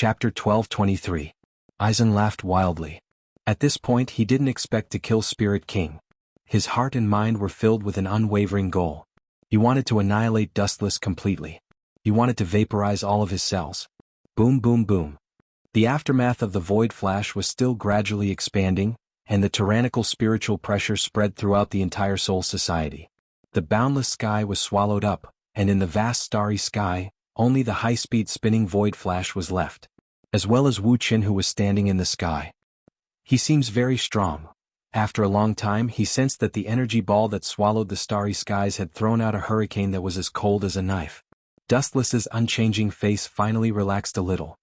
Chapter 1223. Aizen laughed wildly. At this point he didn't expect to kill Spirit King. His heart and mind were filled with an unwavering goal. He wanted to annihilate Dustless completely. He wanted to vaporize all of his cells. Boom boom boom. The aftermath of the Void Flash was still gradually expanding, and the tyrannical spiritual pressure spread throughout the entire Soul Society. The boundless sky was swallowed up, and in the vast starry sky, only the high-speed spinning Void Flash was left, as well as Wu Qin, who was standing in the sky. He seems very strong. After a long time he sensed that the energy ball that swallowed the starry skies had thrown out a hurricane that was as cold as a knife. Dustless's unchanging face finally relaxed a little.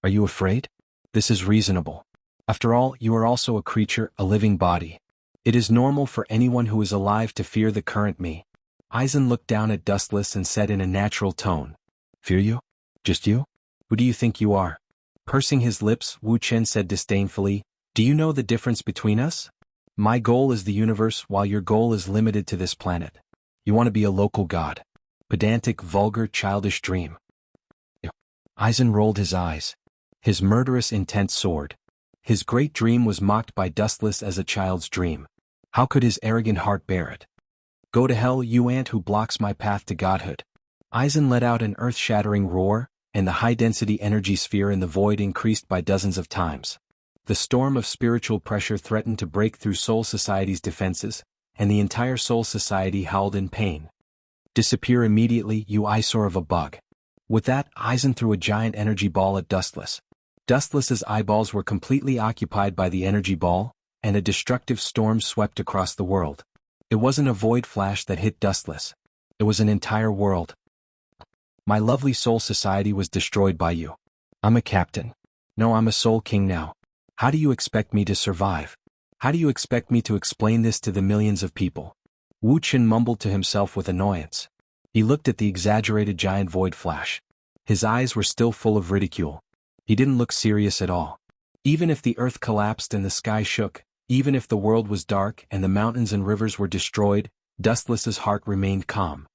Are you afraid? This is reasonable. After all, you are also a creature, a living body. It is normal for anyone who is alive to fear the current me. Aizen looked down at Dustless and said in a natural tone, "Fear you? Just you? Who do you think you are?" Pursing his lips, Wu Qin said disdainfully, "Do you know the difference between us? My goal is the universe, while your goal is limited to this planet. You want to be a local god. Pedantic, vulgar, childish dream." Aizen rolled his eyes. His murderous intent soared. His great dream was mocked by Dustless as a child's dream. How could his arrogant heart bear it? "Go to hell, you ant who blocks my path to godhood." Aizen let out an earth-shattering roar, and the high-density energy sphere in the void increased by dozens of times. The storm of spiritual pressure threatened to break through Soul Society's defenses, and the entire Soul Society howled in pain. "Disappear immediately, you eyesore of a bug." With that, Aizen threw a giant energy ball at Dustless. Dustless's eyeballs were completely occupied by the energy ball, and a destructive storm swept across the world. It wasn't a void flash that hit Dustless. It was an entire world. "My lovely Soul Society was destroyed by you. I'm a captain. No, I'm a Soul King now. How do you expect me to survive? How do you expect me to explain this to the millions of people?" Wu Qin mumbled to himself with annoyance. He looked at the exaggerated giant void flash. His eyes were still full of ridicule. He didn't look serious at all. Even if the earth collapsed and the sky shook, even if the world was dark and the mountains and rivers were destroyed, Dustless's heart remained calm.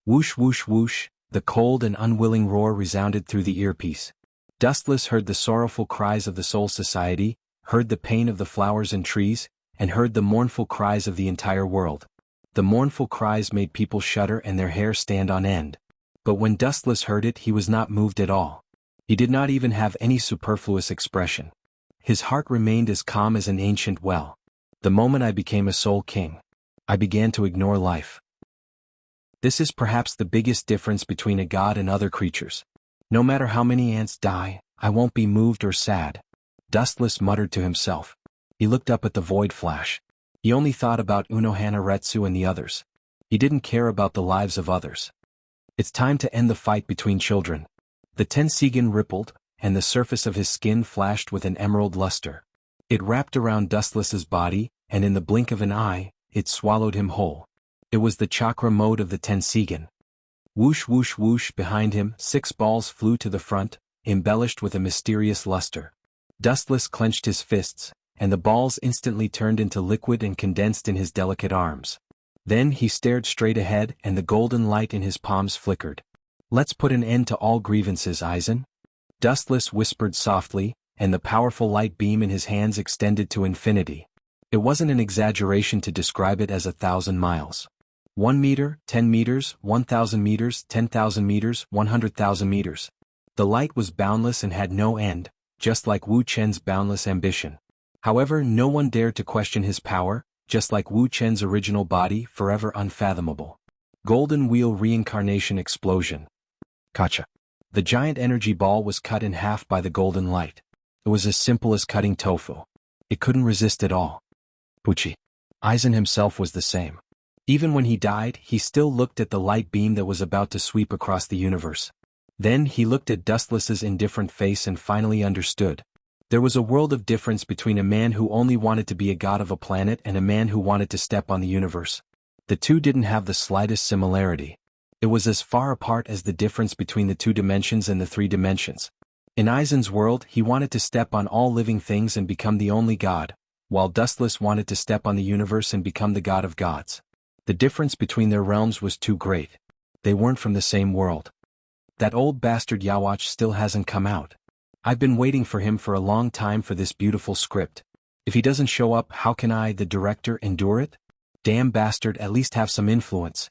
Whoosh whoosh whoosh, the cold and unwilling roar resounded through the earpiece. Dustless heard the sorrowful cries of the Soul Society, heard the pain of the flowers and trees, and heard the mournful cries of the entire world. The mournful cries made people shudder and their hair stand on end. But when Dustless heard it, he was not moved at all. He did not even have any superfluous expression. His heart remained as calm as an ancient well. The moment I became a Soul King, I began to ignore life. This is perhaps the biggest difference between a god and other creatures. No matter how many ants die, I won't be moved or sad. Dustless muttered to himself. He looked up at the void flash. He only thought about Unohana Retsu and the others. He didn't care about the lives of others. It's time to end the fight between children. The Tensigen rippled, and the surface of his skin flashed with an emerald luster. It wrapped around Dustless's body, and in the blink of an eye, it swallowed him whole. It was the chakra mode of the Tensigen. Whoosh whoosh whoosh, behind him 6 balls flew to the front, embellished with a mysterious luster. Dustless clenched his fists, and the balls instantly turned into liquid and condensed in his delicate arms. Then he stared straight ahead and the golden light in his palms flickered. "Let's put an end to all grievances, Aizen." Dustless whispered softly, and the powerful light beam in his hands extended to infinity. It wasn't an exaggeration to describe it as 1,000 miles. 1 meter, 10 meters, 1,000 meters, 10,000 meters, 100,000 meters. The light was boundless and had no end, just like Wu Chen's boundless ambition. However, no one dared to question his power, just like Wu Chen's original body, forever unfathomable. Golden Wheel Reincarnation Explosion. Kacha. The giant energy ball was cut in half by the golden light. It was as simple as cutting tofu. It couldn't resist at all. Pucci. Aizen himself was the same. Even when he died, he still looked at the light beam that was about to sweep across the universe. Then he looked at Dustless's indifferent face and finally understood. There was a world of difference between a man who only wanted to be a god of a planet and a man who wanted to step on the universe. The two didn't have the slightest similarity. It was as far apart as the difference between the 2 dimensions and the 3 dimensions. In Aizen's world, he wanted to step on all living things and become the only god, while Dustless wanted to step on the universe and become the god of gods. The difference between their realms was too great. They weren't from the same world. That old bastard Yawatch still hasn't come out. I've been waiting for him for a long time for this beautiful script. If he doesn't show up, how can I, the director, endure it? Damn bastard, at least have some influence.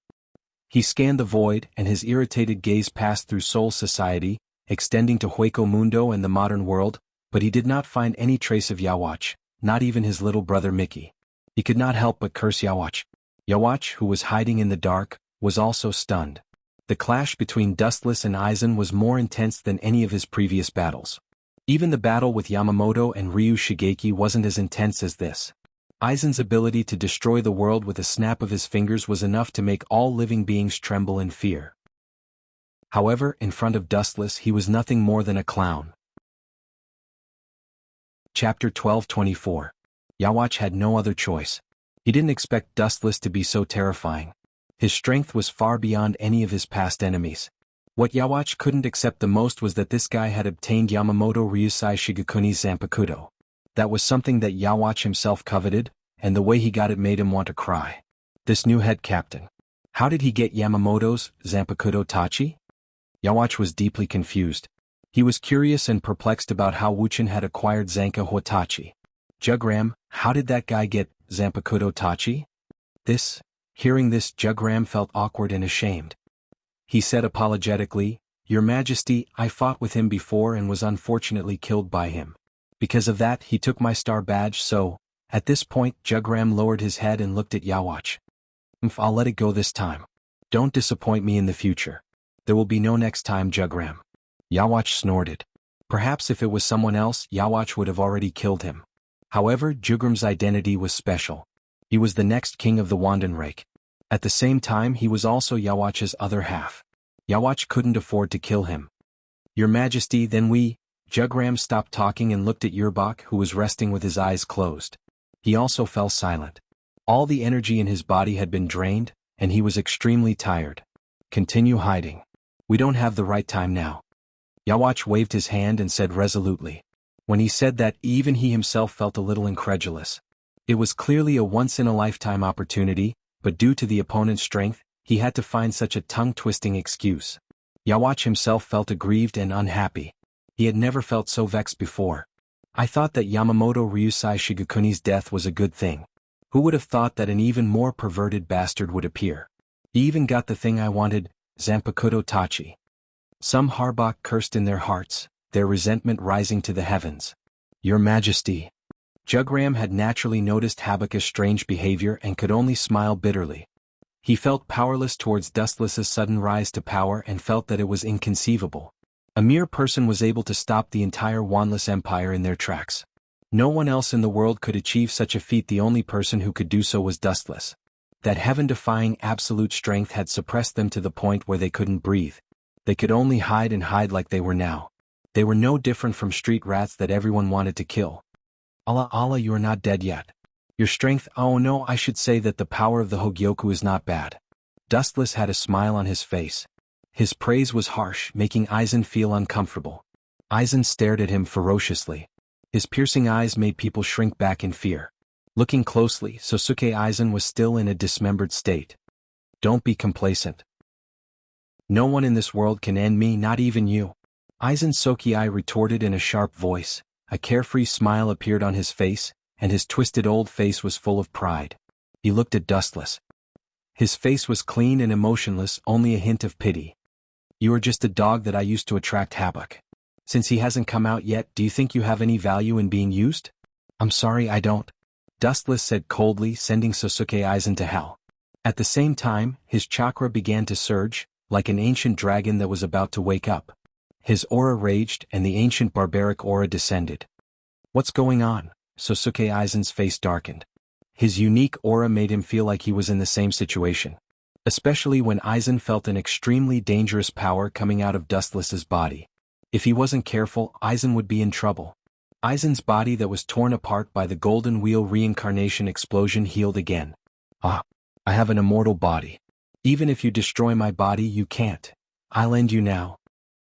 He scanned the void, and his irritated gaze passed through Soul Society, extending to Hueco Mundo and the modern world, but he did not find any trace of Yawach, not even his little brother Mickey. He could not help but curse Yawach. Yawach, who was hiding in the dark, was also stunned. The clash between Dustless and Aizen was more intense than any of his previous battles. Even the battle with Yamamoto and Ryu Shigeki wasn't as intense as this. Aizen's ability to destroy the world with a snap of his fingers was enough to make all living beings tremble in fear. However, in front of Dustless he was nothing more than a clown. Chapter 1224. Yawach had no other choice. He didn't expect Dustless to be so terrifying. His strength was far beyond any of his past enemies. What Yawach couldn't accept the most was that this guy had obtained Yamamoto Ryusai Shigekuni's Zanpakuto. That was something that Yawach himself coveted, and the way he got it made him want to cry. This new head captain. How did he get Yamamoto's Zanpakuto Tachi? Yawach was deeply confused. He was curious and perplexed about how Wuxia had acquired Zanka Hotachi. Jugram, how did that guy get Zanpakuto Tachi? Hearing this, Jugram felt awkward and ashamed. He said apologetically, "Your Majesty, I fought with him before and was unfortunately killed by him. Because of that, he took my star badge, so..." At this point, Jugram lowered his head and looked at Yawach. "I'll let it go this time. Don't disappoint me in the future. There will be no next time, Jugram." Yawach snorted. Perhaps if it was someone else, Yawach would have already killed him. However, Jugram's identity was special. He was the next king of the Wandenreich. At the same time, he was also Yawach's other half. Yawach couldn't afford to kill him. "Your Majesty, then we..." Jugram stopped talking and looked at Yerbak, who was resting with his eyes closed. He also fell silent. All the energy in his body had been drained, and he was extremely tired. "Continue hiding. We don't have the right time now." Yawach waved his hand and said resolutely. When he said that, even he himself felt a little incredulous. It was clearly a once-in-a-lifetime opportunity, but due to the opponent's strength, he had to find such a tongue-twisting excuse. Yawach himself felt aggrieved and unhappy. He had never felt so vexed before. "I thought that Yamamoto Ryusai Shigekuni's death was a good thing. Who would have thought that an even more perverted bastard would appear? He even got the thing I wanted, Zanpakuto Tachi." Some Harbak cursed in their hearts, their resentment rising to the heavens. "Your Majesty." Jugram had naturally noticed Habaka's strange behavior and could only smile bitterly. He felt powerless towards Dustless's sudden rise to power and felt that it was inconceivable. A mere person was able to stop the entire Wanless Empire in their tracks. No one else in the world could achieve such a feat. The only person who could do so was Dustless. That heaven-defying absolute strength had suppressed them to the point where they couldn't breathe. They could only hide and hide like they were now. They were no different from street rats that everyone wanted to kill. Allah, you are not dead yet. Your strength, oh no, I should say that the power of the Hogyoku is not bad." Dustless had a smile on his face. His praise was harsh, making Aizen feel uncomfortable. Aizen stared at him ferociously. His piercing eyes made people shrink back in fear. Looking closely, Sosuke Aizen was still in a dismembered state. "Don't be complacent. No one in this world can end me, not even you." Aizen Sokiai retorted in a sharp voice. A carefree smile appeared on his face, and his twisted old face was full of pride. He looked at Dustless. His face was clean and emotionless, only a hint of pity. "You are just a dog that I used to attract Habak. Since he hasn't come out yet, do you think you have any value in being used?" "I'm sorry, I don't," Dustless said coldly, sending Sosuke Aizen to hell. At the same time, his chakra began to surge, like an ancient dragon that was about to wake up. His aura raged, and the ancient barbaric aura descended. "What's going on?" Sosuke Aizen's face darkened. His unique aura made him feel like he was in the same situation. Especially when Aizen felt an extremely dangerous power coming out of Dustless's body. If he wasn't careful, Aizen would be in trouble. Aizen's body that was torn apart by the Golden Wheel reincarnation explosion healed again. "Ah, I have an immortal body. Even if you destroy my body, you can't. I'll end you now."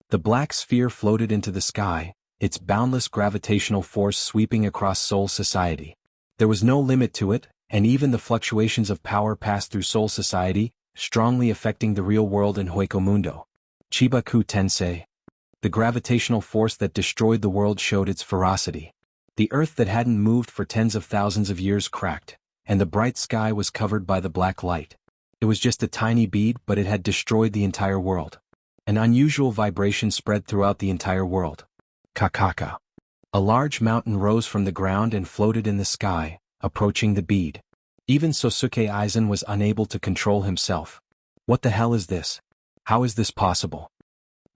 The black sphere floated into the sky, its boundless gravitational force sweeping across Soul Society. There was no limit to it, and even the fluctuations of power passed through Soul Society, strongly affecting the real world in Hueco Mundo. Chibaku Tensei. The gravitational force that destroyed the world showed its ferocity. The earth that hadn't moved for tens of thousands of years cracked, and the bright sky was covered by the black light. It was just a tiny bead, but it had destroyed the entire world. An unusual vibration spread throughout the entire world. Kakaka. A large mountain rose from the ground and floated in the sky, approaching the bead. Even Sosuke Aizen was unable to control himself. What the hell is this? How is this possible?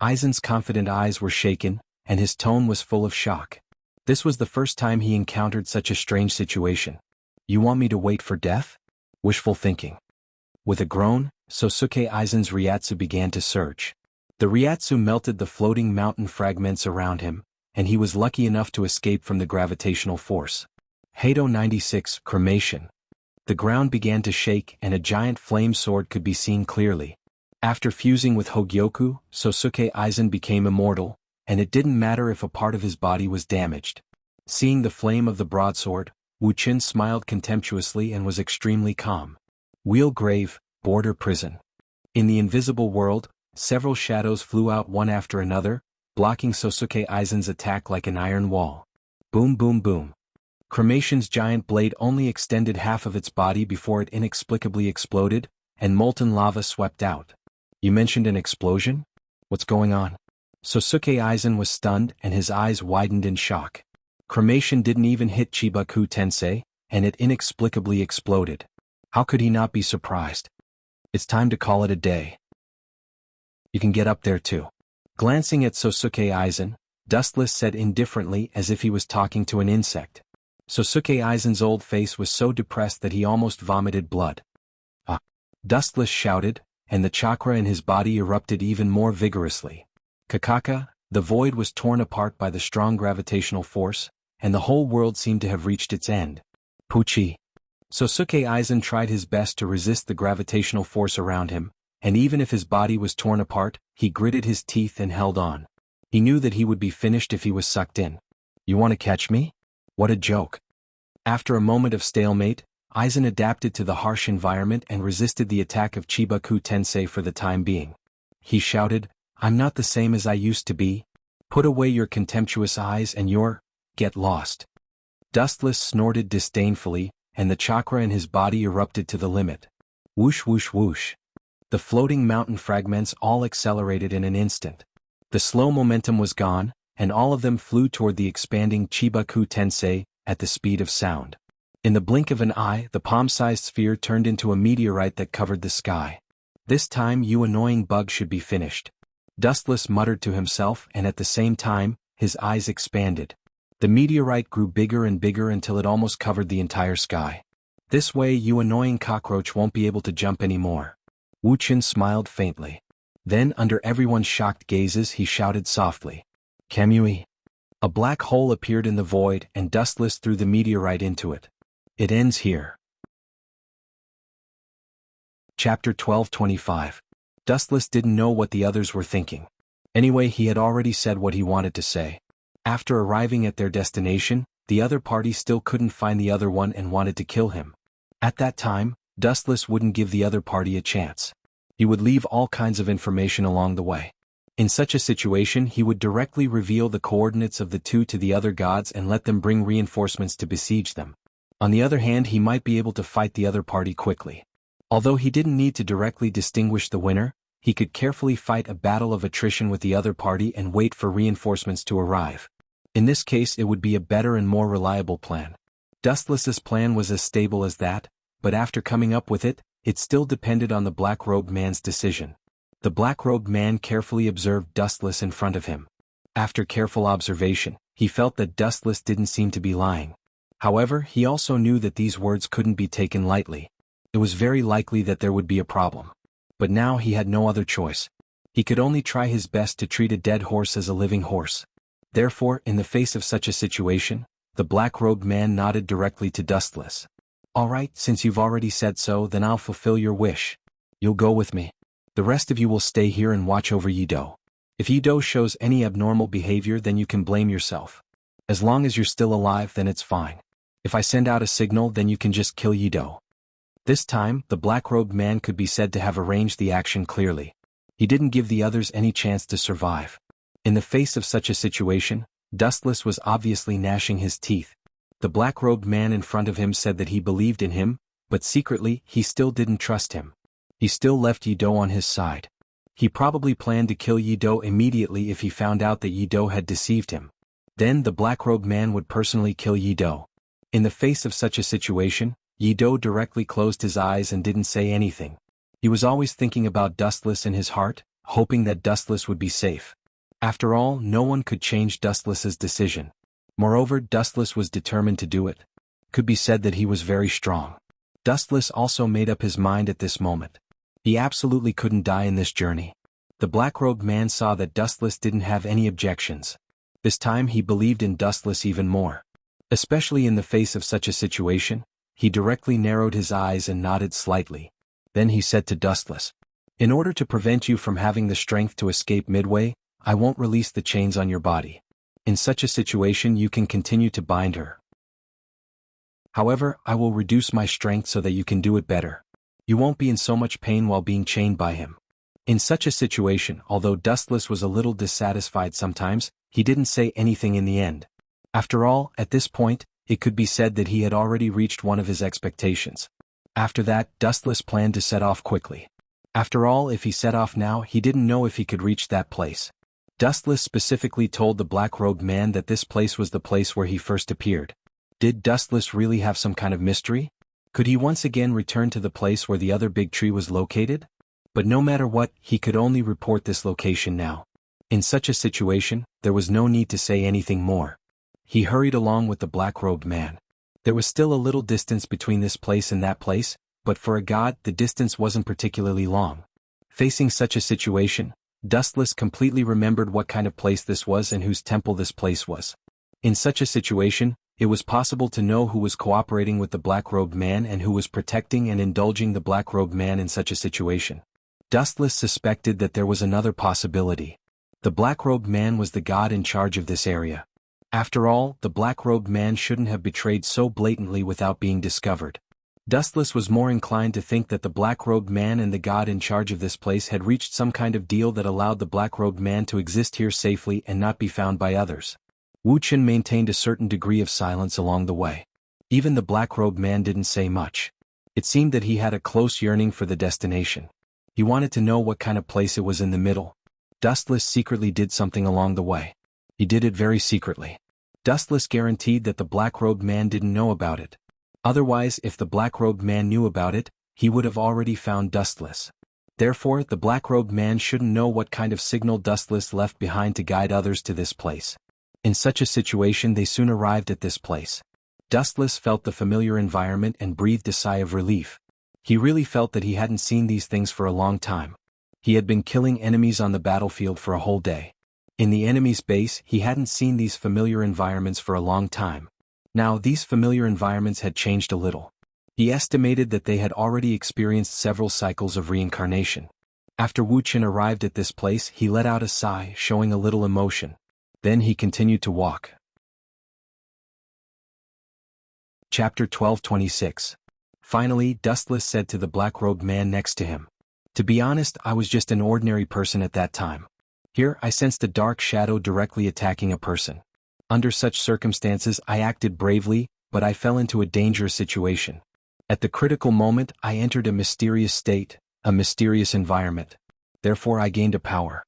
Aizen's confident eyes were shaken, and his tone was full of shock. This was the first time he encountered such a strange situation. You want me to wait for death? Wishful thinking. With a groan, Sosuke Aizen's Ryatsu began to surge. The Ryatsu melted the floating mountain fragments around him, and he was lucky enough to escape from the gravitational force. Heido 96 Cremation. The ground began to shake and a giant flame sword could be seen clearly. After fusing with Hogyoku, Sosuke Aizen became immortal, and it didn't matter if a part of his body was damaged. Seeing the flame of the broadsword, Wuxia smiled contemptuously and was extremely calm. Wheel grave, border prison. In the invisible world, several shadows flew out one after another, blocking Sosuke Aizen's attack like an iron wall. Boom boom boom. Cremation's giant blade only extended half of its body before it inexplicably exploded, and molten lava swept out. You mentioned an explosion? What's going on? Sosuke Aizen was stunned and his eyes widened in shock. Cremation didn't even hit Chibaku Tensei, and it inexplicably exploded. How could he not be surprised? It's time to call it a day. You can get up there too. Glancing at Sosuke Aizen, Dustless said indifferently as if he was talking to an insect. Sosuke Aizen's old face was so depressed that he almost vomited blood. Ah! Dustless shouted, and the chakra in his body erupted even more vigorously. Kakaka, the void was torn apart by the strong gravitational force, and the whole world seemed to have reached its end. Puchi. Sosuke Aizen tried his best to resist the gravitational force around him, and even if his body was torn apart, he gritted his teeth and held on. He knew that he would be finished if he was sucked in. You want to catch me? What a joke. After a moment of stalemate, Aizen adapted to the harsh environment and resisted the attack of Chibaku Tensei for the time being. He shouted, I'm not the same as I used to be. Put away your contemptuous eyes and get lost. Dustless snorted disdainfully, and the chakra in his body erupted to the limit. Whoosh whoosh whoosh. The floating mountain fragments all accelerated in an instant. The slow momentum was gone, and all of them flew toward the expanding Chibaku Tensei at the speed of sound. In the blink of an eye, the palm-sized sphere turned into a meteorite that covered the sky. This time, you annoying bug should be finished. Dustless muttered to himself, and at the same time, his eyes expanded. The meteorite grew bigger and bigger until it almost covered the entire sky. This way, you annoying cockroach won't be able to jump anymore. Wuxia smiled faintly. Then, under everyone's shocked gazes, he shouted softly. Kamui. A black hole appeared in the void, and Dustless threw the meteorite into it. It ends here. Chapter 12:25. Dustless didn't know what the others were thinking. Anyway, he had already said what he wanted to say. After arriving at their destination, the other party still couldn't find the other one and wanted to kill him. At that time, Dustless wouldn't give the other party a chance. He would leave all kinds of information along the way. In such a situation, he would directly reveal the coordinates of the two to the other gods and let them bring reinforcements to besiege them. On the other hand, he might be able to fight the other party quickly. Although he didn't need to directly distinguish the winner, he could carefully fight a battle of attrition with the other party and wait for reinforcements to arrive. In this case, it would be a better and more reliable plan. Dustless's plan was as stable as that, but after coming up with it, it still depended on the black-robed man's decision. The black-robed man carefully observed Dustless in front of him. After careful observation, he felt that Dustless didn't seem to be lying. However, he also knew that these words couldn't be taken lightly. It was very likely that there would be a problem. But now he had no other choice. He could only try his best to treat a dead horse as a living horse. Therefore, in the face of such a situation, the black-robed man nodded directly to Dustless. All right, since you've already said so, then I'll fulfill your wish. You'll go with me. The rest of you will stay here and watch over Yido. If Yido shows any abnormal behavior, then you can blame yourself. As long as you're still alive, then it's fine. If I send out a signal, then you can just kill Yido. This time, the black-robed man could be said to have arranged the action clearly. He didn't give the others any chance to survive. In the face of such a situation, Dustless was obviously gnashing his teeth. The black-robed man in front of him said that he believed in him, but secretly he still didn't trust him. He still left Yi Do on his side. He probably planned to kill Yi Do immediately if he found out that Yi Do had deceived him. Then the black-robed man would personally kill Yi Do. In the face of such a situation, Yi Do directly closed his eyes and didn't say anything. He was always thinking about Dustless in his heart, hoping that Dustless would be safe. After all, no one could change Dustless's decision. Moreover, Dustless was determined to do it. Could be said that he was very strong. Dustless also made up his mind at this moment. He absolutely couldn't die in this journey. The black-robed man saw that Dustless didn't have any objections. This time he believed in Dustless even more. Especially in the face of such a situation, he directly narrowed his eyes and nodded slightly. Then he said to Dustless, "In order to prevent you from having the strength to escape midway, I won't release the chains on your body. In such a situation you can continue to bind her. However, I will reduce my strength so that you can do it better. You won't be in so much pain while being chained by him." In such a situation, although Dustless was a little dissatisfied sometimes, he didn't say anything in the end. After all, at this point, it could be said that he had already reached one of his expectations. After that, Dustless planned to set off quickly. After all, if he set off now, he didn't know if he could reach that place. Dustless specifically told the black-robed man that this place was the place where he first appeared. Did Dustless really have some kind of mystery? Could he once again return to the place where the other big tree was located? But no matter what, he could only report this location now. In such a situation, there was no need to say anything more. He hurried along with the black-robed man. There was still a little distance between this place and that place, but for a god, the distance wasn't particularly long. Facing such a situation, Dustless completely remembered what kind of place this was and whose temple this place was. In such a situation, it was possible to know who was cooperating with the black-robed man and who was protecting and indulging the black-robed man in such a situation. Dustless suspected that there was another possibility. The black-robed man was the god in charge of this area. After all, the black-robed man shouldn't have betrayed so blatantly without being discovered. Dustless was more inclined to think that the black-robed man and the god in charge of this place had reached some kind of deal that allowed the black-robed man to exist here safely and not be found by others. Wuxia maintained a certain degree of silence along the way. Even the black-robed man didn't say much. It seemed that he had a close yearning for the destination. He wanted to know what kind of place it was in the middle. Dustless secretly did something along the way. He did it very secretly. Dustless guaranteed that the black-robed man didn't know about it. Otherwise, if the black-robed man knew about it, he would have already found Dustless. Therefore, the black-robed man shouldn't know what kind of signal Dustless left behind to guide others to this place. In such a situation, they soon arrived at this place. Dustless felt the familiar environment and breathed a sigh of relief. He really felt that he hadn't seen these things for a long time. He had been killing enemies on the battlefield for a whole day. In the enemy's base, he hadn't seen these familiar environments for a long time. Now, these familiar environments had changed a little. He estimated that they had already experienced several cycles of reincarnation. After Wuxia arrived at this place, he let out a sigh, showing a little emotion. Then he continued to walk. Chapter 12:26. Finally, Dustless said to the black-robed man next to him, "To be honest, I was just an ordinary person at that time. Here, I sensed a dark shadow directly attacking a person. Under such circumstances, I acted bravely, but I fell into a dangerous situation. At the critical moment, I entered a mysterious state, a mysterious environment. Therefore I gained a power."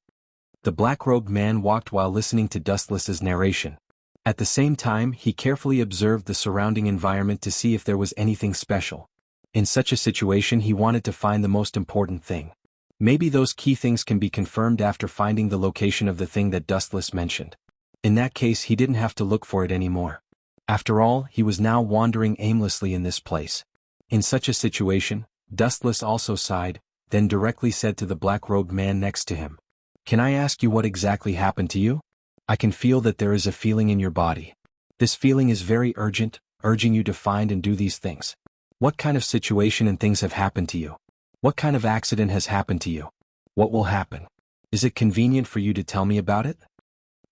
The black-robed man walked while listening to Dustless's narration. At the same time, he carefully observed the surrounding environment to see if there was anything special. In such a situation, he wanted to find the most important thing. Maybe those key things can be confirmed after finding the location of the thing that Dustless mentioned. In that case, he didn't have to look for it anymore. After all, he was now wandering aimlessly in this place. In such a situation, Dustless also sighed, then directly said to the black-robed man next to him, "Can I ask you what exactly happened to you? I can feel that there is a feeling in your body. This feeling is very urgent, urging you to find and do these things. What kind of situation and things have happened to you? What kind of accident has happened to you? What will happen? Is it convenient for you to tell me about it?"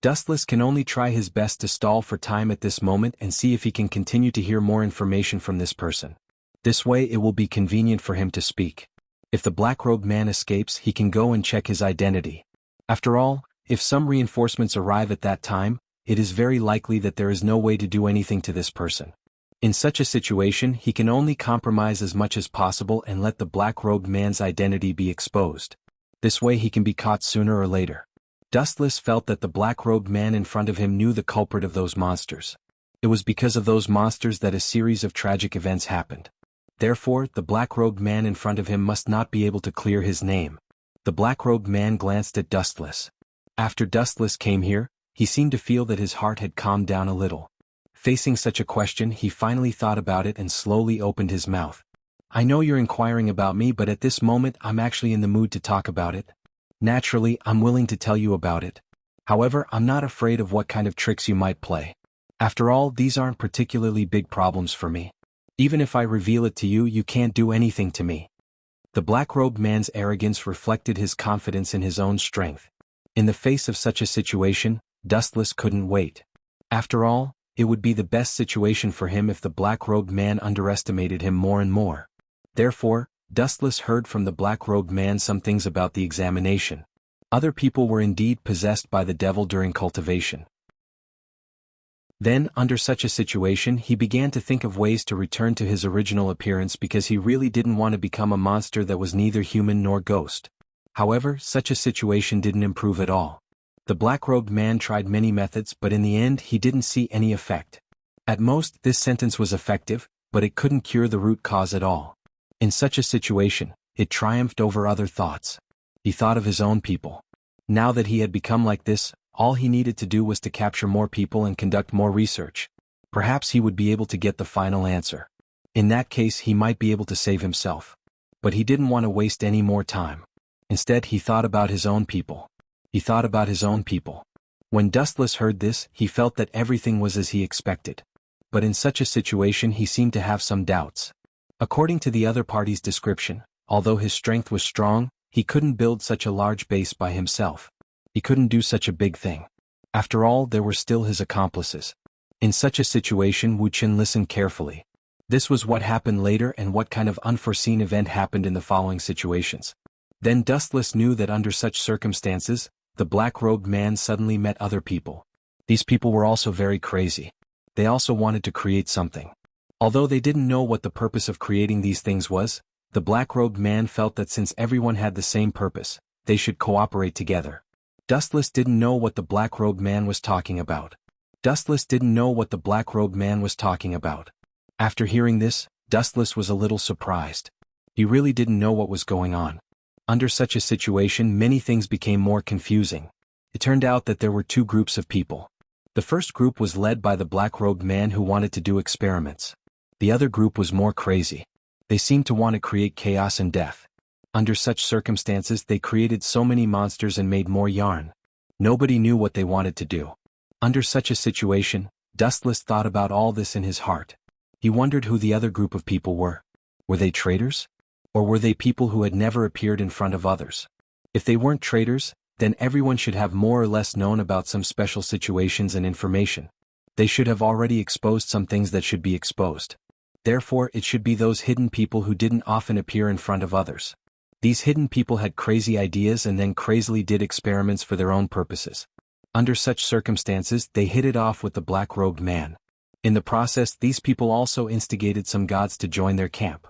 Dustless can only try his best to stall for time at this moment and see if he can continue to hear more information from this person. This way it will be convenient for him to speak. If the black-robed man escapes, he can go and check his identity. After all, If some reinforcements arrive at that time, it is very likely that there is no way to do anything to this person. In such a situation, he can only compromise as much as possible and let the black-robed man's identity be exposed. This way he can be caught sooner or later. Dustless felt that the black-robed man in front of him knew the culprit of those monsters. It was because of those monsters that a series of tragic events happened. Therefore, the black-robed man in front of him must not be able to clear his name. The black-robed man glanced at Dustless. After Dustless came here, he seemed to feel that his heart had calmed down a little. Facing such a question, he finally thought about it and slowly opened his mouth. I know you're inquiring about me, but at this moment I'm actually in the mood to talk about it. Naturally, I'm willing to tell you about it. However, I'm not afraid of what kind of tricks you might play. After all, these aren't particularly big problems for me. Even if I reveal it to you, you can't do anything to me. The black-robed man's arrogance reflected his confidence in his own strength. In the face of such a situation, Dustless couldn't wait. After all, it would be the best situation for him if the black-robed man underestimated him more and more. Therefore, Dustless heard from the black-robed man some things about the examination. Other people were indeed possessed by the devil during cultivation. Then, under such a situation, he began to think of ways to return to his original appearance because he really didn't want to become a monster that was neither human nor ghost. However, such a situation didn't improve at all. The black-robed man tried many methods, but in the end he didn't see any effect. At most, this sentence was effective, but it couldn't cure the root cause at all. In such a situation, it triumphed over other thoughts. He thought of his own people. Now that he had become like this, all he needed to do was to capture more people and conduct more research. Perhaps he would be able to get the final answer. In that case, he might be able to save himself. But he didn't want to waste any more time. Instead, he thought about his own people. He thought about his own people. When Dustless heard this, he felt that everything was as he expected. But in such a situation he seemed to have some doubts. According to the other party's description, although his strength was strong, he couldn't build such a large base by himself. He couldn't do such a big thing. After all, there were still his accomplices. In such a situation, Wuxia listened carefully. This was what happened later and what kind of unforeseen event happened in the following situations. Then Dustless knew that under such circumstances, the black-robed man suddenly met other people. These people were also very crazy. They also wanted to create something. Although they didn't know what the purpose of creating these things was, the black-robed man felt that since everyone had the same purpose, they should cooperate together. Dustless didn't know what the black-robed man was talking about. Dustless didn't know what the black-robed man was talking about. After hearing this, Dustless was a little surprised. He really didn't know what was going on. Under such a situation, many things became more confusing. It turned out that there were two groups of people. The first group was led by the black-robed man who wanted to do experiments. The other group was more crazy. They seemed to want to create chaos and death. Under such circumstances, they created so many monsters and made more yarn. Nobody knew what they wanted to do. Under such a situation, Dustless thought about all this in his heart. He wondered who the other group of people were. Were they traitors? Or were they people who had never appeared in front of others? If they weren't traitors, then everyone should have more or less known about some special situations and information. They should have already exposed some things that should be exposed. Therefore, it should be those hidden people who didn't often appear in front of others. These hidden people had crazy ideas and then crazily did experiments for their own purposes. Under such circumstances, they hit it off with the black-robed man. In the process, these people also instigated some gods to join their camp.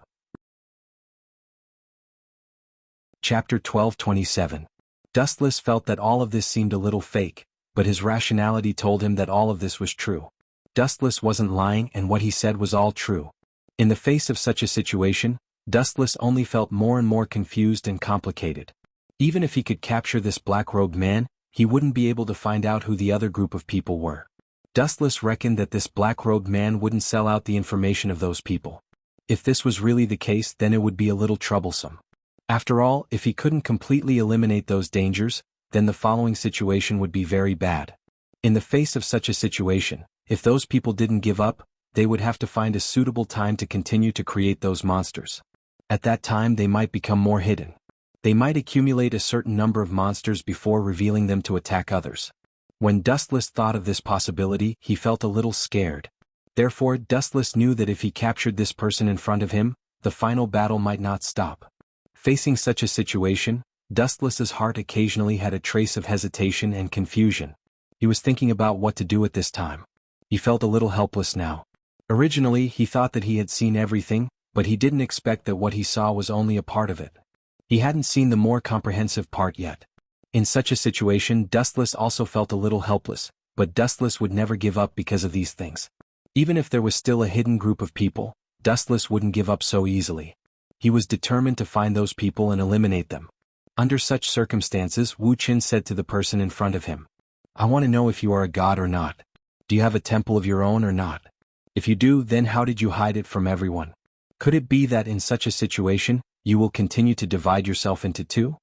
Chapter 12:27. Dustless felt that all of this seemed a little fake, but his rationality told him that all of this was true. Dustless wasn't lying and what he said was all true. In the face of such a situation, Dustless only felt more and more confused and complicated. Even if he could capture this black-robed man, he wouldn't be able to find out who the other group of people were. Dustless reckoned that this black-robed man wouldn't sell out the information of those people. If this was really the case, then it would be a little troublesome. After all, if he couldn't completely eliminate those dangers, then the following situation would be very bad. In the face of such a situation, if those people didn't give up, they would have to find a suitable time to continue to create those monsters. At that time they might become more hidden. They might accumulate a certain number of monsters before revealing them to attack others. When Dustless thought of this possibility, he felt a little scared. Therefore, Dustless knew that if he captured this person in front of him, the final battle might not stop. Facing such a situation, Dustless's heart occasionally had a trace of hesitation and confusion. He was thinking about what to do at this time. He felt a little helpless now. Originally, he thought that he had seen everything, but he didn't expect that what he saw was only a part of it. He hadn't seen the more comprehensive part yet. In such a situation, Dustless also felt a little helpless, but Dustless would never give up because of these things. Even if there was still a hidden group of people, Dustless wouldn't give up so easily. He was determined to find those people and eliminate them. Under such circumstances, Wu Qin said to the person in front of him, "I want to know if you are a god or not. Do you have a temple of your own or not? If you do, then how did you hide it from everyone? Could it be that in such a situation, you will continue to divide yourself into two?"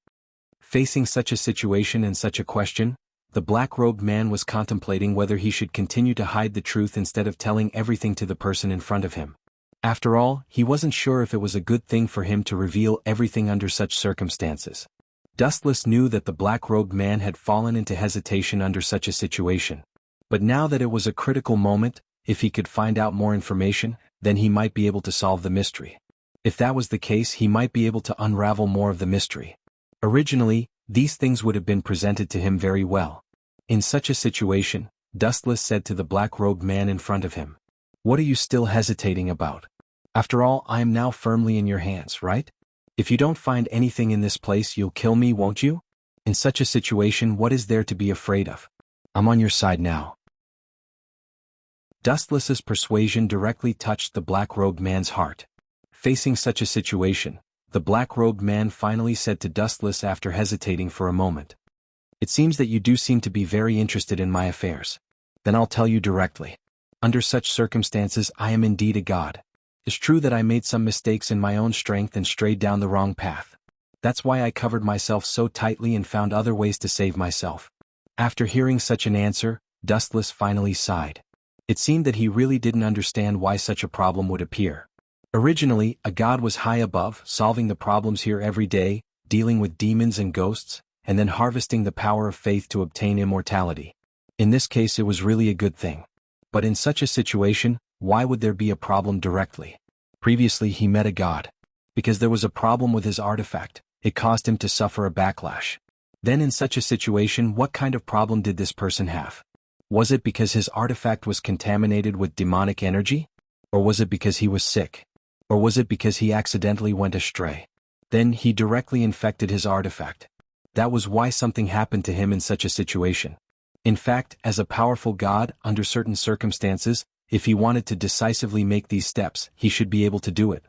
Facing such a situation and such a question, the black-robed man was contemplating whether he should continue to hide the truth instead of telling everything to the person in front of him. After all, he wasn't sure if it was a good thing for him to reveal everything under such circumstances. Dustless knew that the black-robed man had fallen into hesitation under such a situation. But now that it was a critical moment, if he could find out more information, then he might be able to solve the mystery. If that was the case, he might be able to unravel more of the mystery. Originally, these things would have been presented to him very well. In such a situation, Dustless said to the black-robed man in front of him, "What are you still hesitating about? After all, I am now firmly in your hands, right? If you don't find anything in this place, you'll kill me, won't you? In such a situation, what is there to be afraid of? I'm on your side now." Dustless's persuasion directly touched the black-robed man's heart. Facing such a situation, the black-robed man finally said to Dustless after hesitating for a moment, "It seems that you do seem to be very interested in my affairs. Then I'll tell you directly. Under such circumstances, I am indeed a god. It's true that I made some mistakes in my own strength and strayed down the wrong path. That's why I covered myself so tightly and found other ways to save myself." After hearing such an answer, Dustless finally sighed. It seemed that he really didn't understand why such a problem would appear. Originally, a god was high above, solving the problems here every day, dealing with demons and ghosts, and then harvesting the power of faith to obtain immortality. In this case, it was really a good thing. But in such a situation, why would there be a problem directly? Previously, he met a god. Because there was a problem with his artifact, it caused him to suffer a backlash. Then in such a situation, what kind of problem did this person have? Was it because his artifact was contaminated with demonic energy? Or was it because he was sick? Or was it because he accidentally went astray? Then he directly infected his artifact. That was why something happened to him in such a situation. In fact, as a powerful god, under certain circumstances, if he wanted to decisively make these steps, he should be able to do it.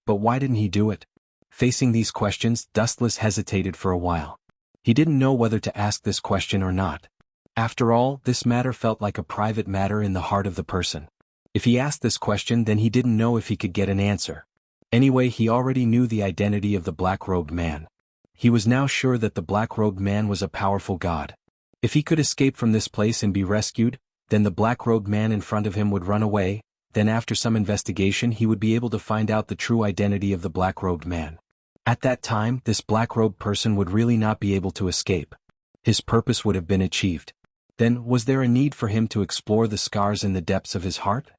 But why didn't he do it? Facing these questions, Dustless hesitated for a while. He didn't know whether to ask this question or not. After all, this matter felt like a private matter in the heart of the person. If he asked this question, then he didn't know if he could get an answer. Anyway, he already knew the identity of the black-robed man. He was now sure that the black-robed man was a powerful god. If he could escape from this place and be rescued, then the black-robed man in front of him would run away, then after some investigation he would be able to find out the true identity of the black-robed man. At that time, this black-robed person would really not be able to escape. His purpose would have been achieved. Then, was there a need for him to explore the scars in the depths of his heart?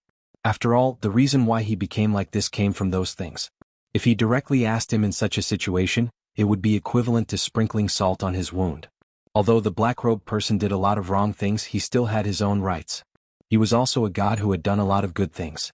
After all, the reason why he became like this came from those things. If he directly asked him in such a situation, it would be equivalent to sprinkling salt on his wound. Although the black-robed person did a lot of wrong things, he still had his own rights. He was also a god who had done a lot of good things.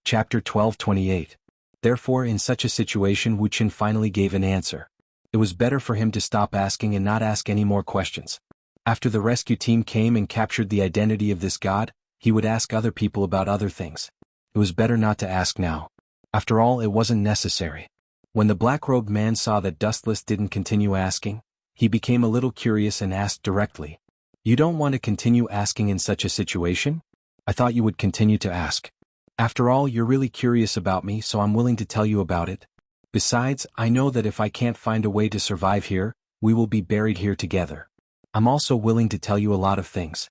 Chapter 12:28. Therefore, in such a situation, Wu Qin finally gave an answer. It was better for him to stop asking and not ask any more questions. After the rescue team came and captured the identity of this god, he would ask other people about other things. It was better not to ask now. After all, it wasn't necessary. When the black-robed man saw that Dustless didn't continue asking, he became a little curious and asked directly, "You don't want to continue asking in such a situation? I thought you would continue to ask. After all, you're really curious about me, so I'm willing to tell you about it. Besides, I know that if I can't find a way to survive here, we will be buried here together. I'm also willing to tell you a lot of things."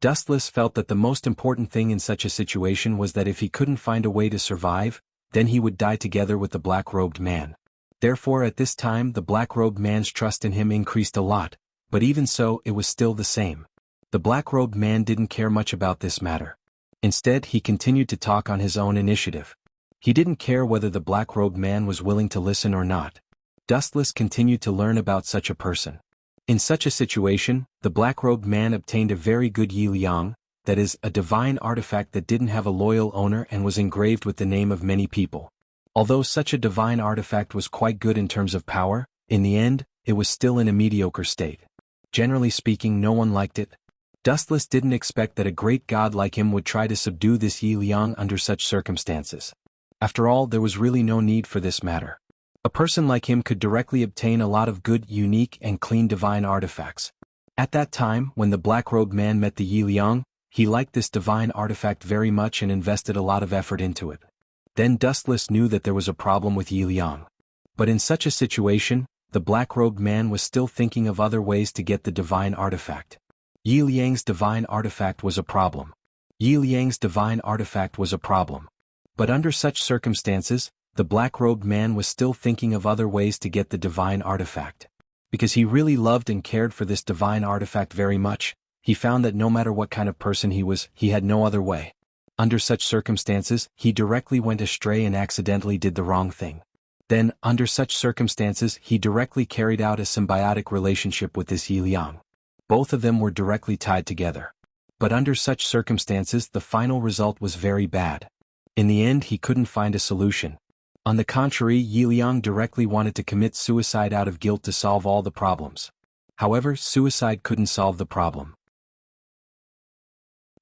Dustless felt that the most important thing in such a situation was that if he couldn't find a way to survive, then he would die together with the black-robed man. Therefore, at this time, the black-robed man's trust in him increased a lot, but even so, it was still the same. The black-robed man didn't care much about this matter. Instead, he continued to talk on his own initiative. He didn't care whether the black-robed man was willing to listen or not. Dustless continued to learn about such a person. In such a situation, the black-robed man obtained a very good Yi Liang, that is, a divine artifact that didn't have a loyal owner and was engraved with the name of many people. Although such a divine artifact was quite good in terms of power, in the end, it was still in a mediocre state. Generally speaking, no one liked it. Dustless didn't expect that a great god like him would try to subdue this Yi Liang under such circumstances. After all, there was really no need for this matter. A person like him could directly obtain a lot of good, unique, and clean divine artifacts. At that time, when the black-robed man met the Yi Liang, he liked this divine artifact very much and invested a lot of effort into it. Then Dustless knew that there was a problem with Yi Liang. But in such a situation, the black-robed man was still thinking of other ways to get the divine artifact. Yi Liang's divine artifact was a problem. Yi Liang's divine artifact was a problem. But under such circumstances, the black-robed man was still thinking of other ways to get the divine artifact. Because he really loved and cared for this divine artifact very much, he found that no matter what kind of person he was, he had no other way. Under such circumstances, he directly went astray and accidentally did the wrong thing. Then, under such circumstances, he directly carried out a symbiotic relationship with this Yi Liang. Both of them were directly tied together. But under such circumstances, the final result was very bad. In the end, he couldn't find a solution. On the contrary, Yi Liang directly wanted to commit suicide out of guilt to solve all the problems. However, suicide couldn't solve the problem.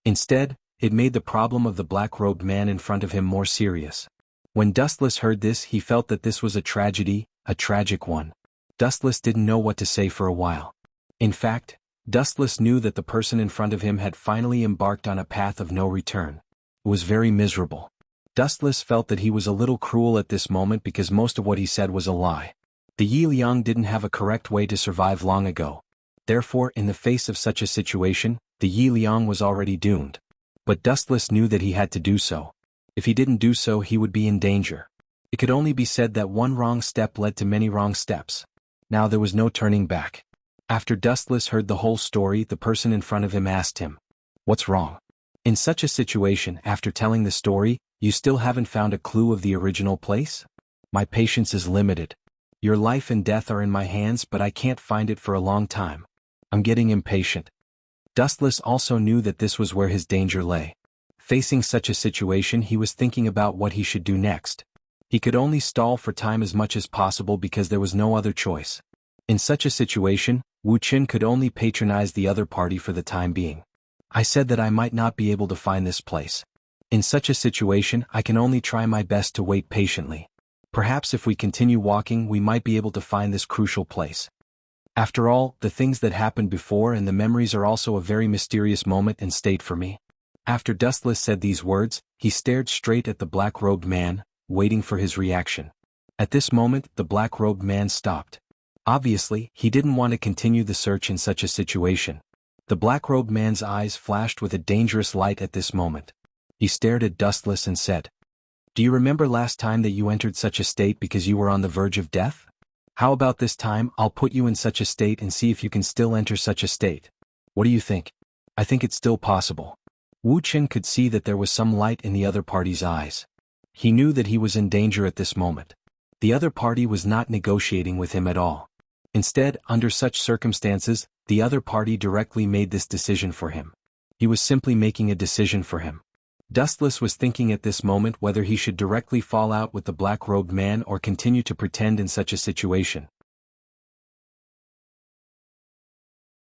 Instead, it made the problem of the black-robed man in front of him more serious. When Dustless heard this, he felt that this was a tragedy, a tragic one. Dustless didn't know what to say for a while. In fact, Dustless knew that the person in front of him had finally embarked on a path of no return. It was very miserable. Dustless felt that he was a little cruel at this moment because most of what he said was a lie. The Yi Liang didn't have a correct way to survive long ago. Therefore, in the face of such a situation, the Yi Liang was already doomed. But Dustless knew that he had to do so. If he didn't do so, he would be in danger. It could only be said that one wrong step led to many wrong steps. Now there was no turning back. After Dustless heard the whole story, the person in front of him asked him, "What's wrong?" In such a situation, after telling the story, you still haven't found a clue of the original place? My patience is limited. Your life and death are in my hands, but I can't find it for a long time. I'm getting impatient. Dustless also knew that this was where his danger lay. Facing such a situation, he was thinking about what he should do next. He could only stall for time as much as possible because there was no other choice. In such a situation, Wuxia could only patronize the other party for the time being. I said that I might not be able to find this place. In such a situation, I can only try my best to wait patiently. Perhaps if we continue walking, we might be able to find this crucial place. After all, the things that happened before and the memories are also a very mysterious moment and state for me. After Dustless said these words, he stared straight at the black-robed man, waiting for his reaction. At this moment, the black-robed man stopped. Obviously, he didn't want to continue the search in such a situation. The black-robed man's eyes flashed with a dangerous light at this moment. He stared at Dustless and said, "Do you remember last time that you entered such a state because you were on the verge of death? How about this time I'll put you in such a state and see if you can still enter such a state? What do you think?" I think it's still possible. Wuxia could see that there was some light in the other party's eyes. He knew that he was in danger at this moment. The other party was not negotiating with him at all. Instead, under such circumstances, the other party directly made this decision for him. He was simply making a decision for him. Dustless was thinking at this moment whether he should directly fall out with the black-robed man or continue to pretend in such a situation.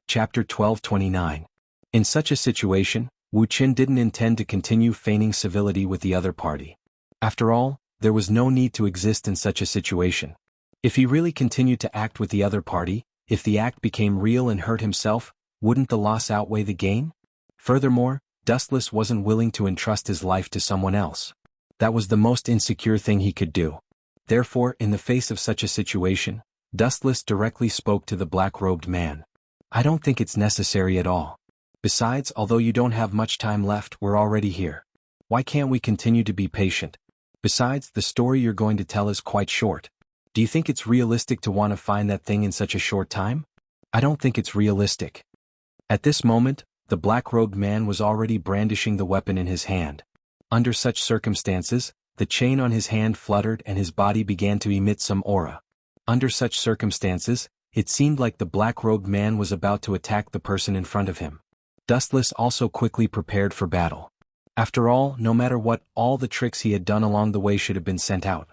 Chapter 12:29. In such a situation, Wuxia didn't intend to continue feigning civility with the other party. After all, there was no need to exist in such a situation. If he really continued to act with the other party, if the act became real and hurt himself, wouldn't the loss outweigh the gain? Furthermore, Dustless wasn't willing to entrust his life to someone else. That was the most insecure thing he could do. Therefore, in the face of such a situation, Dustless directly spoke to the black-robed man. "I don't think it's necessary at all. Besides, although you don't have much time left, we're already here. Why can't we continue to be patient? Besides, the story you're going to tell is quite short. Do you think it's realistic to want to find that thing in such a short time? I don't think it's realistic." At this moment, the black-robed man was already brandishing the weapon in his hand. Under such circumstances, The chain on his hand fluttered and his body began to emit some aura. Under such circumstances, it seemed like the black-robed man was about to attack the person in front of him. Dustless also quickly prepared for battle. After all, no matter what, all the tricks he had done along the way should have been sent out.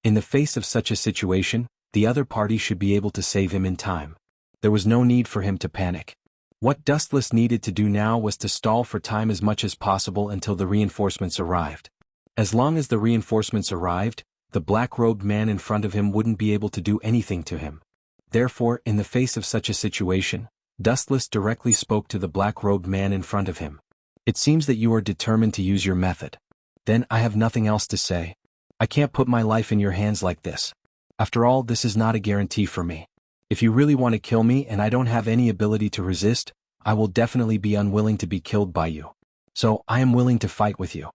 In the face of such a situation, the other party should be able to save him in time. There was no need for him to panic. What Dustless needed to do now was to stall for time as much as possible until the reinforcements arrived. As long as the reinforcements arrived, the black-robed man in front of him wouldn't be able to do anything to him. Therefore, in the face of such a situation, Dustless directly spoke to the black-robed man in front of him. "It seems that you are determined to use your method. Then I have nothing else to say. I can't put my life in your hands like this. After all, this is not a guarantee for me. If you really want to kill me and I don't have any ability to resist, I will definitely be unwilling to be killed by you. So, I am willing to fight with you."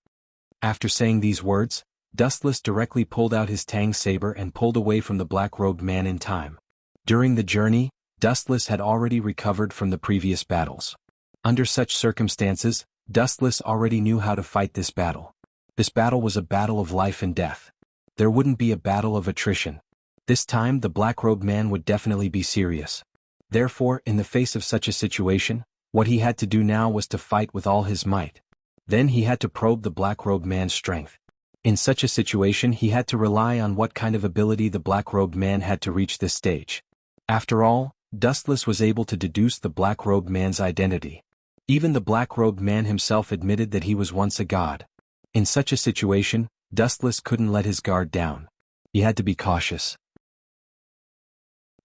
After saying these words, Dustless directly pulled out his Tang saber and pulled away from the black-robed man in time. During the journey, Dustless had already recovered from the previous battles. Under such circumstances, Dustless already knew how to fight this battle. This battle was a battle of life and death. There wouldn't be a battle of attrition. This time the black-robed man would definitely be serious. Therefore, in the face of such a situation, what he had to do now was to fight with all his might. Then he had to probe the black-robed man's strength. In such a situation he had to rely on what kind of ability the black-robed man had to reach this stage. After all, Dustless was able to deduce the black-robed man's identity. Even the black-robed man himself admitted that he was once a god. In such a situation, Dustless couldn't let his guard down. He had to be cautious.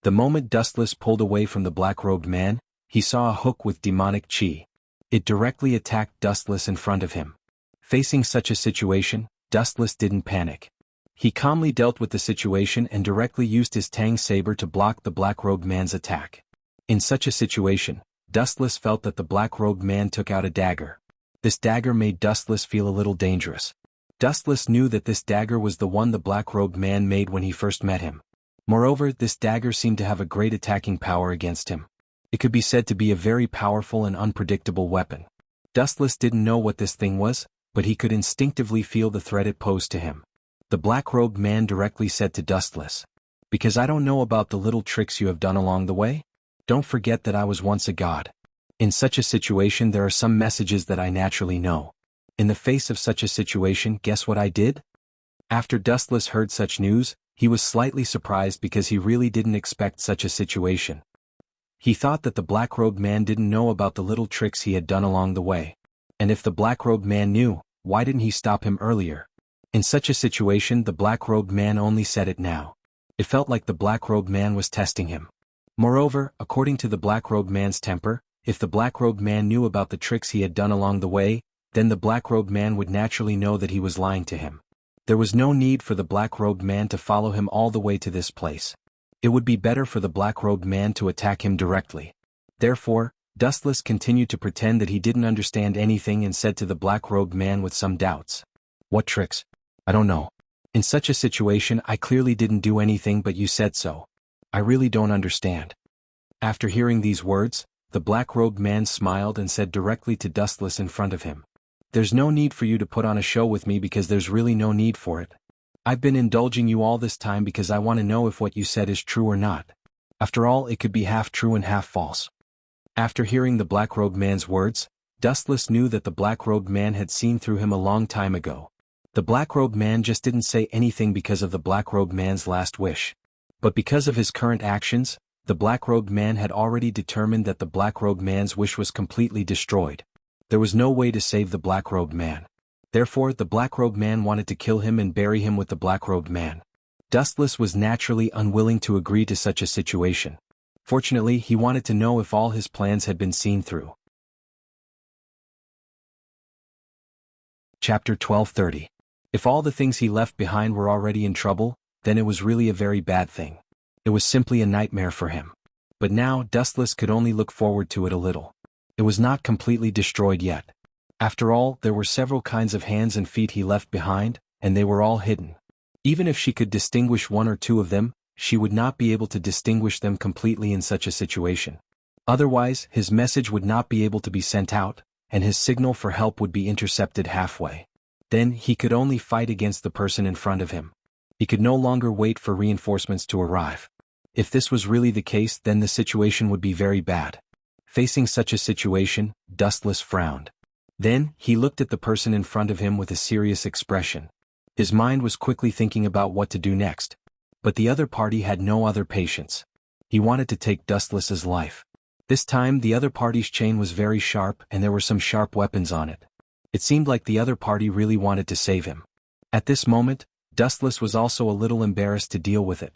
The moment Dustless pulled away from the black-robed man, he saw a hook with demonic chi. It directly attacked Dustless in front of him. Facing such a situation, Dustless didn't panic. He calmly dealt with the situation and directly used his Tang saber to block the black-robed man's attack. In such a situation, Dustless felt that the black-robed man took out a dagger. This dagger made Dustless feel a little dangerous. Dustless knew that this dagger was the one the black-robed man made when he first met him. Moreover, this dagger seemed to have a great attacking power against him. It could be said to be a very powerful and unpredictable weapon. Dustless didn't know what this thing was, but he could instinctively feel the threat it posed to him. The black-robed man directly said to Dustless, "Because I don't know about the little tricks you have done along the way? Don't forget that I was once a god. In such a situation there are some messages that I naturally know. In the face of such a situation, guess what I did?" After Dustless heard such news, he was slightly surprised because he really didn't expect such a situation. He thought that the black-robed man didn't know about the little tricks he had done along the way. And if the black-robed man knew, why didn't he stop him earlier? In such a situation the black-robed man only said it now. It felt like the black-robed man was testing him. Moreover, according to the black-robed man's temper, if the black-robed man knew about the tricks he had done along the way, then the black-robed man would naturally know that he was lying to him. There was no need for the black-robed man to follow him all the way to this place. It would be better for the black-robed man to attack him directly. Therefore, Dustless continued to pretend that he didn't understand anything and said to the black-robed man with some doubts, "What tricks? I don't know. In such a situation I clearly didn't do anything but you said so. I really don't understand." After hearing these words, the black-robed man smiled and said directly to Dustless in front of him, "There's no need for you to put on a show with me because there's really no need for it. I've been indulging you all this time because I want to know if what you said is true or not. After all, it could be half true and half false." After hearing the black-robed man's words, Dustless knew that the black-robed man had seen through him a long time ago. The black-robed man just didn't say anything because of the black-robed man's last wish. But because of his current actions, the black-robed man had already determined that the black-robed man's wish was completely destroyed. There was no way to save the black-robed man. Therefore, the black-robed man wanted to kill him and bury him with the black-robed man. Dustless was naturally unwilling to agree to such a situation. Fortunately, he wanted to know if all his plans had been seen through. Chapter 12:30. If all the things he left behind were already in trouble, then it was really a very bad thing. It was simply a nightmare for him. But now, Dustless could only look forward to it a little. It was not completely destroyed yet. After all, there were several kinds of hands and feet he left behind, and they were all hidden. Even if she could distinguish one or two of them, she would not be able to distinguish them completely in such a situation. Otherwise, his message would not be able to be sent out, and his signal for help would be intercepted halfway. Then he could only fight against the person in front of him. He could no longer wait for reinforcements to arrive. If this was really the case, then the situation would be very bad. Facing such a situation, Dustless frowned. Then, he looked at the person in front of him with a serious expression. His mind was quickly thinking about what to do next. But the other party had no other patience. He wanted to take Dustless's life. This time the other party's chain was very sharp and there were some sharp weapons on it. It seemed like the other party really wanted to save him. At this moment, Dustless was also a little embarrassed to deal with it.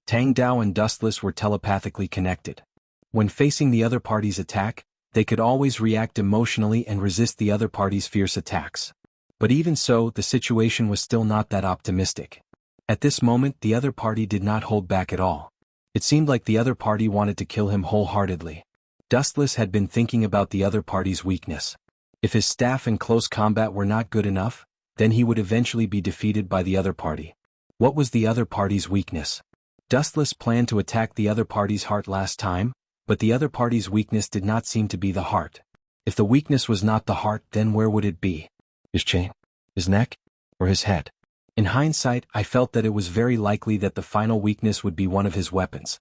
Tang Dao and Dustless were telepathically connected. When facing the other party's attack, they could always react emotionally and resist the other party's fierce attacks. But even so, the situation was still not that optimistic. At this moment, the other party did not hold back at all. It seemed like the other party wanted to kill him wholeheartedly. Dustless had been thinking about the other party's weakness. If his staff and close combat were not good enough, then he would eventually be defeated by the other party. What was the other party's weakness? Dustless planned to attack the other party's heart last time, but the other party's weakness did not seem to be the heart. If the weakness was not the heart, then where would it be? His chain? His neck? Or his head? In hindsight, I felt that it was very likely that the final weakness would be one of his weapons.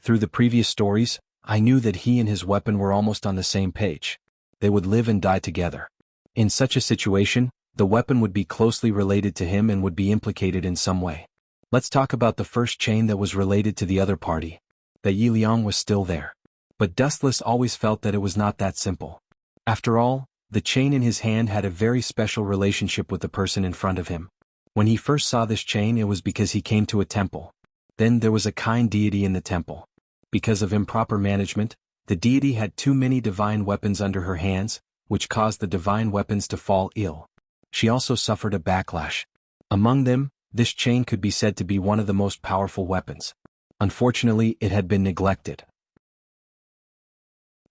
Through the previous stories, I knew that he and his weapon were almost on the same page. They would live and die together. In such a situation, the weapon would be closely related to him and would be implicated in some way. Let's talk about the first chain that was related to the other party. That Yi Liang was still there. But Dustless always felt that it was not that simple. After all, the chain in his hand had a very special relationship with the person in front of him. When he first saw this chain, it was because he came to a temple. Then there was a kind deity in the temple. Because of improper management, the deity had too many divine weapons under her hands, which caused the divine weapons to fall ill. She also suffered a backlash. Among them, this chain could be said to be one of the most powerful weapons. Unfortunately, it had been neglected.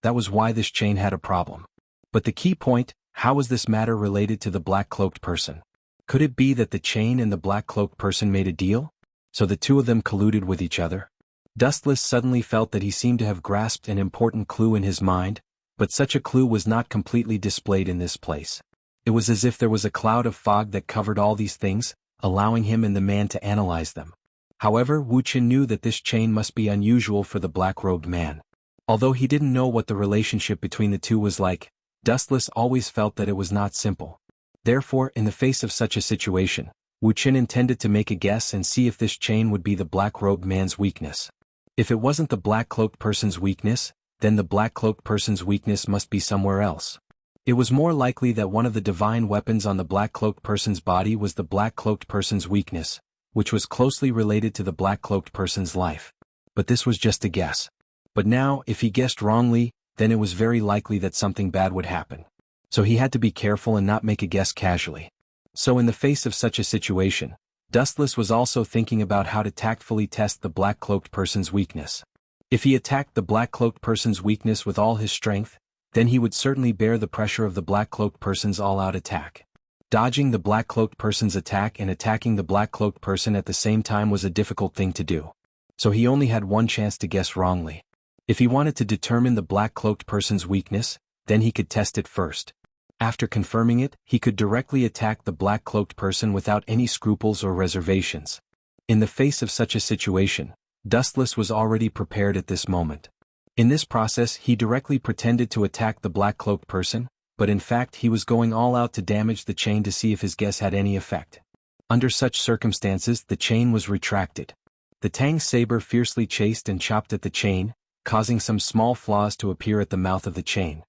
That was why this chain had a problem. But the key point, how was this matter related to the black-cloaked person? Could it be that the chain and the black-cloaked person made a deal? So the two of them colluded with each other? Dustless suddenly felt that he seemed to have grasped an important clue in his mind, but such a clue was not completely displayed in this place. It was as if there was a cloud of fog that covered all these things, allowing him and the man to analyze them. However, Wuxia knew that this chain must be unusual for the black-robed man. Although he didn't know what the relationship between the two was like, Dustless always felt that it was not simple. Therefore, in the face of such a situation, Wuxia intended to make a guess and see if this chain would be the black-robed man's weakness. If it wasn't the black-cloaked person's weakness, then the black-cloaked person's weakness must be somewhere else. It was more likely that one of the divine weapons on the black-cloaked person's body was the black-cloaked person's weakness, which was closely related to the black-cloaked person's life. But this was just a guess. But now, if he guessed wrongly, then it was very likely that something bad would happen. So he had to be careful and not make a guess casually. So in the face of such a situation, Dustless was also thinking about how to tactfully test the black-cloaked person's weakness. If he attacked the black-cloaked person's weakness with all his strength, then he would certainly bear the pressure of the black-cloaked person's all-out attack. Dodging the black-cloaked person's attack and attacking the black-cloaked person at the same time was a difficult thing to do. So he only had one chance to guess wrongly. If he wanted to determine the black-cloaked person's weakness, then he could test it first. After confirming it, he could directly attack the black-cloaked person without any scruples or reservations. In the face of such a situation, Dustless was already prepared at this moment. In this process, he directly pretended to attack the black-cloaked person, but in fact he was going all out to damage the chain to see if his guess had any effect. Under such circumstances, the chain was retracted. The Tang saber fiercely chased and chopped at the chain, causing some small flaws to appear at the mouth of the chain.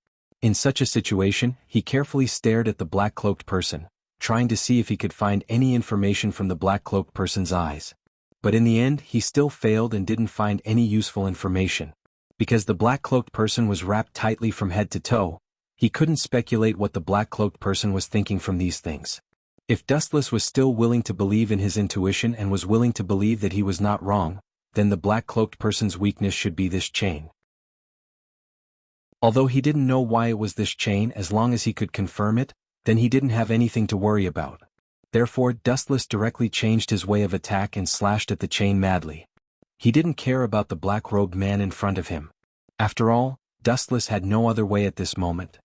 In such a situation, he carefully stared at the black-cloaked person, trying to see if he could find any information from the black-cloaked person's eyes. But in the end, he still failed and didn't find any useful information. Because the black-cloaked person was wrapped tightly from head to toe, he couldn't speculate what the black-cloaked person was thinking from these things. If Dustless was still willing to believe in his intuition and was willing to believe that he was not wrong, then the black-cloaked person's weakness should be this chain. Although he didn't know why it was this chain, as long as he could confirm it, then he didn't have anything to worry about. Therefore, Dustless directly changed his way of attack and slashed at the chain madly. He didn't care about the black-robed man in front of him. After all, Dustless had no other way at this moment.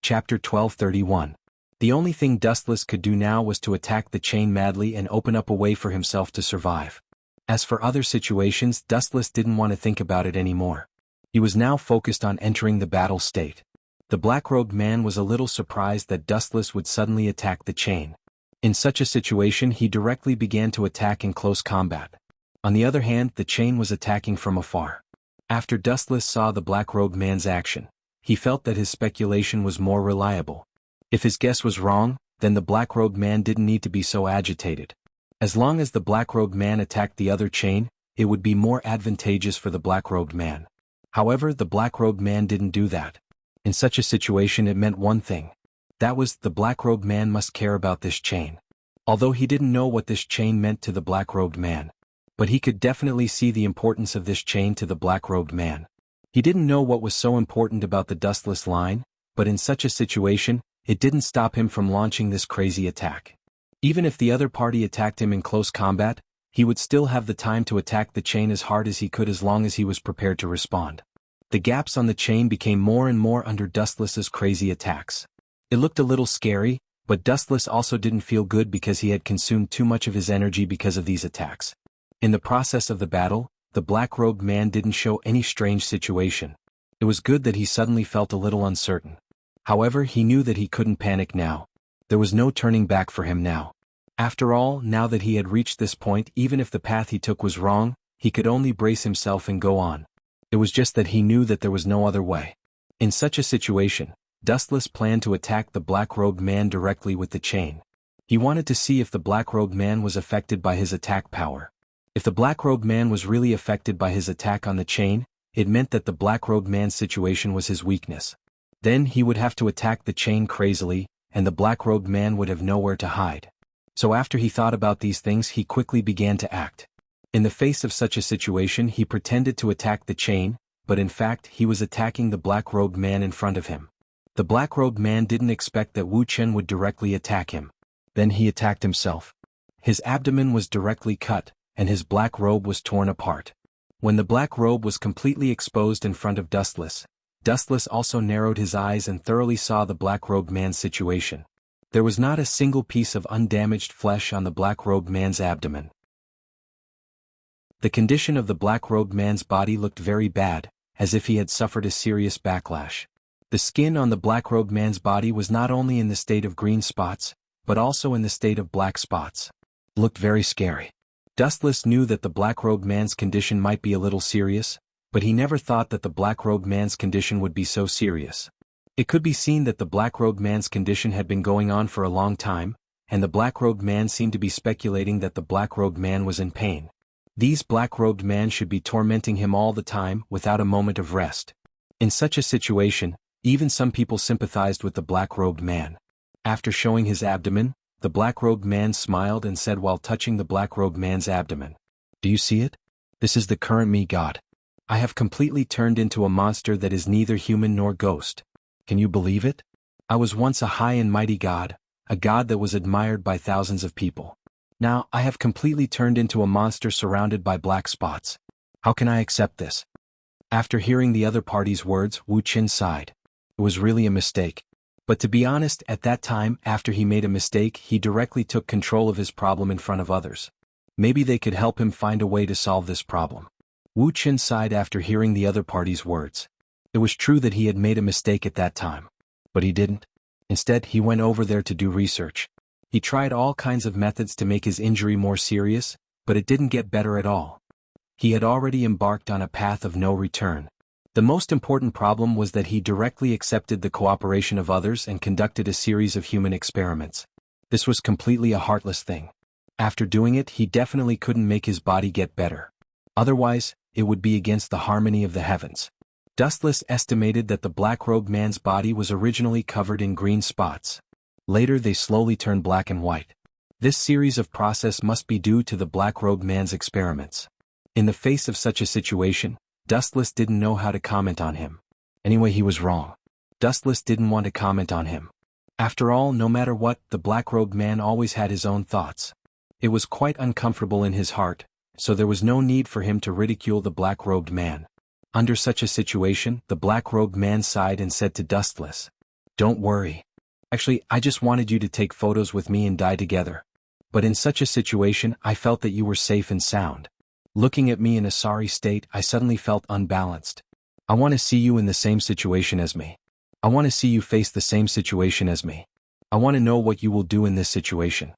Chapter 1231. The only thing Dustless could do now was to attack the chain madly and open up a way for himself to survive. As for other situations, Dustless didn't want to think about it anymore. He was now focused on entering the battle state. The black-robed man was a little surprised that Dustless would suddenly attack the chain. In such a situation, he directly began to attack in close combat. On the other hand, the chain was attacking from afar. After Dustless saw the black-robed man's action, he felt that his speculation was more reliable. If his guess was wrong, then the black-robed man didn't need to be so agitated. As long as the black-robed man attacked the other chain, it would be more advantageous for the black-robed man. However, the black-robed man didn't do that. In such a situation, it meant one thing. That was, the black-robed man must care about this chain. Although he didn't know what this chain meant to the black-robed man, but he could definitely see the importance of this chain to the black-robed man. He didn't know what was so important about the Dustless line, but in such a situation, it didn't stop him from launching this crazy attack. Even if the other party attacked him in close combat, he would still have the time to attack the chain as hard as he could as long as he was prepared to respond. The gaps on the chain became more and more under Dustless's crazy attacks. It looked a little scary, but Dustless also didn't feel good because he had consumed too much of his energy because of these attacks. In the process of the battle, the black-robed man didn't show any strange situation. It was good that he suddenly felt a little uncertain. However, he knew that he couldn't panic now. There was no turning back for him now. After all, now that he had reached this point, even if the path he took was wrong, he could only brace himself and go on. It was just that he knew that there was no other way. In such a situation, Dustless planned to attack the black-robed man directly with the chain. He wanted to see if the black-robed man was affected by his attack power. If the black-robed man was really affected by his attack on the chain, it meant that the black-robed man's situation was his weakness. Then he would have to attack the chain crazily, and the black-robed man would have nowhere to hide. So after he thought about these things, he quickly began to act. In the face of such a situation, he pretended to attack the chain, but in fact he was attacking the black-robed man in front of him. The black-robed man didn't expect that Wuxia would directly attack him. Then he attacked himself. His abdomen was directly cut, and his black robe was torn apart. When the black robe was completely exposed in front of Dustless, Dustless also narrowed his eyes and thoroughly saw the black-robed man's situation. There was not a single piece of undamaged flesh on the black-robed man's abdomen. The condition of the black-robed man's body looked very bad, as if he had suffered a serious backlash. The skin on the black-robed man's body was not only in the state of green spots, but also in the state of black spots. Looked very scary. Dustless knew that the black-robed man's condition might be a little serious, but he never thought that the black-robed man's condition would be so serious. It could be seen that the black-robed man's condition had been going on for a long time, and the black-robed man seemed to be speculating that the black-robed man was in pain. These black-robed men should be tormenting him all the time without a moment of rest. In such a situation, even some people sympathized with the black-robed man. After showing his abdomen, the black-robed man smiled and said while touching the black-robed man's abdomen, "Do you see it? This is the current me God. I have completely turned into a monster that is neither human nor ghost. Can you believe it? I was once a high and mighty God, a God that was admired by thousands of people. Now I have completely turned into a monster surrounded by black spots. How can I accept this?" After hearing the other party's words, Wuxia sighed. It was really a mistake. But to be honest, at that time, after he made a mistake, he directly took control of his problem in front of others. Maybe they could help him find a way to solve this problem. Wuxia sighed after hearing the other party's words. It was true that he had made a mistake at that time. But he didn't. Instead, he went over there to do research. He tried all kinds of methods to make his injury more serious, but it didn't get better at all. He had already embarked on a path of no return. The most important problem was that he directly accepted the cooperation of others and conducted a series of human experiments. This was completely a heartless thing. After doing it, he definitely couldn't make his body get better. Otherwise, it would be against the harmony of the heavens. Dustless estimated that the black-robed man's body was originally covered in green spots. Later they slowly turned black and white. This series of process must be due to the black-robed man's experiments. In the face of such a situation, Dustless didn't know how to comment on him. Anyway, he was wrong. Dustless didn't want to comment on him. After all, no matter what, the black-robed man always had his own thoughts. It was quite uncomfortable in his heart, so there was no need for him to ridicule the black-robed man. Under such a situation, the black-robed man sighed and said to Dustless, Don't worry. Actually, I just wanted you to take photos with me and die together. But in such a situation, I felt that you were safe and sound. Looking at me in a sorry state, I suddenly felt unbalanced. I want to see you in the same situation as me. I want to see you face the same situation as me. I want to know what you will do in this situation.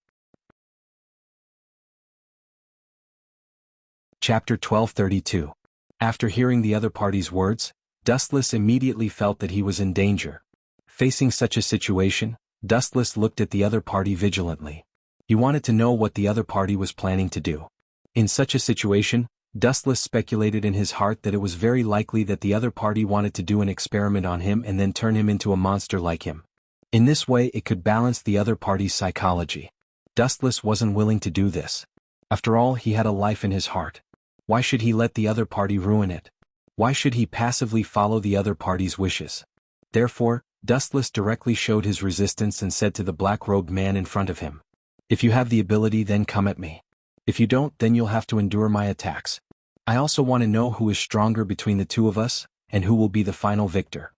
Chapter 1232. After hearing the other party's words, Dustless immediately felt that he was in danger. Facing such a situation, Dustless looked at the other party vigilantly. He wanted to know what the other party was planning to do. In such a situation, Dustless speculated in his heart that it was very likely that the other party wanted to do an experiment on him and then turn him into a monster like him. In this way it could balance the other party's psychology. Dustless wasn't willing to do this. After all, he had a life in his heart. Why should he let the other party ruin it? Why should he passively follow the other party's wishes? Therefore, Dustless directly showed his resistance and said to the black-robed man in front of him, "If you have the ability, then come at me. If you don't, then you'll have to endure my attacks. I also want to know who is stronger between the two of us, and who will be the final victor."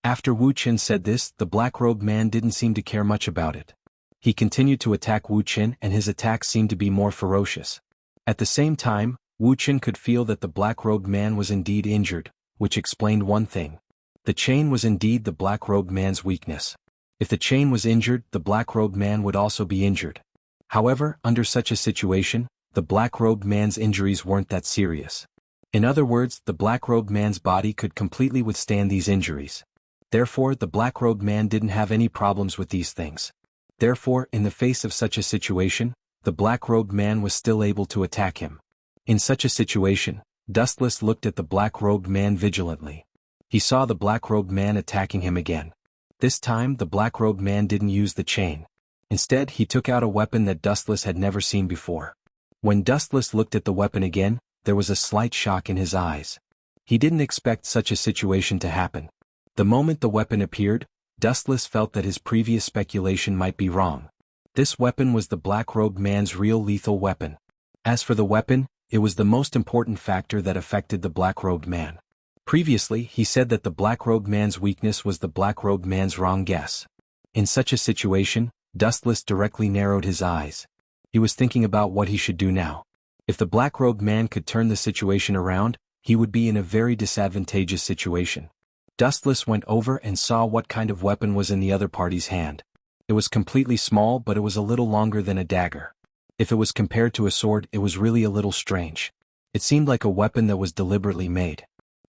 After Wu Qin said this, the black-robed man didn't seem to care much about it. He continued to attack Wu Qin, and his attacks seemed to be more ferocious. At the same time, Wu Qin could feel that the black-robed man was indeed injured, which explained one thing. The chain was indeed the black-robed man's weakness. If the chain was injured, the black-robed man would also be injured. However, under such a situation, the black-robed man's injuries weren't that serious. In other words, the black-robed man's body could completely withstand these injuries. Therefore, the black-robed man didn't have any problems with these things. Therefore, in the face of such a situation, the black-robed man was still able to attack him. In such a situation, Dustless looked at the black-robed man vigilantly. He saw the black-robed man attacking him again. This time, the black-robed man didn't use the chain. Instead, he took out a weapon that Dustless had never seen before. When Dustless looked at the weapon again, there was a slight shock in his eyes. He didn't expect such a situation to happen. The moment the weapon appeared, Dustless felt that his previous speculation might be wrong. This weapon was the black-robed man's real lethal weapon. As for the weapon, it was the most important factor that affected the black-robed man. Previously, he said that the black-robed man's weakness was the black-robed man's wrong guess. In such a situation, Dustless directly narrowed his eyes. He was thinking about what he should do now. If the black-robed man could turn the situation around, he would be in a very disadvantageous situation. Dustless went over and saw what kind of weapon was in the other party's hand. It was completely small, but it was a little longer than a dagger. If it was compared to a sword, it was really a little strange. It seemed like a weapon that was deliberately made.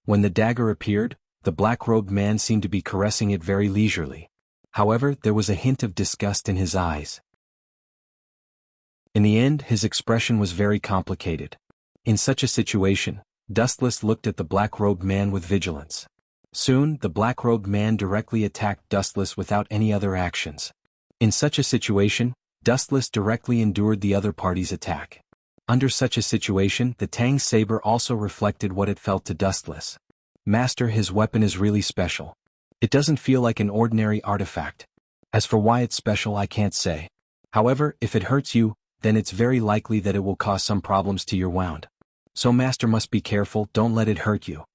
When the dagger appeared, the black-robed man seemed to be caressing it very leisurely. However, there was a hint of disgust in his eyes. In the end, his expression was very complicated. In such a situation, Dustless looked at the black-robed man with vigilance. Soon, the black-robed man directly attacked Dustless without any other actions. In such a situation, Dustless directly endured the other party's attack. Under such a situation, the Tang saber also reflected what it felt to Dustless. "Master, his weapon is really special. It doesn't feel like an ordinary artifact. As for why it's special, I can't say. However, if it hurts you, then it's very likely that it will cause some problems to your wound. So Master must be careful, don't let it hurt you."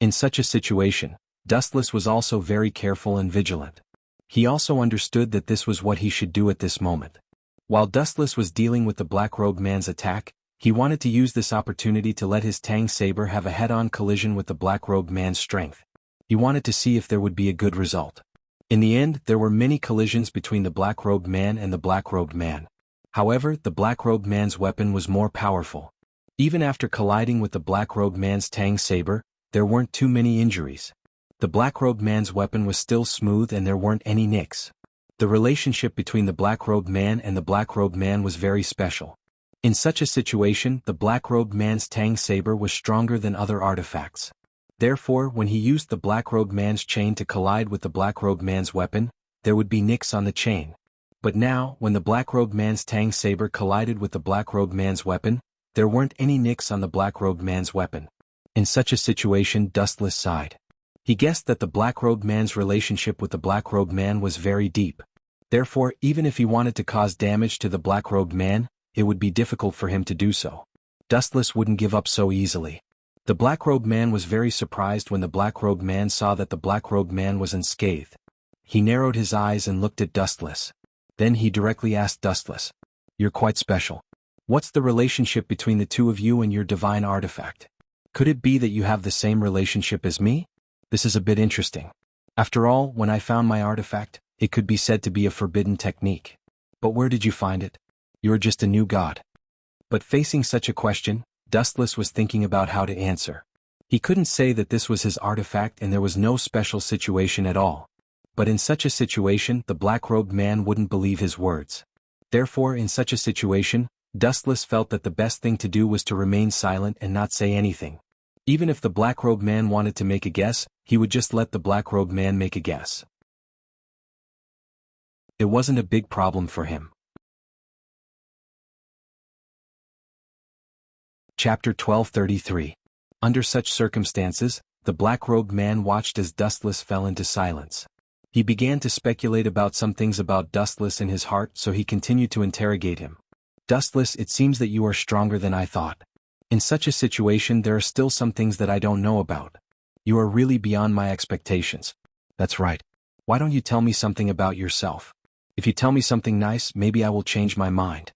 In such a situation, Dustless was also very careful and vigilant. He also understood that this was what he should do at this moment. While Dustless was dealing with the black-robed man's attack, he wanted to use this opportunity to let his Tang saber have a head-on collision with the black-robed man's strength. He wanted to see if there would be a good result. In the end, there were many collisions between the black-robed man and the black-robed man. However, the black-robed man's weapon was more powerful. Even after colliding with the black-robed man's Tang saber, there weren't too many injuries. The black-robed man's weapon was still smooth and there weren't any nicks. The relationship between the black-robed man and the black-robed man was very special. In such a situation, the black-robed man's Tang saber was stronger than other artifacts. Therefore, when he used the black-robed man's chain to collide with the black-robed man's weapon, there would be nicks on the chain. But now, when the black-robed man's Tang saber collided with the black-robed man's weapon, there weren't any nicks on the black-robed man's weapon. In such a situation, Dustless sighed. He guessed that the black-robed man's relationship with the black-robed man was very deep. Therefore, even if he wanted to cause damage to the black-robed man, it would be difficult for him to do so. Dustless wouldn't give up so easily. The black-robed man was very surprised when the black-robed man saw that the black-robed man was unscathed. He narrowed his eyes and looked at Dustless. Then he directly asked Dustless, "You're quite special. What's the relationship between the two of you and your divine artifact? Could it be that you have the same relationship as me? This is a bit interesting. After all, when I found my artifact, it could be said to be a forbidden technique. But where did you find it? You're just a new god." But facing such a question, Dustless was thinking about how to answer. He couldn't say that this was his artifact and there was no special situation at all. But in such a situation, the black-robed man wouldn't believe his words. Therefore, in such a situation, Dustless felt that the best thing to do was to remain silent and not say anything. Even if the black-robed man wanted to make a guess, he would just let the black-robed man make a guess. It wasn't a big problem for him. Chapter 1233. Under such circumstances, the black-robed man watched as Dustless fell into silence. He began to speculate about some things about Dustless in his heart, so he continued to interrogate him. "Dustless, it seems that you are stronger than I thought. In such a situation there are still some things that I don't know about. You are really beyond my expectations." "That's right. Why don't you tell me something about yourself? If you tell me something nice, maybe I will change my mind."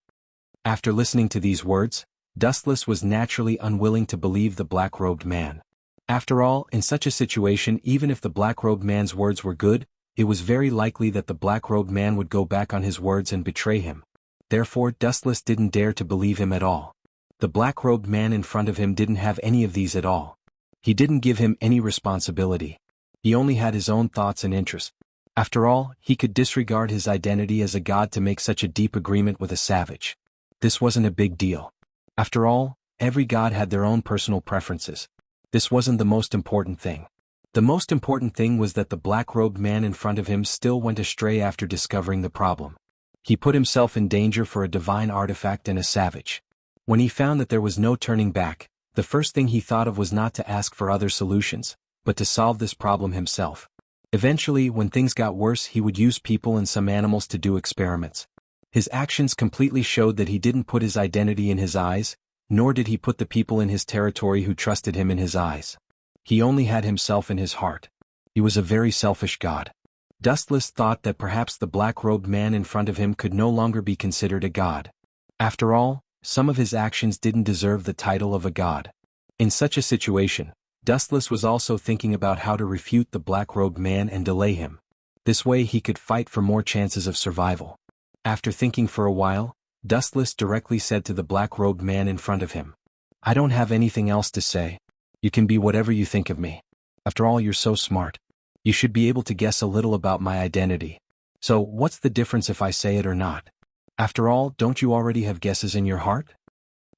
After listening to these words, Dustless was naturally unwilling to believe the black-robed man. After all, in such a situation, even if the black-robed man's words were good, it was very likely that the black-robed man would go back on his words and betray him. Therefore, Dustless didn't dare to believe him at all. The black-robed man in front of him didn't have any of these at all. He didn't give him any responsibility. He only had his own thoughts and interests. After all, he could disregard his identity as a god to make such a deep agreement with a savage. This wasn't a big deal. After all, every god had their own personal preferences. This wasn't the most important thing. The most important thing was that the black-robed man in front of him still went astray after discovering the problem. He put himself in danger for a divine artifact and a savage. When he found that there was no turning back, the first thing he thought of was not to ask for other solutions, but to solve this problem himself. Eventually, when things got worse, he would use people and some animals to do experiments. His actions completely showed that he didn't put his identity in his eyes, nor did he put the people in his territory who trusted him in his eyes. He only had himself in his heart. He was a very selfish god. Dustless thought that perhaps the black-robed man in front of him could no longer be considered a god. After all, some of his actions didn't deserve the title of a god. In such a situation, Dustless was also thinking about how to refute the black-robed man and delay him. This way he could fight for more chances of survival. After thinking for a while, Dustless directly said to the black-robed man in front of him, "I don't have anything else to say. You can be whatever you think of me. After all, you're so smart. You should be able to guess a little about my identity. So, what's the difference if I say it or not? After all, don't you already have guesses in your heart?"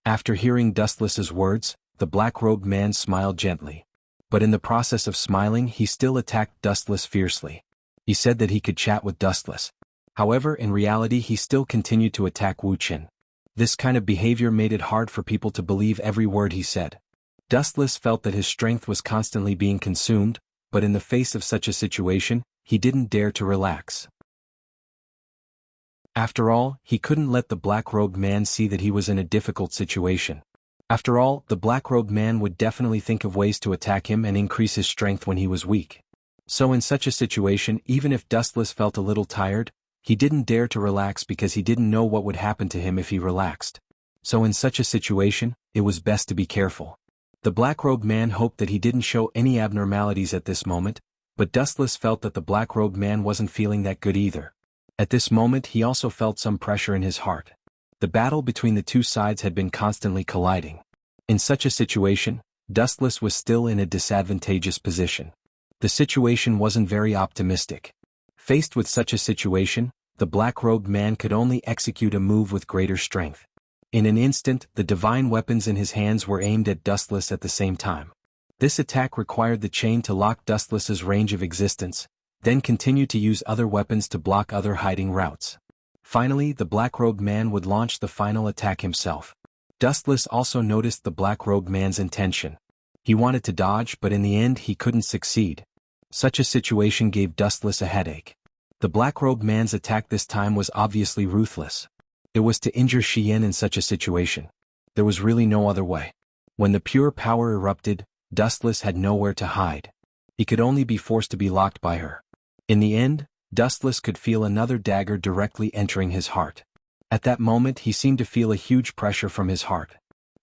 After hearing Dustless's words, the black-robed man smiled gently. But in the process of smiling, he still attacked Dustless fiercely. He said that he could chat with Dustless. However, in reality he still continued to attack Wuxia. This kind of behavior made it hard for people to believe every word he said. Dustless felt that his strength was constantly being consumed, but in the face of such a situation, he didn't dare to relax. After all, he couldn't let the black-robed man see that he was in a difficult situation. After all, the black-robed man would definitely think of ways to attack him and increase his strength when he was weak. So in such a situation, even if Dustless felt a little tired, he didn't dare to relax because he didn't know what would happen to him if he relaxed. So in such a situation, it was best to be careful. The black-robed man hoped that he didn't show any abnormalities at this moment, but Dustless felt that the black-robed man wasn't feeling that good either. At this moment he also felt some pressure in his heart. The battle between the two sides had been constantly colliding. In such a situation, Dustless was still in a disadvantageous position. The situation wasn't very optimistic. Faced with such a situation, the black-robed man could only execute a move with greater strength. In an instant, the divine weapons in his hands were aimed at Dustless at the same time. This attack required the chain to lock Dustless's range of existence, then continue to use other weapons to block other hiding routes. Finally, the black-robed man would launch the final attack himself. Dustless also noticed the black-robed man's intention. He wanted to dodge, but in the end he couldn't succeed. Such a situation gave Dustless a headache. The black-robed man's attack this time was obviously ruthless. It was to injure Xian in such a situation. There was really no other way. When the pure power erupted, Dustless had nowhere to hide. He could only be forced to be locked by her. In the end, Dustless could feel another dagger directly entering his heart. At that moment he seemed to feel a huge pressure from his heart.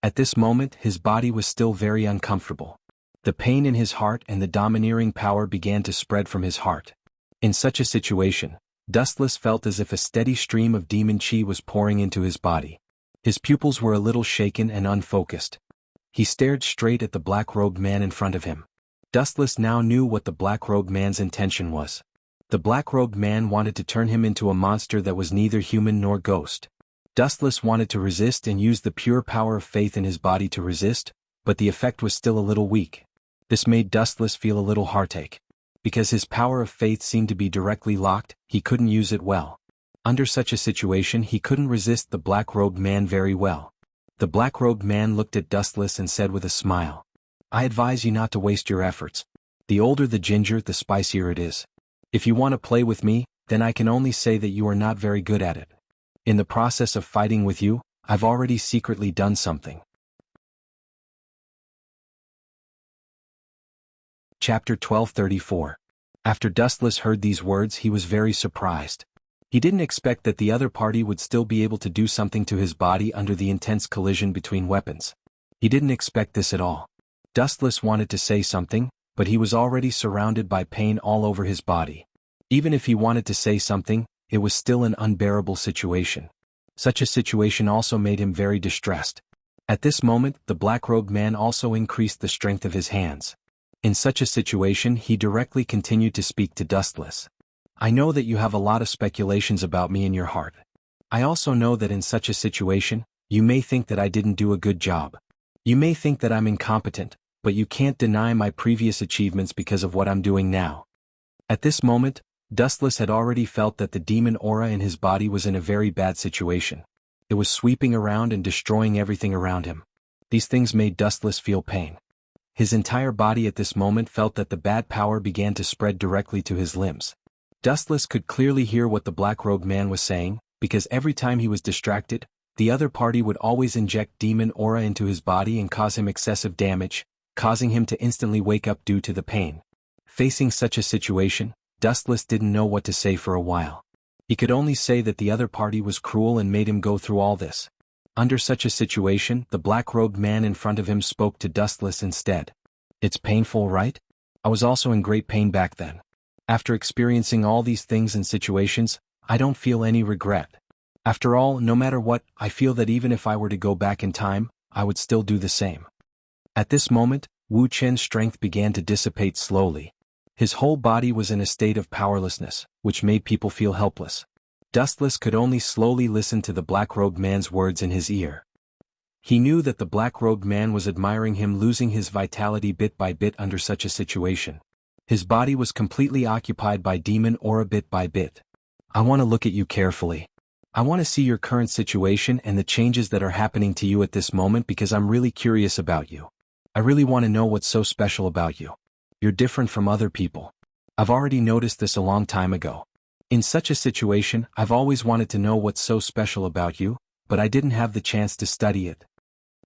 At this moment his body was still very uncomfortable. The pain in his heart and the domineering power began to spread from his heart. In such a situation, Dustless felt as if a steady stream of demon chi was pouring into his body. His pupils were a little shaken and unfocused. He stared straight at the black-robed man in front of him. Dustless now knew what the black-robed man's intention was. The black-robed man wanted to turn him into a monster that was neither human nor ghost. Dustless wanted to resist and use the pure power of faith in his body to resist, but the effect was still a little weak. This made Dustless feel a little heartache. Because his power of faith seemed to be directly locked, he couldn't use it well. Under such a situation he couldn't resist the black-robed man very well. The black-robed man looked at Dustless and said with a smile, "I advise you not to waste your efforts. The older the ginger, the spicier it is. If you want to play with me, then I can only say that you are not very good at it. In the process of fighting with you, I've already secretly done something." Chapter 1234. After Dustless heard these words he was very surprised. He didn't expect that the other party would still be able to do something to his body under the intense collision between weapons. He didn't expect this at all. Dustless wanted to say something, but he was already surrounded by pain all over his body. Even if he wanted to say something, it was still an unbearable situation. Such a situation also made him very distressed. At this moment the black-robed man also increased the strength of his hands. In such a situation he directly continued to speak to Dustless. "I know that you have a lot of speculations about me in your heart. I also know that in such a situation, you may think that I didn't do a good job. You may think that I'm incompetent, but you can't deny my previous achievements because of what I'm doing now." At this moment, Dustless had already felt that the demon aura in his body was in a very bad situation. It was sweeping around and destroying everything around him. These things made Dustless feel pain. His entire body at this moment felt that the bad power began to spread directly to his limbs. Dustless could clearly hear what the black-robed man was saying, because every time he was distracted, the other party would always inject demon aura into his body and cause him excessive damage, causing him to instantly wake up due to the pain. Facing such a situation, Dustless didn't know what to say for a while. He could only say that the other party was cruel and made him go through all this. Under such a situation, the black-robed man in front of him spoke to Dustless instead. "It's painful, right? I was also in great pain back then. After experiencing all these things and situations, I don't feel any regret. After all, no matter what, I feel that even if I were to go back in time, I would still do the same." At this moment, Wu Chen's strength began to dissipate slowly. His whole body was in a state of powerlessness, which made people feel helpless. Dustless could only slowly listen to the black-robed man's words in his ear. He knew that the black-robed man was admiring him losing his vitality bit by bit under such a situation. His body was completely occupied by demon aura bit by bit. "I want to look at you carefully. I want to see your current situation and the changes that are happening to you at this moment because I'm really curious about you. I really want to know what's so special about you. You're different from other people. I've already noticed this a long time ago. In such a situation, I've always wanted to know what's so special about you, but I didn't have the chance to study it."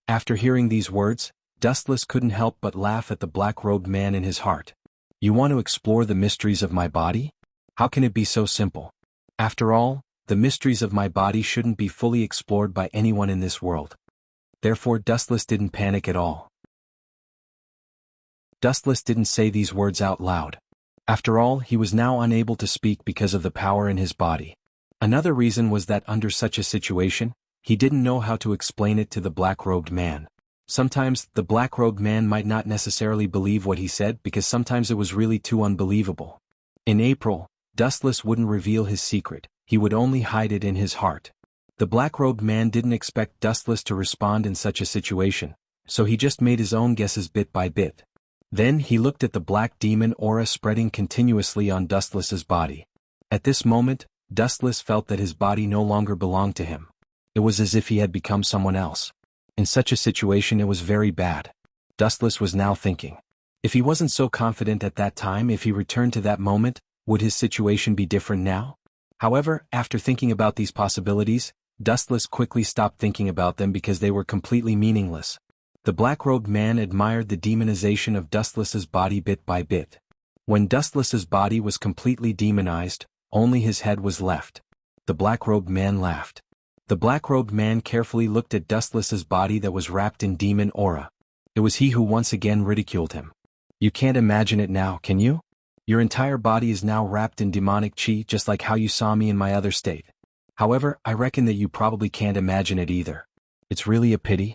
After hearing these words, Dustless couldn't help but laugh at the black-robed man in his heart. "You want to explore the mysteries of my body? How can it be so simple? After all, the mysteries of my body shouldn't be fully explored by anyone in this world." Therefore Dustless didn't panic at all. Dustless didn't say these words out loud. After all, he was now unable to speak because of the power in his body. Another reason was that under such a situation, he didn't know how to explain it to the black-robed man. Sometimes, the black-robed man might not necessarily believe what he said because sometimes it was really too unbelievable. In April, Dustless wouldn't reveal his secret, he would only hide it in his heart. The black-robed man didn't expect Dustless to respond in such a situation, so he just made his own guesses bit by bit. Then he looked at the black demon aura spreading continuously on Dustless's body. At this moment, Dustless felt that his body no longer belonged to him. It was as if he had become someone else. In such a situation it was very bad. Dustless was now thinking. If he wasn't so confident at that time, if he returned to that moment, would his situation be different now? However, after thinking about these possibilities, Dustless quickly stopped thinking about them because they were completely meaningless. The black-robed man admired the demonization of Dustless's body bit by bit. When Dustless's body was completely demonized, Only his head was left. The black-robed man laughed. The black-robed man carefully looked at Dustless's body that was wrapped in demon aura. It was he who once again ridiculed him. You can't imagine it now, can you? Your entire body is now wrapped in demonic chi, just like how you saw me in my other state. However, I reckon that you probably can't imagine it either. It's really a pity.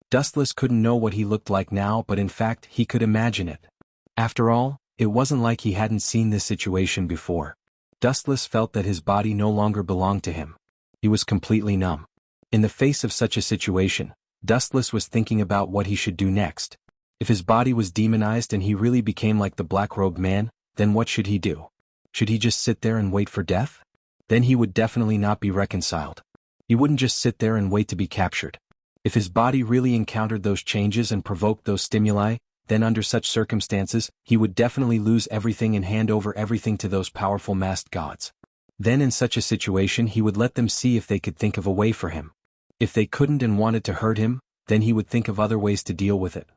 Dustless couldn't know what he looked like now, but in fact he could imagine it. After all, it wasn't like he hadn't seen this situation before. Dustless felt that his body no longer belonged to him. He was completely numb. In the face of such a situation, Dustless was thinking about what he should do next. If his body was demonized and he really became like the black-robed man, then what should he do? Should he just sit there and wait for death? Then he would definitely not be reconciled. He wouldn't just sit there and wait to be captured. If his body really encountered those changes and provoked those stimuli, then under such circumstances, he would definitely lose everything and hand over everything to those powerful masked gods. Then in such a situation he would let them see if they could think of a way for him. If they couldn't and wanted to hurt him, then he would think of other ways to deal with it.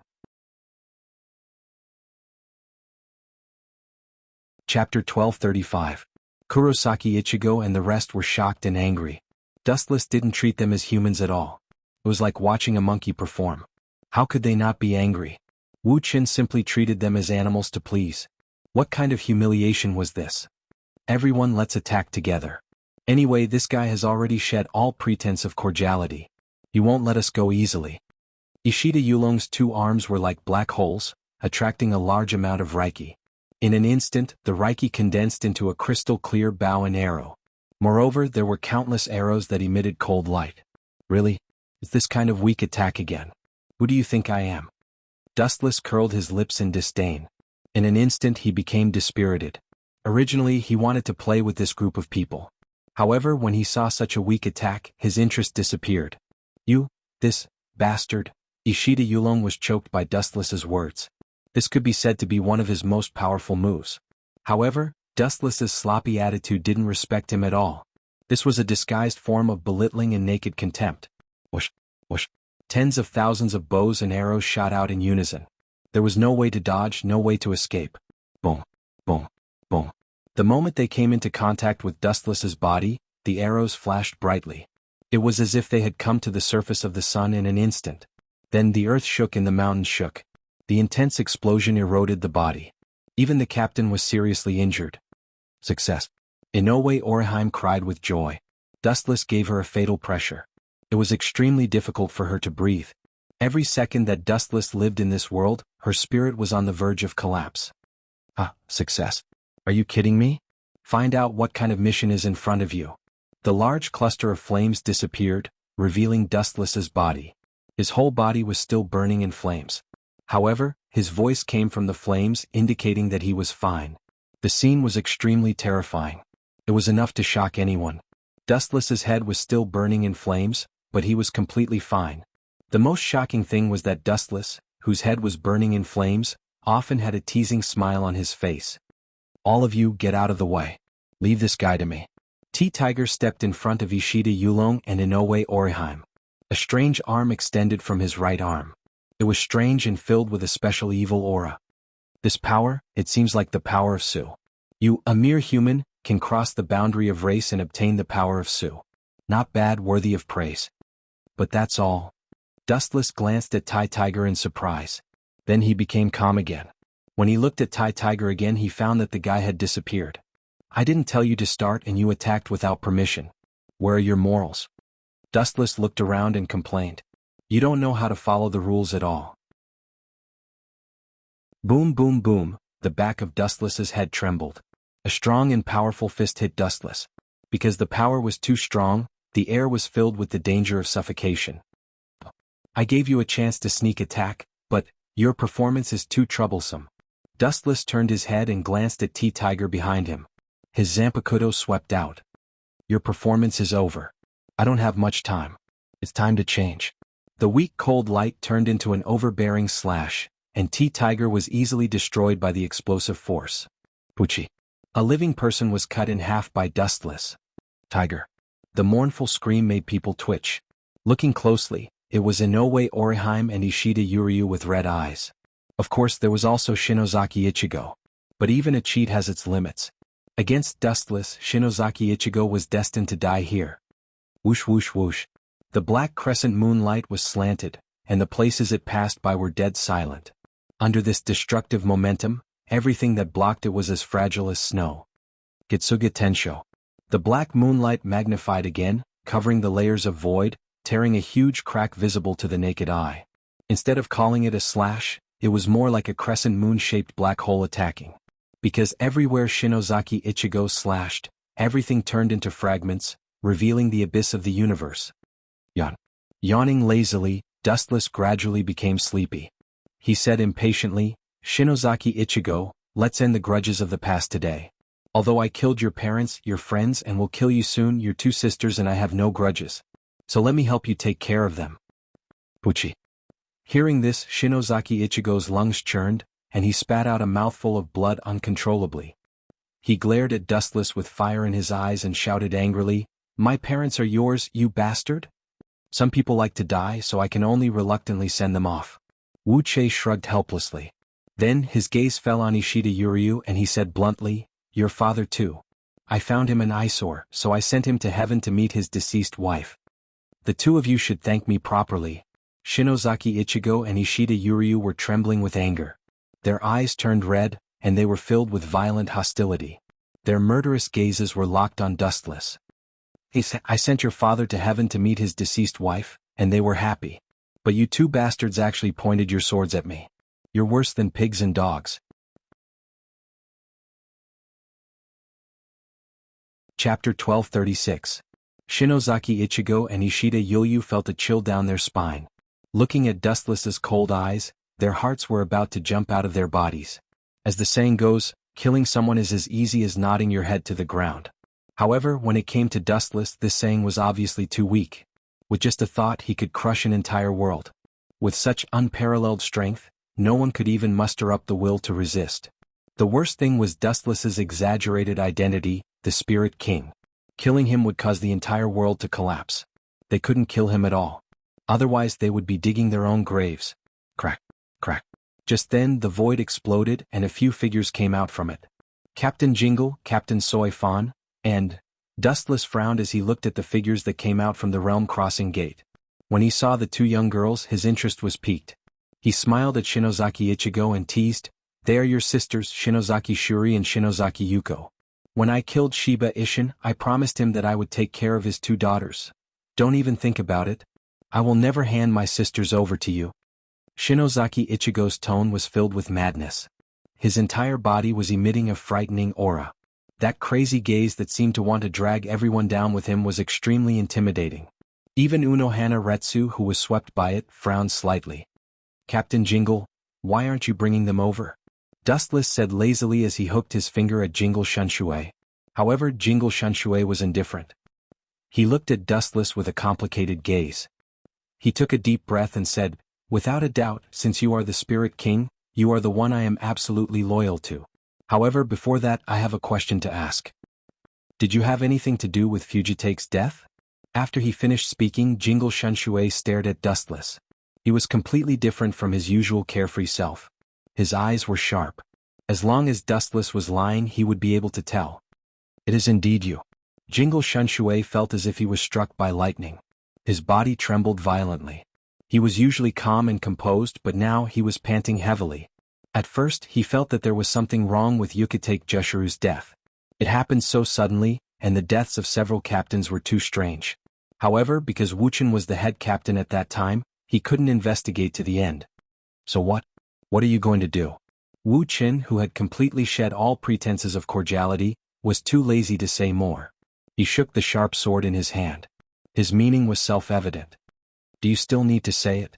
Chapter 1235. Kurosaki Ichigo and the rest were shocked and angry. Dustless didn't treat them as humans at all. It was like watching a monkey perform. How could they not be angry? Wu Qin simply treated them as animals to please. What kind of humiliation was this? Everyone, let's attack together. Anyway, this guy has already shed all pretense of cordiality. He won't let us go easily. Ishida Yulong's two arms were like black holes, attracting a large amount of Reiki. In an instant, the Reiki condensed into a crystal-clear bow and arrow. Moreover, there were countless arrows that emitted cold light. Really? Is this kind of weak attack again? Who do you think I am? Dustless curled his lips in disdain. In an instant he became dispirited. Originally he wanted to play with this group of people. However, when he saw such a weak attack, his interest disappeared. You, this bastard. Ishida Yulong was choked by Dustless's words. This could be said to be one of his most powerful moves. However, Dustless's sloppy attitude didn't respect him at all. This was a disguised form of belittling and naked contempt. Whoosh, whoosh. Tens of thousands of bows and arrows shot out in unison. There was no way to dodge, no way to escape. Boom, boom, boom. The moment they came into contact with Dustless's body, the arrows flashed brightly. It was as if they had come to the surface of the sun in an instant. Then the earth shook and the mountains shook. The intense explosion eroded the body. Even the captain was seriously injured. Success. Inoue Oriheim cried with joy. Dustless gave her a fatal pressure. It was extremely difficult for her to breathe. Every second that Dustless lived in this world, her spirit was on the verge of collapse. Success. Are you kidding me? Find out what kind of mission is in front of you. The large cluster of flames disappeared, revealing Dustless's body. His whole body was still burning in flames. However, his voice came from the flames, indicating that he was fine. The scene was extremely terrifying. It was enough to shock anyone. Dustless's head was still burning in flames, but he was completely fine. The most shocking thing was that Dustless, whose head was burning in flames, often had a teasing smile on his face. All of you, get out of the way. Leave this guy to me. T-Tiger stepped in front of Ishida Yulong and Inoue Oriheim. A strange arm extended from his right arm. It was strange and filled with a special evil aura. This power, it seems like the power of Su. You, a mere human, can cross the boundary of race and obtain the power of Su. Not bad, worthy of praise. But that's all. Dustless glanced at T-Tiger in surprise. Then he became calm again. When he looked at T-Tiger again, he found that the guy had disappeared. I didn't tell you to start and you attacked without permission. Where are your morals? Dustless looked around and complained. You don't know how to follow the rules at all. Boom, boom, boom, the back of Dustless's head trembled. A strong and powerful fist hit Dustless. Because the power was too strong, the air was filled with the danger of suffocation. I gave you a chance to sneak attack, but your performance is too troublesome. Dustless turned his head and glanced at T-Tiger behind him. His Zanpakuto swept out. Your performance is over. I don't have much time. It's time to change. The weak cold light turned into an overbearing slash, and T-Tiger was easily destroyed by the explosive force. Puchi. A living person was cut in half by Dustless. Tiger. The mournful scream made people twitch. Looking closely, it was Inoue Oriheim and Ishida Yuryu with red eyes. Of course there was also Shinozaki Ichigo. But even a cheat has its limits. Against dustless, Shinozaki Ichigo was destined to die here. Whoosh whoosh whoosh. The black crescent moonlight was slanted, and the places it passed by were dead silent. Under this destructive momentum, everything that blocked it was as fragile as snow. Gitsuga Tensho. The black moonlight magnified again, covering the layers of void, tearing a huge crack visible to the naked eye. Instead of calling it a slash, it was more like a crescent moon-shaped black hole attacking. Because everywhere Shinozaki Ichigo slashed, everything turned into fragments, revealing the abyss of the universe. Yawning lazily, Dustless gradually became sleepy. He said impatiently, "Shinozaki Ichigo, let's end the grudges of the past today. Although I killed your parents, your friends, and will kill you soon, your two sisters, and I have no grudges. So let me help you take care of them." Puchi. Hearing this, Shinozaki Ichigo's lungs churned, and he spat out a mouthful of blood uncontrollably. He glared at Dustless with fire in his eyes and shouted angrily, "My parents are yours, you bastard? Some people like to die, so I can only reluctantly send them off." Wuxia shrugged helplessly. Then his gaze fell on Ishida Yuryu and he said bluntly, "Your father too. I found him an eyesore, so I sent him to heaven to meet his deceased wife. The two of you should thank me properly." Shinozaki Ichigo and Ishida Yuryu were trembling with anger. Their eyes turned red, and they were filled with violent hostility. Their murderous gazes were locked on Dustless. "I sent your father to heaven to meet his deceased wife, and they were happy. But you two bastards actually pointed your swords at me. You're worse than pigs and dogs." Chapter 1236. Shinozaki Ichigo and Ishida Yuryu felt a chill down their spine. Looking at Dustless's cold eyes, their hearts were about to jump out of their bodies. As the saying goes, killing someone is as easy as nodding your head to the ground. However, when it came to Dustless, this saying was obviously too weak. With just a thought, he could crush an entire world. With such unparalleled strength, no one could even muster up the will to resist. The worst thing was Dustless's exaggerated identity, the Spirit King. Killing him would cause the entire world to collapse. They couldn't kill him at all. Otherwise they would be digging their own graves. Crack, crack. Just then the void exploded and a few figures came out from it. Captain Jingle, Captain Soy Fan, and Dustless frowned as he looked at the figures that came out from the realm crossing gate. When he saw the two young girls, his interest was piqued. He smiled at Shinozaki Ichigo and teased, "They are your sisters, Shinozaki Shuri and Shinozaki Yuko. When I killed Shiba Ishin, I promised him that I would take care of his two daughters. Don't even think about it. I will never hand my sisters over to you." Shinozaki Ichigo's tone was filled with madness. His entire body was emitting a frightening aura. That crazy gaze that seemed to want to drag everyone down with him was extremely intimidating. Even Unohana Retsu, who was swept by it, frowned slightly. "Captain Jingle, why aren't you bringing them over?" Dustless said lazily as he hooked his finger at Jingle Shunshui. However, Jingle Shunshui was indifferent. He looked at Dustless with a complicated gaze. He took a deep breath and said, "Without a doubt, since you are the Spirit King, you are the one I am absolutely loyal to. However, before that, I have a question to ask. Did you have anything to do with Fujitake's death?" After he finished speaking, Jingle Shunshui stared at Dustless. He was completely different from his usual carefree self. His eyes were sharp. As long as Dustless was lying, he would be able to tell. "It is indeed you." Jingle Shunshui felt as if he was struck by lightning. His body trembled violently. He was usually calm and composed, but now he was panting heavily. At first, he felt that there was something wrong with Yukitake Jushiru's death. It happened so suddenly, and the deaths of several captains were too strange. However, because Wuchen was the head captain at that time, he couldn't investigate to the end. "So what are you going to do?" Wu Qin, who had completely shed all pretenses of cordiality, was too lazy to say more. He shook the sharp sword in his hand. His meaning was self-evident. "Do you still need to say it?"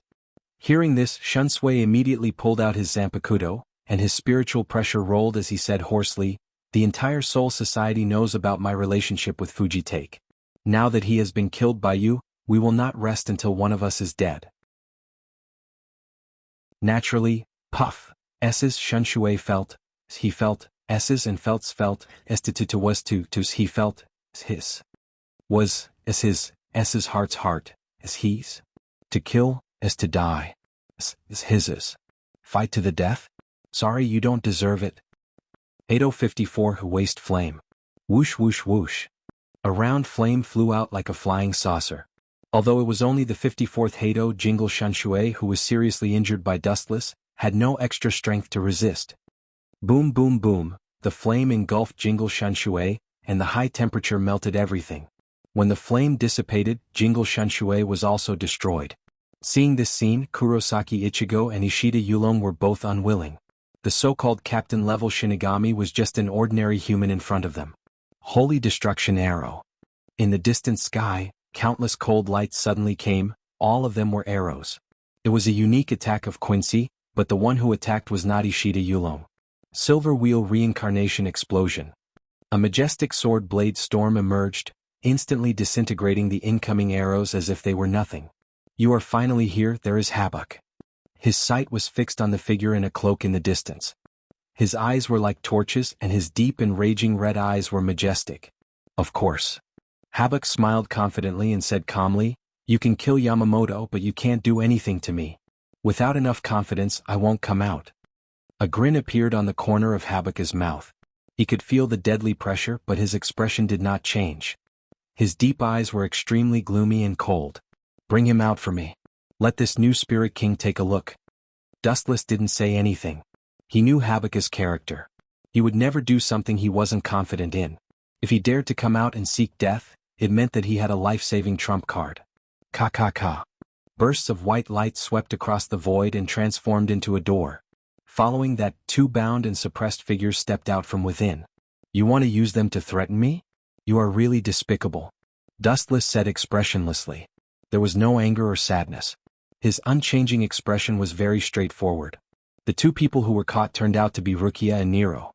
Hearing this, Shunsui immediately pulled out his Zanpakuto, and his spiritual pressure rolled as he said hoarsely, "The entire Soul Society knows about my relationship with Fujitake. Now that he has been killed by you, we will not rest until one of us is dead." Naturally, puff, S's Shunshui felt, he felt, S's and Felt's felt, Estitutu was to's he felt, his. Was, as his, S's heart's heart, as he's. To kill, as to die. As his's. Fight to the death? Sorry, you don't deserve it. 8054 Who Waste Flame. Whoosh whoosh whoosh. A round flame flew out like a flying saucer. Although it was only the 54th Heido Jingle Shanshui who was seriously injured by Dustless, had no extra strength to resist. Boom boom boom, the flame engulfed Jingle Shanshui, and the high temperature melted everything. When the flame dissipated, Jingle Shanshui was also destroyed. Seeing this scene, Kurosaki Ichigo and Ishida Yulong were both unwilling. The so-called captain-level Shinigami was just an ordinary human in front of them. Holy Destruction Arrow. In the distant sky, countless cold lights suddenly came, all of them were arrows. It was a unique attack of Quincy, but the one who attacked was not Ishida Yulong. Silver Wheel Reincarnation Explosion. A majestic sword blade storm emerged, instantly disintegrating the incoming arrows as if they were nothing. You are finally here, there is Habak. His sight was fixed on the figure in a cloak in the distance. His eyes were like torches and his deep and raging red eyes were majestic. Of course. Habak smiled confidently and said calmly, "You can kill Yamamoto but you can't do anything to me. Without enough confidence I won't come out." A grin appeared on the corner of Habak's mouth. He could feel the deadly pressure but his expression did not change. His deep eyes were extremely gloomy and cold. "Bring him out for me. Let this new Spirit King take a look." Dustless didn't say anything. He knew Habak's character. He would never do something he wasn't confident in. If he dared to come out and seek death, it meant that he had a life-saving trump card. Ka ka ka. Bursts of white light swept across the void and transformed into a door. Following that, two bound and suppressed figures stepped out from within. "You want to use them to threaten me? You are really despicable," Dustless said expressionlessly. There was no anger or sadness. His unchanging expression was very straightforward. The two people who were caught turned out to be Rukia and Nero.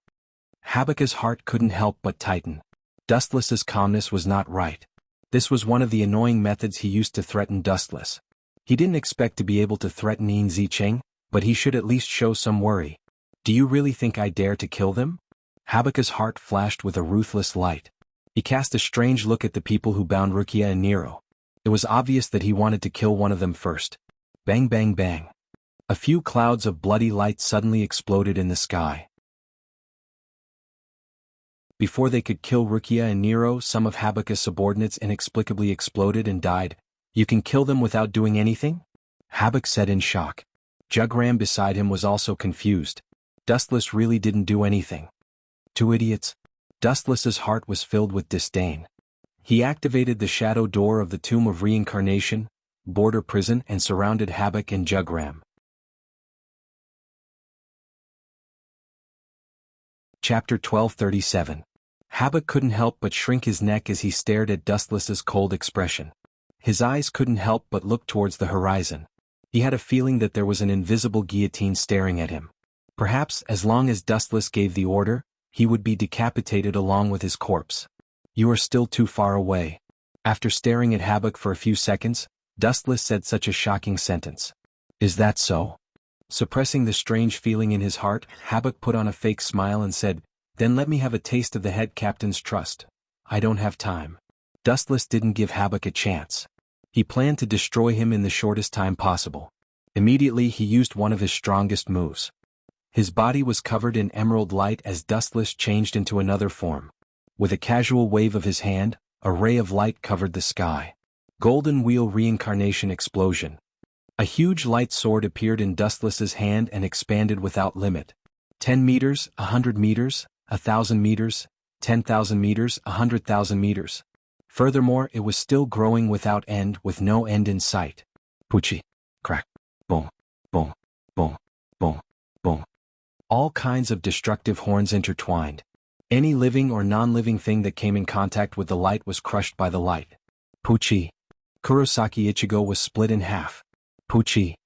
Habak's heart couldn't help but tighten. Dustless's calmness was not right. This was one of the annoying methods he used to threaten Dustless. He didn't expect to be able to threaten Yin Zicheng, but he should at least show some worry. "Do you really think I dare to kill them?" Habak's heart flashed with a ruthless light. He cast a strange look at the people who bound Rukia and Nero. It was obvious that he wanted to kill one of them first. Bang bang bang. A few clouds of bloody light suddenly exploded in the sky. Before they could kill Rukia and Nero, some of Habak's subordinates inexplicably exploded and died. "You can kill them without doing anything?" Habak said in shock. Jugram beside him was also confused. Dustless really didn't do anything. "Two idiots." Dustless's heart was filled with disdain. He activated the shadow door of the Tomb of Reincarnation, border prison, and surrounded Habak and Jugram. Chapter 1237. Habak couldn't help but shrink his neck as he stared at Dustless's cold expression. His eyes couldn't help but look towards the horizon. He had a feeling that there was an invisible guillotine staring at him. Perhaps, as long as Dustless gave the order, he would be decapitated along with his corpse. "You are still too far away." After staring at Habak for a few seconds, Dustless said such a shocking sentence. "Is that so?" Suppressing the strange feeling in his heart, Habak put on a fake smile and said, "Then let me have a taste of the head captain's trust. I don't have time." Dustless didn't give Habak a chance. He planned to destroy him in the shortest time possible. Immediately he used one of his strongest moves. His body was covered in emerald light as Dustless changed into another form. With a casual wave of his hand, a ray of light covered the sky. Golden Wheel Reincarnation Explosion. A huge light sword appeared in Dustless's hand and expanded without limit. 10 meters, 100 meters, 1,000 meters, 10,000 meters, 100,000 meters. Furthermore, it was still growing without end, with no end in sight. Puchi. Crack. Boom. Boom. Boom. Boom. Boom. All kinds of destructive horns intertwined. Any living or non-living thing that came in contact with the light was crushed by the light. Puchi. Kurosaki Ichigo was split in half. Puchi.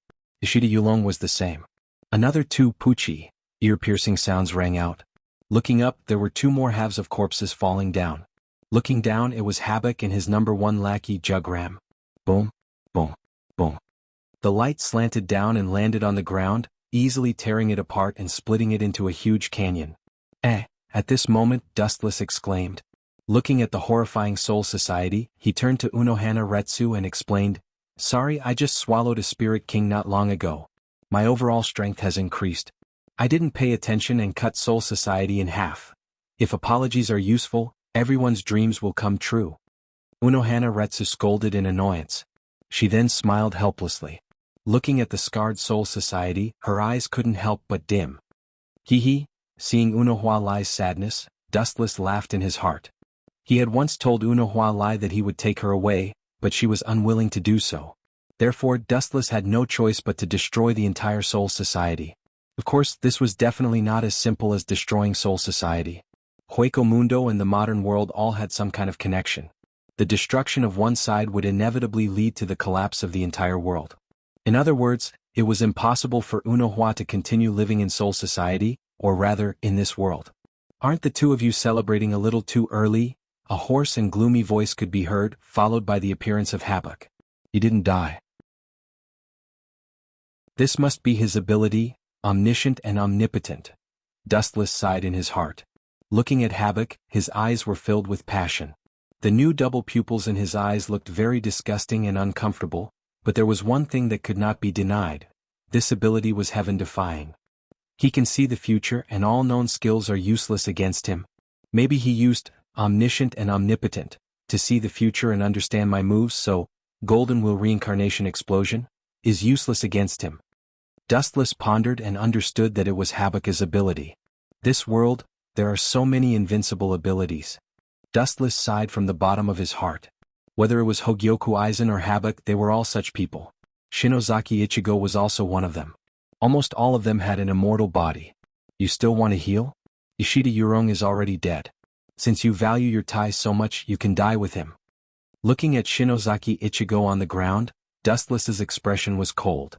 Ishida Yulong was the same. Another two Puchi. Ear-piercing sounds rang out. Looking up, there were two more halves of corpses falling down. Looking down, it was Habak and his number one lackey Jugram. Boom. Boom. Boom. The light slanted down and landed on the ground, easily tearing it apart and splitting it into a huge canyon. At this moment, Dustless exclaimed. Looking at the horrifying Soul Society, he turned to Unohana Retsu and explained, "Sorry, I just swallowed a Spirit King not long ago. My overall strength has increased. I didn't pay attention and cut Soul Society in half. If apologies are useful, Everyone's dreams will come true. Unohana Retsu scolded in annoyance. She then smiled helplessly. Looking at the scarred soul society, her eyes couldn't help but dim. Hee. Seeing Unohua Lai's sadness, Dustless laughed in his heart. He had once told Unohua Lai that he would take her away, but she was unwilling to do so. Therefore Dustless had no choice but to destroy the entire soul society. Of course, this was definitely not as simple as destroying soul society. Hueco Mundo and the modern world all had some kind of connection. The destruction of one side would inevitably lead to the collapse of the entire world. In other words, it was impossible for Unohua to continue living in soul society, or rather, in this world. Aren't the two of you celebrating a little too early? A hoarse and gloomy voice could be heard, followed by the appearance of Habak. He didn't die. This must be his ability, omniscient and omnipotent. Dustless sighed in his heart. Looking at Habak, his eyes were filled with passion. The new double pupils in his eyes looked very disgusting and uncomfortable, but there was one thing that could not be denied. This ability was heaven-defying. He can see the future and all known skills are useless against him. Maybe he used omniscient and omnipotent to see the future and understand my moves, so Golden Will Reincarnation Explosion is useless against him. Dustless pondered and understood that it was Habak's ability. This world, there are so many invincible abilities. Dustless sighed from the bottom of his heart. Whether it was Hogyoku Aizen or Habak, they were all such people. Shinozaki Ichigo was also one of them. Almost all of them had an immortal body. You still want to heal? Ishida Yurong is already dead. Since you value your ties so much, you can die with him. Looking at Shinozaki Ichigo on the ground, Dustless's expression was cold.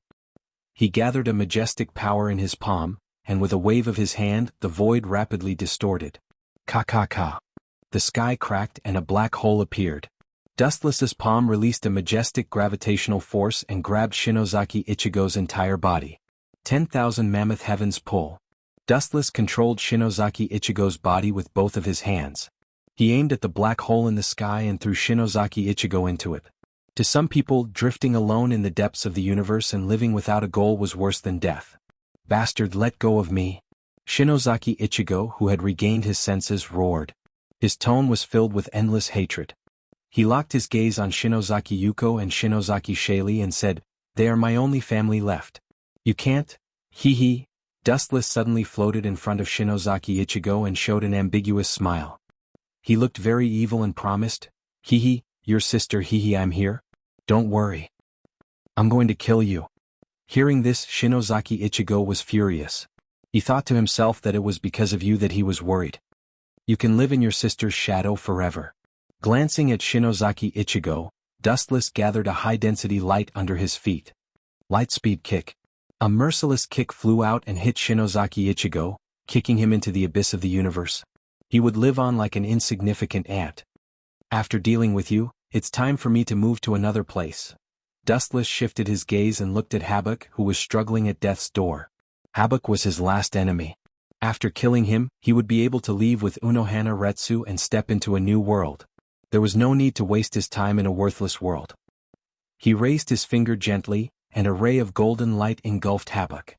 He gathered a majestic power in his palm, and with a wave of his hand, the void rapidly distorted. Ka. The sky cracked and a black hole appeared. Dustless's palm released a majestic gravitational force and grabbed Shinozaki Ichigo's entire body. 10,000 mammoth heavens pull. Dustless controlled Shinozaki Ichigo's body with both of his hands. He aimed at the black hole in the sky and threw Shinozaki Ichigo into it. To some people, drifting alone in the depths of the universe and living without a goal was worse than death. Bastard, let go of me. Shinozaki Ichigo, who had regained his senses, roared. His tone was filled with endless hatred. He locked his gaze on Shinozaki Yuko and Shinozaki Shaili and said, "They are my only family left. You can't." Hee. Dustless suddenly floated in front of Shinozaki Ichigo and showed an ambiguous smile. He looked very evil and promised, "Hee, your sister Hee, I'm here. Don't worry. I'm going to kill you." Hearing this, Shinozaki Ichigo was furious. He thought to himself that it was because of you that he was worried. You can live in your sister's shadow forever. Glancing at Shinozaki Ichigo, Dustless gathered a high-density light under his feet. Lightspeed kick. A merciless kick flew out and hit Shinozaki Ichigo, kicking him into the abyss of the universe. He would live on like an insignificant ant. After dealing with you, it's time for me to move to another place. Dustless shifted his gaze and looked at Habak, who was struggling at death's door. Habak was his last enemy. After killing him, he would be able to leave with Unohana Retsu and step into a new world. There was no need to waste his time in a worthless world. He raised his finger gently, and a ray of golden light engulfed Habak.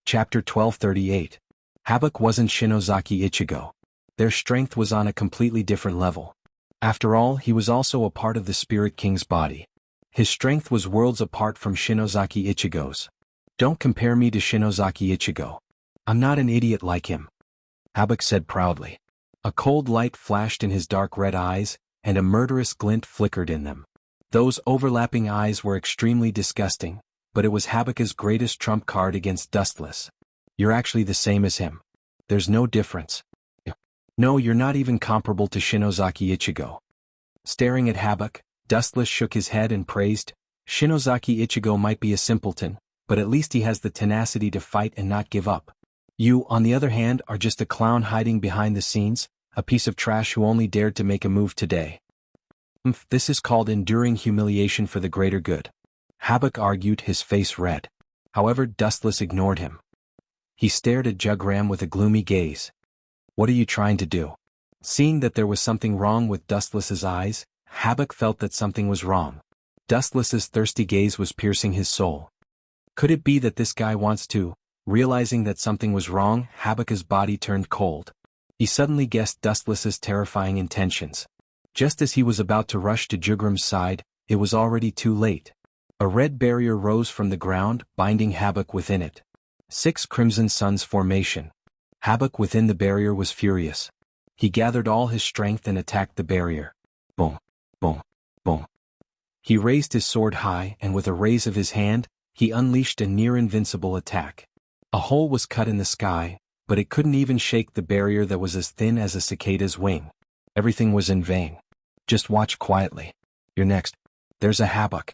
Chapter 1238. Habak wasn't Shinozaki Ichigo. Their strength was on a completely different level. After all, he was also a part of the Spirit King's body. His strength was worlds apart from Shinozaki Ichigo's. Don't compare me to Shinozaki Ichigo. I'm not an idiot like him. Habak said proudly. A cold light flashed in his dark red eyes, and a murderous glint flickered in them. Those overlapping eyes were extremely disgusting, but it was Habak's greatest trump card against Dustless. You're actually the same as him. There's no difference. No, you're not even comparable to Shinozaki Ichigo. Staring at Habak, Dustless shook his head and praised, Shinozaki Ichigo might be a simpleton, but at least he has the tenacity to fight and not give up. You, on the other hand, are just a clown hiding behind the scenes, a piece of trash who only dared to make a move today. This is called enduring humiliation for the greater good. Habak argued, his face red. However, Dustless ignored him. He stared at Jugram with a gloomy gaze. What are you trying to do? Seeing that there was something wrong with Dustless's eyes, Habak felt that something was wrong. Dustless's thirsty gaze was piercing his soul. Could it be that this guy wants to Realizing that something was wrong, Habakkuk's body turned cold. He suddenly guessed Dustless's terrifying intentions. Just as he was about to rush to Jugram's side, it was already too late. A red barrier rose from the ground, binding Habakkuk within it. 6 Crimson Suns formation. Habakkuk within the barrier was furious. He gathered all his strength and attacked the barrier. Boom, boom, boom. He raised his sword high, and with a raise of his hand, he unleashed a near-invincible attack. A hole was cut in the sky, but it couldn't even shake the barrier that was as thin as a cicada's wing. Everything was in vain. Just watch quietly. You're next. There's a Habakkuk.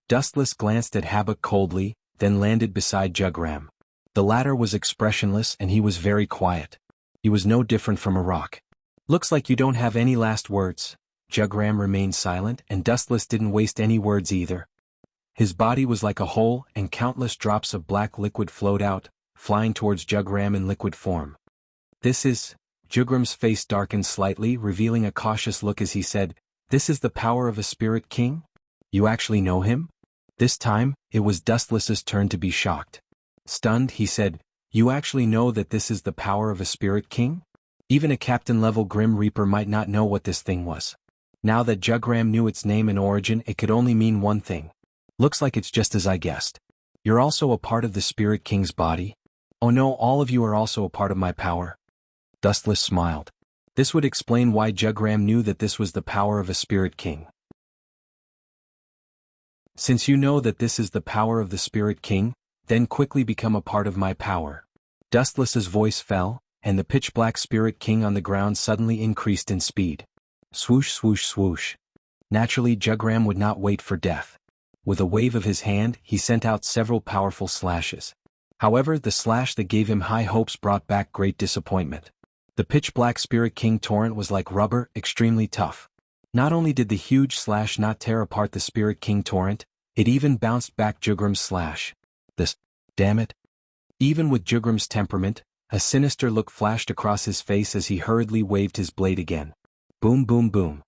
Dustless glanced at Habakkuk coldly, then landed beside Jugram. The latter was expressionless and he was very quiet. He was no different from a rock. Looks like you don't have any last words. Jugram remained silent, and Dustless didn't waste any words either. His body was like a hole, and countless drops of black liquid flowed out, flying towards Jugram in liquid form. This is... Jugram's face darkened slightly, revealing a cautious look as he said, "This is the power of a spirit king? You actually know him?" This time, it was Dustless's turn to be shocked. Stunned, he said, "You actually know that this is the power of a spirit king? Even a captain-level Grim Reaper might not know what this thing was." Now that Jugram knew its name and origin, it could only mean one thing. "Looks like it's just as I guessed. You're also a part of the Spirit King's body? Oh no, all of you are also a part of my power." Dustless smiled. This would explain why Jugram knew that this was the power of a Spirit King. "Since you know that this is the power of the Spirit King, then quickly become a part of my power." Dustless's voice fell, and the pitch-black Spirit King on the ground suddenly increased in speed. Swoosh, swoosh, swoosh. Naturally, Jugram would not wait for death. With a wave of his hand, he sent out several powerful slashes. However, the slash that gave him high hopes brought back great disappointment. The pitch-black Spirit King torrent was like rubber, extremely tough. Not only did the huge slash not tear apart the Spirit King torrent, it even bounced back Jugram's slash. Damn it. Even with Jugram's temperament, a sinister look flashed across his face as he hurriedly waved his blade again. Boom, boom, boom.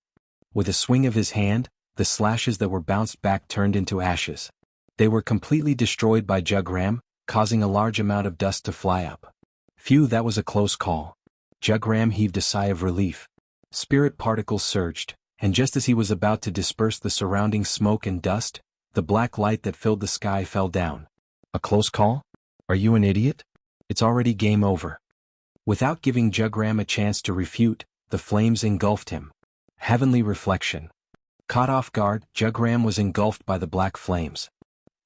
With a swing of his hand, the slashes that were bounced back turned into ashes. They were completely destroyed by Jugram, causing a large amount of dust to fly up. Phew, that was a close call. Jugram heaved a sigh of relief. Spirit particles surged, and just as he was about to disperse the surrounding smoke and dust, the black light that filled the sky fell down. A close call? Are you an idiot? It's already game over. Without giving Jugram a chance to refute, the flames engulfed him. Heavenly reflection. Caught off guard, Jugram was engulfed by the black flames.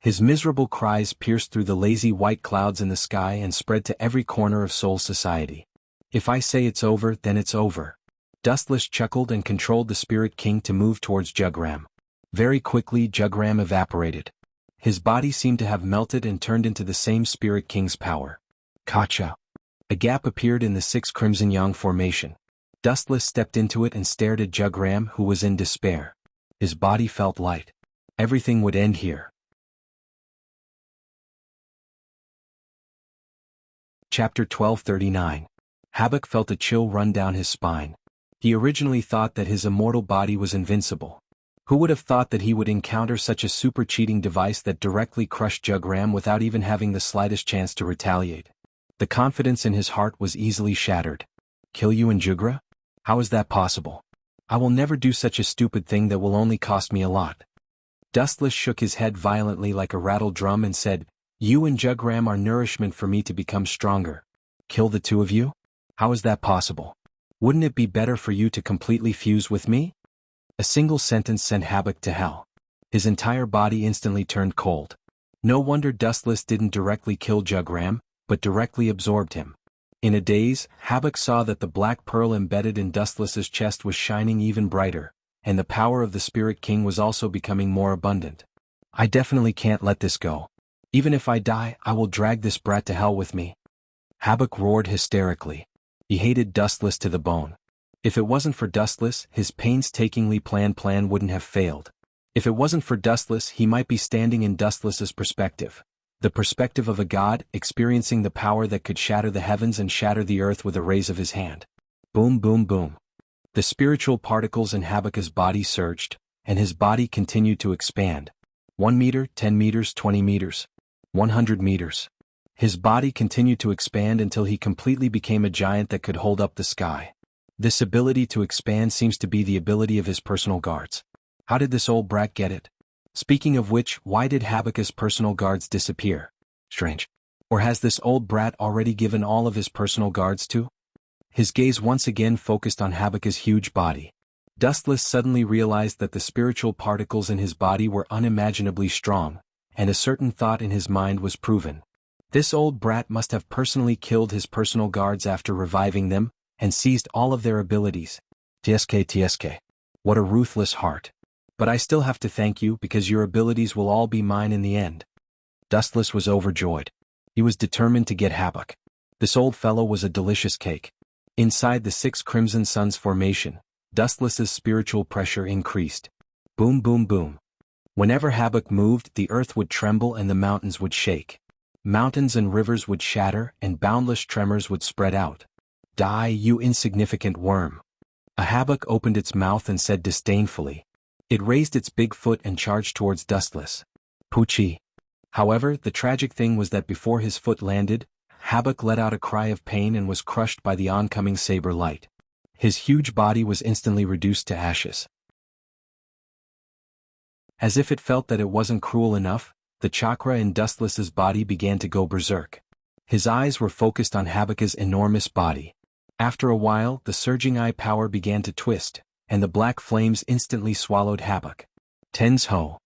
His miserable cries pierced through the lazy white clouds in the sky and spread to every corner of Soul Society. "If I say it's over, then it's over." Dustless chuckled and controlled the Spirit King to move towards Jugram. Very quickly, Jugram evaporated. His body seemed to have melted and turned into the same Spirit King's power. Gotcha. A gap appeared in the 6 Crimson Yang formation. Dustless stepped into it and stared at Jugram, who was in despair. His body felt light. Everything would end here. Chapter 1239. Habakkuk felt a chill run down his spine. He originally thought that his immortal body was invincible. Who would have thought that he would encounter such a super cheating device that directly crushed Jugram without even having the slightest chance to retaliate? The confidence in his heart was easily shattered. Kill you and Jugra? How is that possible? I will never do such a stupid thing that will only cost me a lot. Dustless shook his head violently like a rattled drum and said, "You and Jugram are nourishment for me to become stronger. Kill the two of you? How is that possible? Wouldn't it be better for you to completely fuse with me?" A single sentence sent Habakkuk to hell. His entire body instantly turned cold. No wonder Dustless didn't directly kill Jugram, but directly absorbed him. In a daze, Habakkuk saw that the black pearl embedded in Dustless's chest was shining even brighter, and the power of the Spirit King was also becoming more abundant. "I definitely can't let this go. Even if I die, I will drag this brat to hell with me." Habakkuk roared hysterically. He hated Dustless to the bone. If it wasn't for Dustless, his painstakingly planned plan wouldn't have failed. If it wasn't for Dustless, he might be standing in Dustless's perspective. The perspective of a god, experiencing the power that could shatter the heavens and shatter the earth with a raise of his hand. Boom, boom, boom. The spiritual particles in Habakkuk's body surged, and his body continued to expand. 1 meter, 10 meters, 20 meters. 100 meters. His body continued to expand until he completely became a giant that could hold up the sky. This ability to expand seems to be the ability of his personal guards. How did this old brat get it? Speaking of which, why did Habakkuk's personal guards disappear? Strange. Or has this old brat already given all of his personal guards to? His gaze once again focused on Habakkuk's huge body. Dustless suddenly realized that the spiritual particles in his body were unimaginably strong, and a certain thought in his mind was proven. This old brat must have personally killed his personal guards after reviving them, and seized all of their abilities. TSK. What a ruthless heart. But I still have to thank you because your abilities will all be mine in the end. Dustless was overjoyed. He was determined to get Habakkuk. This old fellow was a delicious cake. Inside the 6 Crimson Suns formation, Dustless's spiritual pressure increased. Boom boom boom. Whenever Habakkuk moved, the earth would tremble and the mountains would shake. Mountains and rivers would shatter and boundless tremors would spread out. Die, you insignificant worm. A Habakkuk opened its mouth and said disdainfully. It raised its big foot and charged towards Dustless. Poochie. However, the tragic thing was that before his foot landed, Habakkuk let out a cry of pain and was crushed by the oncoming saber light. His huge body was instantly reduced to ashes. As if it felt that it wasn't cruel enough, the chakra in Dustless's body began to go berserk. His eyes were focused on Habakkuk's enormous body. After a while, the surging eye power began to twist, and the black flames instantly swallowed Habakkuk. Tens Ho.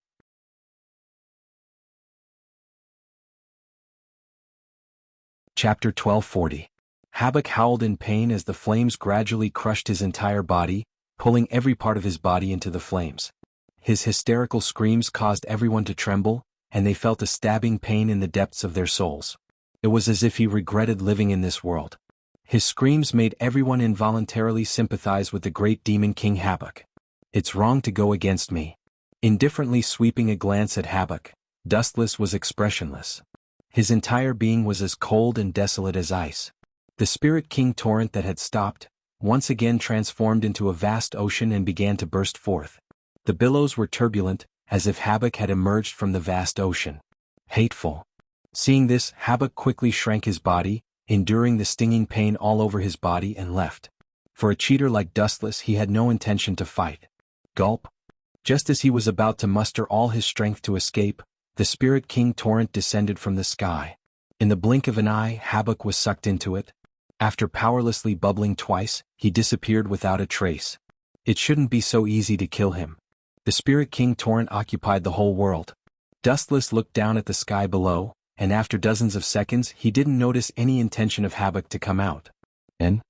Chapter 1240. Habakkuk howled in pain as the flames gradually crushed his entire body, pulling every part of his body into the flames. His hysterical screams caused everyone to tremble, and they felt a stabbing pain in the depths of their souls. It was as if he regretted living in this world. His screams made everyone involuntarily sympathize with the great demon king Habakkuk. It's wrong to go against me. Indifferently sweeping a glance at Habakkuk, Dustless was expressionless. His entire being was as cold and desolate as ice. The Spirit King torrent that had stopped, once again transformed into a vast ocean and began to burst forth. The billows were turbulent, as if Habakkuk had emerged from the vast ocean. Hateful. Seeing this, Habakkuk quickly shrank his body, enduring the stinging pain all over his body, and left. For a cheater like Dustless, he had no intention to fight. Gulp. Just as he was about to muster all his strength to escape, the Spirit King torrent descended from the sky. In the blink of an eye, Habakkuk was sucked into it. After powerlessly bubbling twice, he disappeared without a trace. It shouldn't be so easy to kill him. The Spirit King torrent occupied the whole world. Dustless looked down at the sky below, and after dozens of seconds he didn't notice any intention of Habakkuk to come out. And?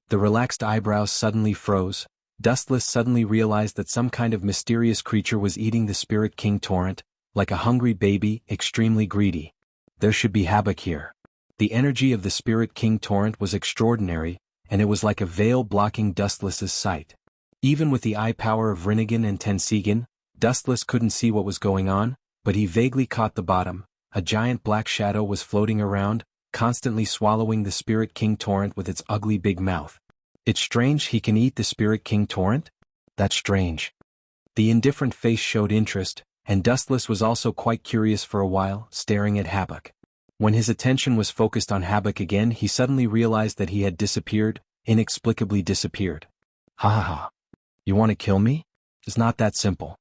The relaxed eyebrows suddenly froze. Dustless suddenly realized that some kind of mysterious creature was eating the Spirit King torrent, like a hungry baby, extremely greedy. There should be Habakkuk here. The energy of the Spirit King torrent was extraordinary, and it was like a veil blocking Dustless's sight. Even with the eye power of Rinnegan and Tensegan, Dustless couldn't see what was going on, but he vaguely caught the bottom. A giant black shadow was floating around, constantly swallowing the Spirit King torrent with its ugly big mouth. It's strange he can eat the Spirit King torrent? That's strange. The indifferent face showed interest, and Dustless was also quite curious for a while, staring at Habakkuk. When his attention was focused on Habakkuk again, he suddenly realized that he had disappeared, inexplicably disappeared. Ha ha ha. You want to kill me? It's not that simple.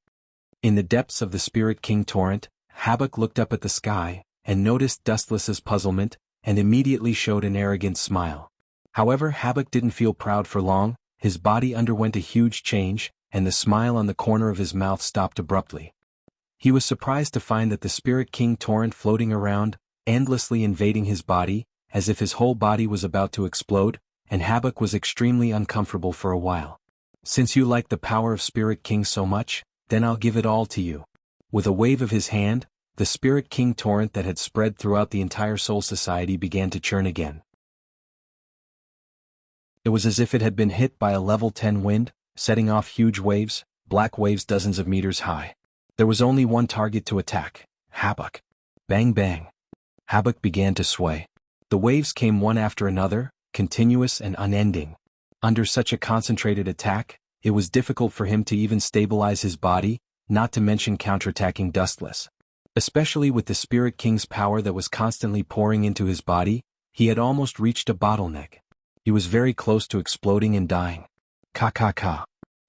In the depths of the Spirit King torrent, Habakkuk looked up at the sky, and noticed Dustless's puzzlement, and immediately showed an arrogant smile. However, Habakkuk didn't feel proud for long. His body underwent a huge change, and the smile on the corner of his mouth stopped abruptly. He was surprised to find that the Spirit King torrent floating around, endlessly invading his body, as if his whole body was about to explode, and Habakkuk was extremely uncomfortable for a while. Since you like the power of Spirit King so much, then I'll give it all to you. With a wave of his hand, the Spirit King torrent that had spread throughout the entire Soul Society began to churn again. It was as if it had been hit by a level 10 wind, setting off huge waves, black waves dozens of meters high. There was only one target to attack, Habakkuk. Bang bang. Habakkuk began to sway. The waves came one after another, continuous and unending. Under such a concentrated attack, it was difficult for him to even stabilize his body, not to mention counterattacking Dustless. Especially with the Spirit King's power that was constantly pouring into his body, he had almost reached a bottleneck. He was very close to exploding and dying. Ka.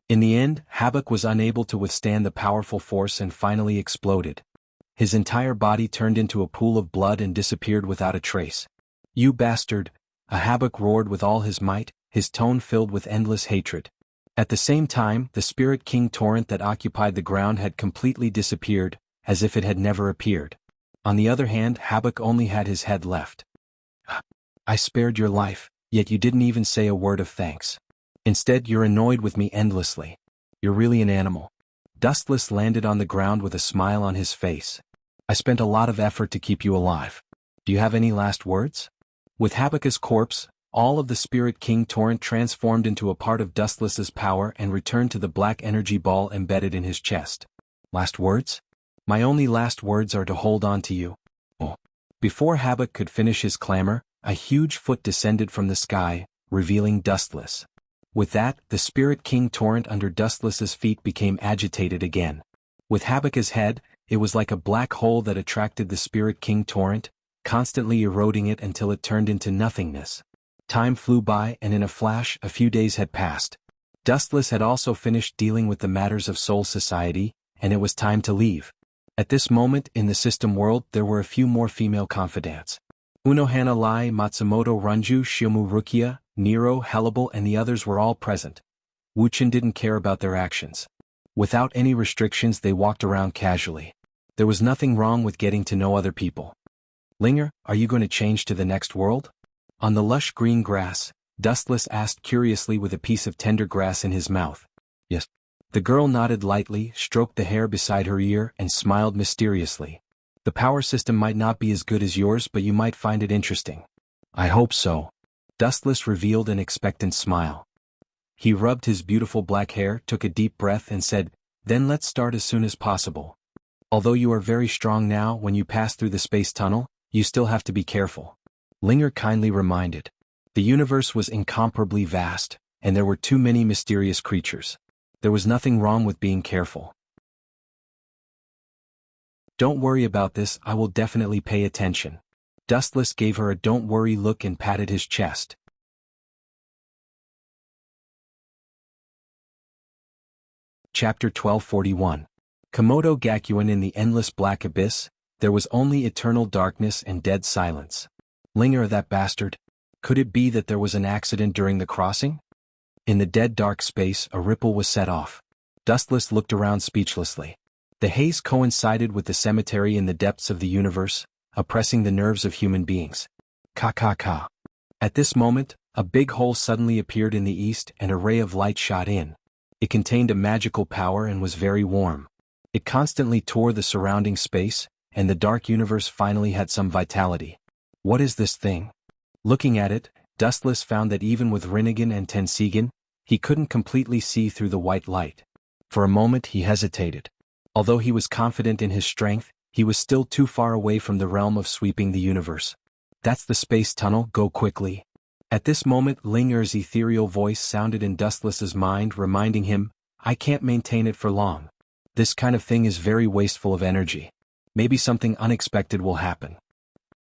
In the end, Habak was unable to withstand the powerful force and finally exploded. His entire body turned into a pool of blood and disappeared without a trace. "You bastard!" Habak roared with all his might, his tone filled with endless hatred. At the same time, the Spirit King torrent that occupied the ground had completely disappeared, as if it had never appeared. On the other hand, Habak only had his head left. "I spared your life, yet you didn't even say a word of thanks. Instead, you're annoyed with me endlessly. You're really an animal." Dustless landed on the ground with a smile on his face. "I spent a lot of effort to keep you alive. Do you have any last words?" With Habak's corpse, all of the Spirit King torrent transformed into a part of Dustless's power and returned to the black energy ball embedded in his chest. "Last words? My only last words are to hold on to you." Oh. Before Habak could finish his clamor, a huge foot descended from the sky, revealing Dustless. With that, the Spirit King torrent under Dustless's feet became agitated again. With Habak's head, it was like a black hole that attracted the Spirit King torrent, constantly eroding it until it turned into nothingness. Time flew by and in a flash a few days had passed. Dustless had also finished dealing with the matters of Soul Society, and it was time to leave. At this moment in the system world there were a few more female confidants. Unohana Lai, Matsumoto Ranju, Shiomu Rukia, Nero, Hellable and the others were all present. Wuxia didn't care about their actions. Without any restrictions they walked around casually. There was nothing wrong with getting to know other people. "Linger, are you going to change to the next world?" On the lush green grass, Dustless asked curiously with a piece of tender grass in his mouth. "Yes." The girl nodded lightly, stroked the hair beside her ear and smiled mysteriously. "The power system might not be as good as yours but you might find it interesting." "I hope so." Dustless revealed an expectant smile. He rubbed his beautiful black hair, took a deep breath and said, "Then let's start as soon as possible. Although you are very strong now, when you pass through the space tunnel, you still have to be careful." Linger kindly reminded. The universe was incomparably vast, and there were too many mysterious creatures. There was nothing wrong with being careful. "Don't worry about this, I will definitely pay attention." Dustless gave her a don't worry look and patted his chest. Chapter 1241. Komodo Gakuen. In the endless black abyss, there was only eternal darkness and dead silence. Linger, that bastard. Could it be that there was an accident during the crossing? In the dead dark space a ripple was set off. Dustless looked around speechlessly. The haze coincided with the cemetery in the depths of the universe, oppressing the nerves of human beings. Ka. At this moment, a big hole suddenly appeared in the east and a ray of light shot in. It contained a magical power and was very warm. It constantly tore the surrounding space, and the dark universe finally had some vitality. What is this thing? Looking at it, Dustless found that even with Rinnegan and Tensigan, he couldn't completely see through the white light. For a moment he hesitated. Although he was confident in his strength, he was still too far away from the realm of sweeping the universe. "That's the space tunnel, go quickly." At this moment Linger's ethereal voice sounded in Dustless's mind, reminding him, "I can't maintain it for long. This kind of thing is very wasteful of energy. Maybe something unexpected will happen."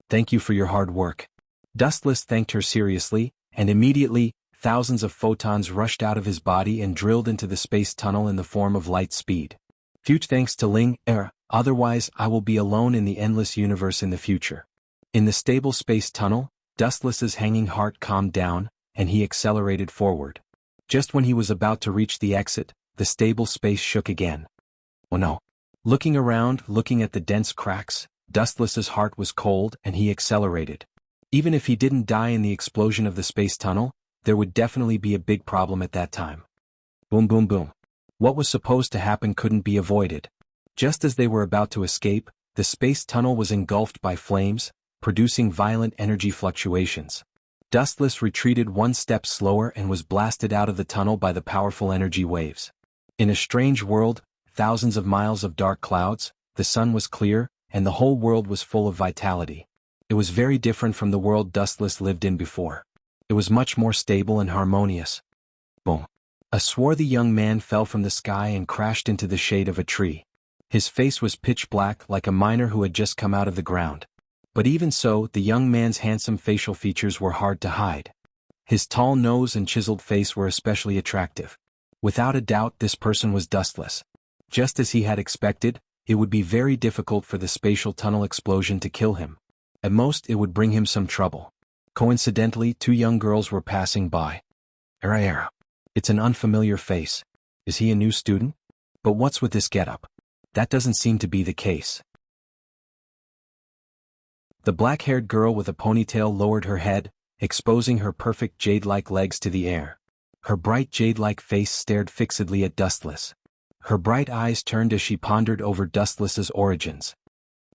"Thank you for your hard work." Dustless thanked her seriously, and immediately, thousands of photons rushed out of his body and drilled into the space tunnel in the form of light speed. "Huge thanks to Linger, otherwise I will be alone in the endless universe in the future." In the stable space tunnel, Dustless's hanging heart calmed down, and he accelerated forward. Just when he was about to reach the exit, the stable space shook again. Oh no. Looking around, looking at the dense cracks, Dustless's heart was cold and he accelerated. Even if he didn't die in the explosion of the space tunnel, there would definitely be a big problem at that time. Boom boom boom. What was supposed to happen couldn't be avoided. Just as they were about to escape, the space tunnel was engulfed by flames, producing violent energy fluctuations. Dustless retreated one step slower and was blasted out of the tunnel by the powerful energy waves. In a strange world, thousands of miles of dark clouds, the sun was clear, and the whole world was full of vitality. It was very different from the world Dustless lived in before. It was much more stable and harmonious. Boom. A swarthy young man fell from the sky and crashed into the shade of a tree. His face was pitch black like a miner who had just come out of the ground. But even so, the young man's handsome facial features were hard to hide. His tall nose and chiseled face were especially attractive. Without a doubt, this person was dustless. Just as he had expected, it would be very difficult for the spatial tunnel explosion to kill him. At most, it would bring him some trouble. Coincidentally, two young girls were passing by. Era. It's an unfamiliar face. Is he a new student? But what's with this getup? That doesn't seem to be the case. The black-haired girl with a ponytail lowered her head, exposing her perfect jade-like legs to the air. Her bright jade-like face stared fixedly at Dustless. Her bright eyes turned as she pondered over Dustless's origins.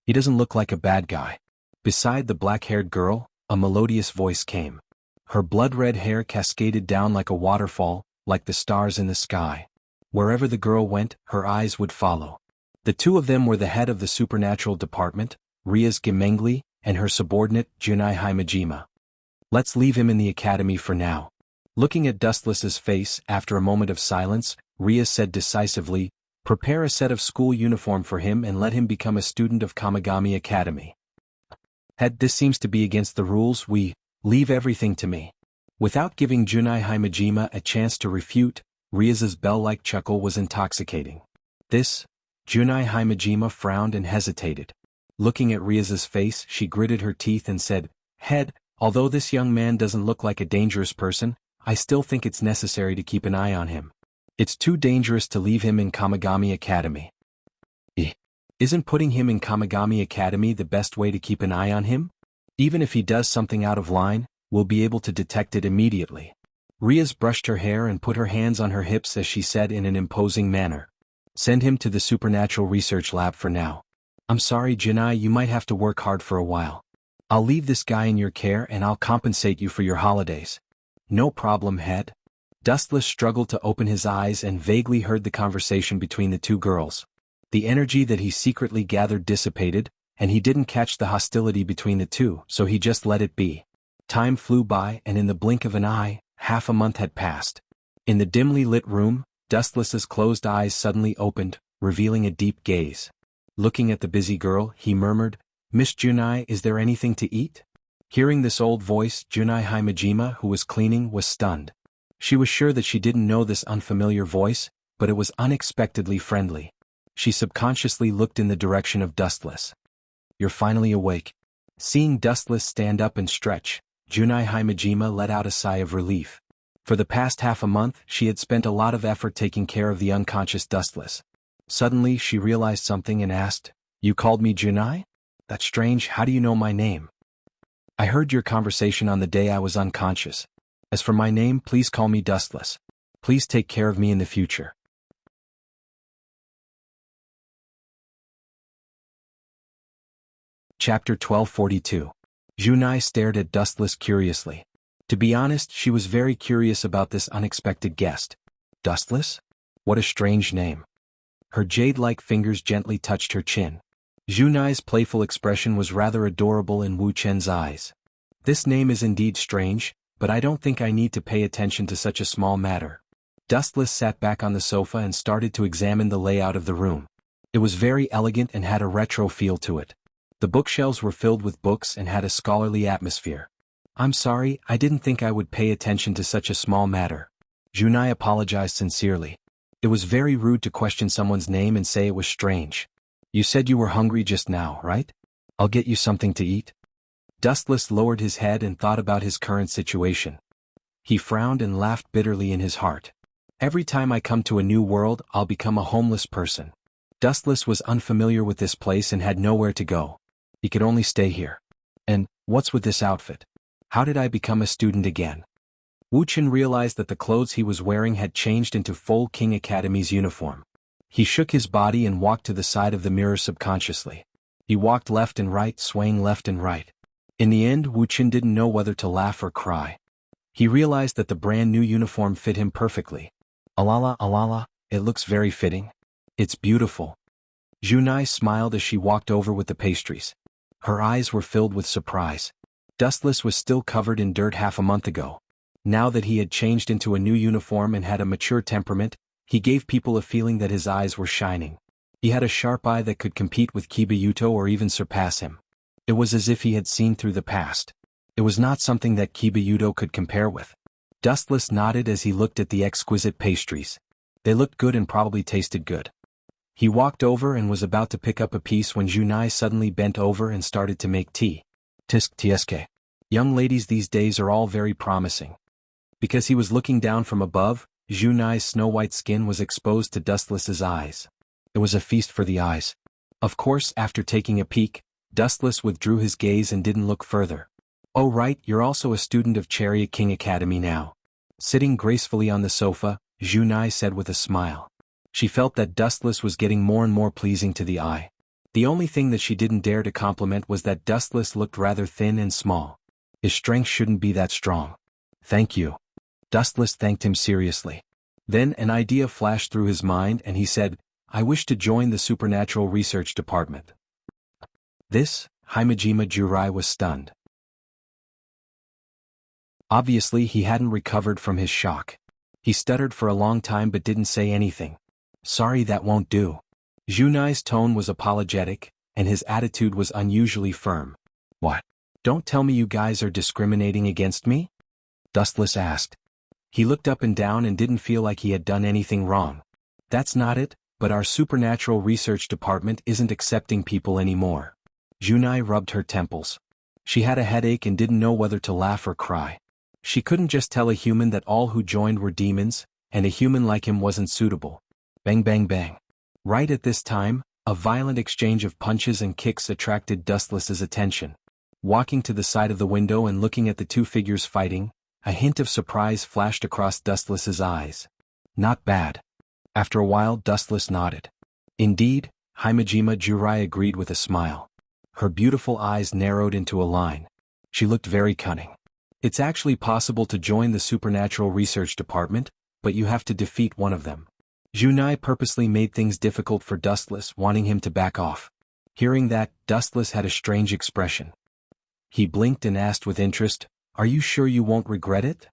He doesn't look like a bad guy. Beside the black-haired girl, a melodious voice came. Her blood-red hair cascaded down like a waterfall, like the stars in the sky. Wherever the girl went, her eyes would follow. The two of them were the head of the supernatural department, Riaz Gemengli, and her subordinate, Junai Himejima. Let's leave him in the academy for now. Looking at Dustless's face, after a moment of silence, Riaz said decisively, prepare a set of school uniform for him and let him become a student of Kamigami Academy. Head, this seems to be against the rules. Leave everything to me. Without giving Junai Himejima a chance to refute, Riaz's bell-like chuckle was intoxicating. Junai Himejima frowned and hesitated. Looking at Riaz's face, she gritted her teeth and said, Head, although this young man doesn't look like a dangerous person, I still think it's necessary to keep an eye on him. It's too dangerous to leave him in Kamigami Academy. Isn't putting him in Kamigami Academy the best way to keep an eye on him? Even if he does something out of line, we'll be able to detect it immediately. Riaz brushed her hair and put her hands on her hips as she said in an imposing manner. Send him to the Supernatural Research Lab for now. I'm sorry, Junai, you might have to work hard for a while. I'll leave this guy in your care and I'll compensate you for your holidays. No problem, Head. Dustless struggled to open his eyes and vaguely heard the conversation between the two girls. The energy that he secretly gathered dissipated, and he didn't catch the hostility between the two, so he just let it be. Time flew by, and in the blink of an eye, half a month had passed. In the dimly lit room, Dustless's closed eyes suddenly opened, revealing a deep gaze. Looking at the busy girl, he murmured, Miss Junai, is there anything to eat? Hearing this old voice, Junai Himejima, who was cleaning, was stunned. She was sure that she didn't know this unfamiliar voice, but it was unexpectedly friendly. She subconsciously looked in the direction of Dustless. You're finally awake. Seeing Dustless stand up and stretch, Junai Himejima let out a sigh of relief. For the past half a month, she had spent a lot of effort taking care of the unconscious Dustless. Suddenly, she realized something and asked, You called me Junai? That's strange, how do you know my name? I heard your conversation on the day I was unconscious. As for my name, please call me Dustless. Please take care of me in the future. Chapter 1242. Junai stared at Dustless curiously. To be honest, she was very curious about this unexpected guest. Dustless? What a strange name. Her jade-like fingers gently touched her chin. Junai's playful expression was rather adorable in Wu Chen's eyes. This name is indeed strange, but I don't think I need to pay attention to such a small matter. Dustless sat back on the sofa and started to examine the layout of the room. It was very elegant and had a retro feel to it. The bookshelves were filled with books and had a scholarly atmosphere. I'm sorry, I didn't think I would pay attention to such a small matter. Junai apologized sincerely. It was very rude to question someone's name and say it was strange. You said you were hungry just now, right? I'll get you something to eat. Dustless lowered his head and thought about his current situation. He frowned and laughed bitterly in his heart. Every time I come to a new world, I'll become a homeless person. Dustless was unfamiliar with this place and had nowhere to go. He could only stay here. And, what's with this outfit? How did I become a student again? Wu Chen realized that the clothes he was wearing had changed into full King Academy's uniform. He shook his body and walked to the side of the mirror subconsciously. He walked left and right, swaying left and right. In the end, Wu Chen didn't know whether to laugh or cry. He realized that the brand new uniform fit him perfectly. Alala, it looks very fitting. It's beautiful. Junai smiled as she walked over with the pastries. Her eyes were filled with surprise. Dustless was still covered in dirt half a month ago. Now that he had changed into a new uniform and had a mature temperament, he gave people a feeling that his eyes were shining. He had a sharp eye that could compete with Kibayuto or even surpass him. It was as if he had seen through the past. It was not something that Kibayuto could compare with. Dustless nodded as he looked at the exquisite pastries. They looked good and probably tasted good. He walked over and was about to pick up a piece when Junai suddenly bent over and started to make tea. Tisk tsk. Young ladies these days are all very promising. Because he was looking down from above, Junai's snow-white skin was exposed to Dustless's eyes. It was a feast for the eyes. Of course, after taking a peek, Dustless withdrew his gaze and didn't look further. Oh right, you're also a student of Chariot King Academy now. Sitting gracefully on the sofa, Junai said with a smile. She felt that Dustless was getting more and more pleasing to the eye. The only thing that she didn't dare to compliment was that Dustless looked rather thin and small. His strength shouldn't be that strong. Thank you. Dustless thanked him seriously. Then an idea flashed through his mind and he said, I wish to join the Supernatural Research Department. This, Himejima Jurai was stunned. Obviously he hadn't recovered from his shock. He stuttered for a long time but didn't say anything. Sorry, that won't do. Junai's tone was apologetic, and his attitude was unusually firm. What? Don't tell me you guys are discriminating against me? Dustless asked. He looked up and down and didn't feel like he had done anything wrong. That's not it, but our Supernatural Research Department isn't accepting people anymore. Junai rubbed her temples. She had a headache and didn't know whether to laugh or cry. She couldn't just tell a human that all who joined were demons, and a human like him wasn't suitable. Bang bang bang. Right at this time, a violent exchange of punches and kicks attracted Dustless's attention. Walking to the side of the window and looking at the two figures fighting, a hint of surprise flashed across Dustless's eyes. Not bad. After a while Dustless nodded. Indeed, Himejima Jurai agreed with a smile. Her beautiful eyes narrowed into a line. She looked very cunning. It's actually possible to join the Supernatural Research Department, but you have to defeat one of them. Junai purposely made things difficult for Dustless, wanting him to back off. Hearing that, Dustless had a strange expression. He blinked and asked with interest, Are you sure you won't regret it?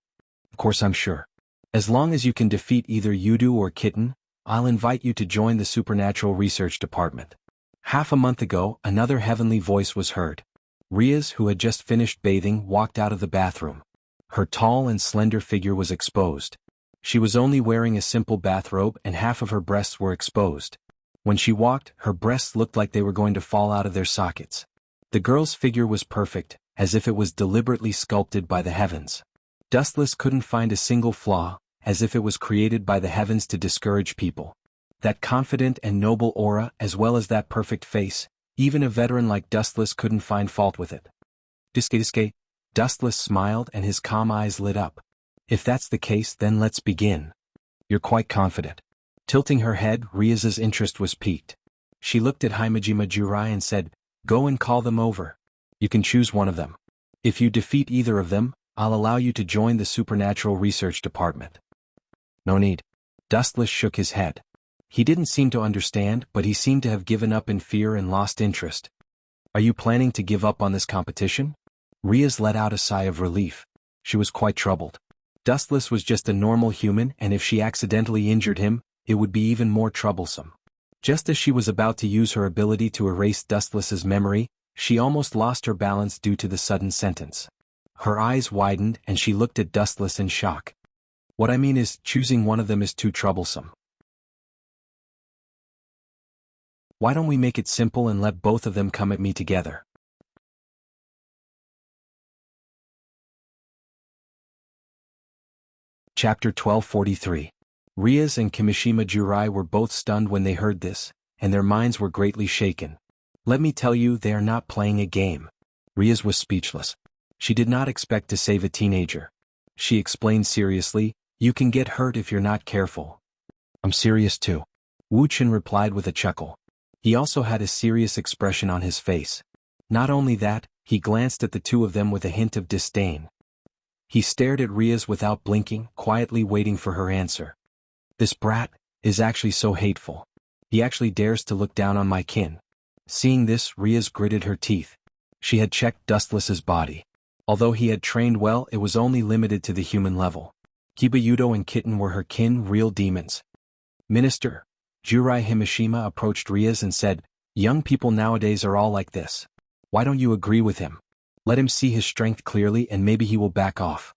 Of course I'm sure. As long as you can defeat either Yudu or Kitten, I'll invite you to join the Supernatural Research Department. Half a month ago, another heavenly voice was heard. Riaz, who had just finished bathing, walked out of the bathroom. Her tall and slender figure was exposed. She was only wearing a simple bathrobe and half of her breasts were exposed. When she walked, her breasts looked like they were going to fall out of their sockets. The girl's figure was perfect, as if it was deliberately sculpted by the heavens. Dustless couldn't find a single flaw, as if it was created by the heavens to discourage people. That confident and noble aura as well as that perfect face, even a veteran like Dustless couldn't find fault with it. Diske. Dustless smiled and his calm eyes lit up. If that's the case, then let's begin. You're quite confident. Tilting her head, Riaz's interest was piqued. She looked at Himejima Jurai and said, Go and call them over. You can choose one of them. If you defeat either of them, I'll allow you to join the Supernatural Research Department. No need. Dustless shook his head. He didn't seem to understand, but he seemed to have given up in fear and lost interest. Are you planning to give up on this competition? Riaz let out a sigh of relief. She was quite troubled. Dustless was just a normal human, and if she accidentally injured him, it would be even more troublesome. Just as she was about to use her ability to erase Dustless's memory, she almost lost her balance due to the sudden sentence. Her eyes widened and she looked at Dustless in shock. What I mean is, choosing one of them is too troublesome. Why don't we make it simple and let both of them come at me together? Chapter 1243. Riaz and Kimishima Jurai were both stunned when they heard this, and their minds were greatly shaken. Let me tell you, they are not playing a game. Riaz was speechless. She did not expect to save a teenager. She explained seriously, You can get hurt if you're not careful. I'm serious too. Wuxia replied with a chuckle. He also had a serious expression on his face. Not only that, he glanced at the two of them with a hint of disdain. He stared at Riaz without blinking, quietly waiting for her answer. This brat is actually so hateful. He actually dares to look down on my kin. Seeing this, Riaz gritted her teeth. She had checked Dustless's body. Although he had trained well, it was only limited to the human level. Kibayuto and Kitten were her kin, real demons. Minister, Jurai Himashima approached Riaz and said, "Young people nowadays are all like this. Why don't you agree with him? Let him see his strength clearly and maybe he will back off."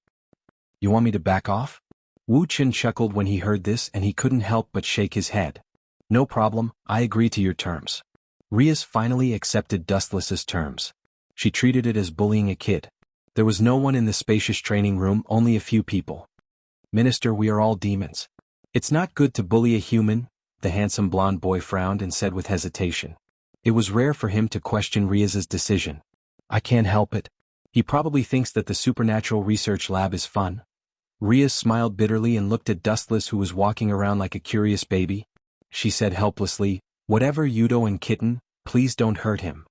"You want me to back off?" Wu Qin chuckled when he heard this and he couldn't help but shake his head. "No problem, I agree to your terms." Riaz finally accepted Dustless's terms. She treated it as bullying a kid. There was no one in the spacious training room, only a few people. "Minister, we are all demons. It's not good to bully a human," the handsome blonde boy frowned and said with hesitation. It was rare for him to question Riaz's decision. "I can't help it. He probably thinks that the supernatural research lab is fun." Riaz smiled bitterly and looked at Dustless, who was walking around like a curious baby. She said helplessly, "Whatever, Yudo and Kitten, please don't hurt him."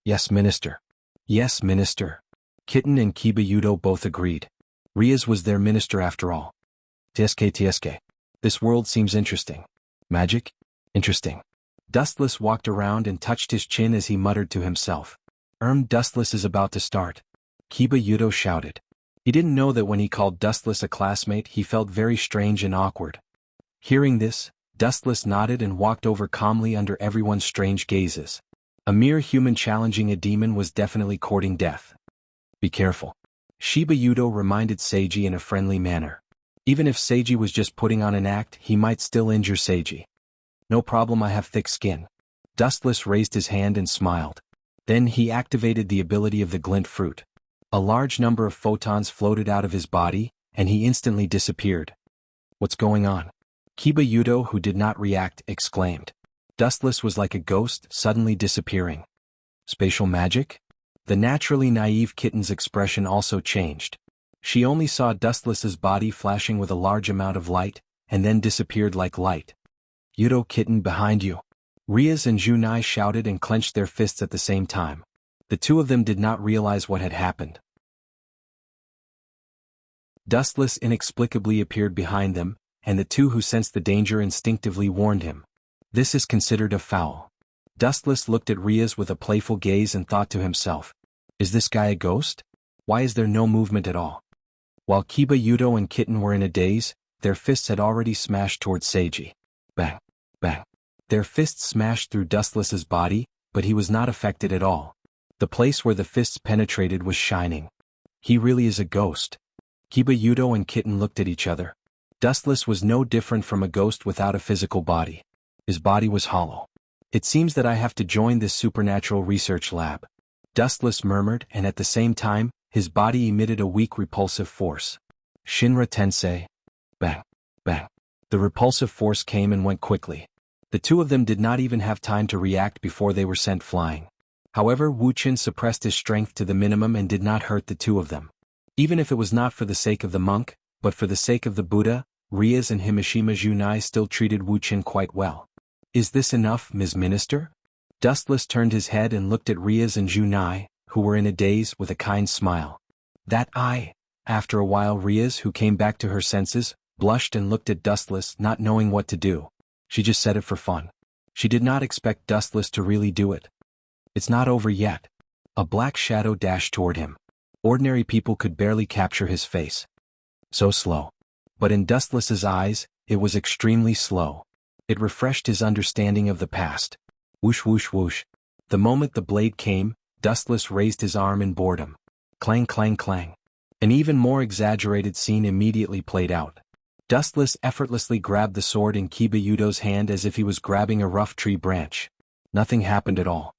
"Yes, Minister." "Yes, Minister." Kitten and Kiba Yudo both agreed. Riaz was their minister after all. "Tsk. This world seems interesting. Magic? Interesting." Dustless walked around and touched his chin as he muttered to himself. Dustless is about to start." Kiba Yudo shouted. He didn't know that when he called Dustless a classmate he felt very strange and awkward. Hearing this, Dustless nodded and walked over calmly under everyone's strange gazes. A mere human challenging a demon was definitely courting death. "Be careful." Shiba Yudo reminded Seiji in a friendly manner. Even if Seiji was just putting on an act, he might still injure Seiji. "No problem, I have thick skin." Dustless raised his hand and smiled. Then he activated the ability of the glint fruit. A large number of photons floated out of his body, and he instantly disappeared. "What's going on?" Kiba Yudo, who did not react, exclaimed. Dustless was like a ghost, suddenly disappearing. Spatial magic? The naturally naive Kitten's expression also changed. She only saw Dustless's body flashing with a large amount of light, and then disappeared like light. "Yudo, Kitten, behind you!" Riaz and Junai shouted and clenched their fists at the same time. The two of them did not realize what had happened. Dustless inexplicably appeared behind them, and the two who sensed the danger instinctively warned him. "This is considered a foul." Dustless looked at Riaz with a playful gaze and thought to himself, "Is this guy a ghost? Why is there no movement at all?" While Kiba Yudo and Kitten were in a daze, their fists had already smashed towards Seiji. Bang! Bang! Their fists smashed through Dustless's body, but he was not affected at all. The place where the fists penetrated was shining. He really is a ghost. Kiba Yudo and Kitten looked at each other. Dustless was no different from a ghost without a physical body. His body was hollow. "It seems that I have to join this supernatural research lab," Dustless murmured, and at the same time, his body emitted a weak repulsive force. "Shinra Tensei." Bang! Bang! The repulsive force came and went quickly. The two of them did not even have time to react before they were sent flying. However, Wu Qin suppressed his strength to the minimum and did not hurt the two of them. Even if it was not for the sake of the monk, but for the sake of the Buddha, Riaz and Himashima Junai still treated Wu Qin quite well. "Is this enough, Ms. Minister?" Dustless turned his head and looked at Riaz and Junai, who were in a daze, with a kind smile. After a while Riaz, who came back to her senses, blushed and looked at Dustless, not knowing what to do. She just said it for fun. She did not expect Dustless to really do it. "It's not over yet." A black shadow dashed toward him. Ordinary people could barely capture his face. So slow. But in Dustless's eyes, it was extremely slow. It refreshed his understanding of the past. Whoosh whoosh whoosh. The moment the blade came, Dustless raised his arm in boredom. Clang clang clang. An even more exaggerated scene immediately played out. Dustless effortlessly grabbed the sword in Kiba Yudo's hand as if he was grabbing a rough tree branch. Nothing happened at all.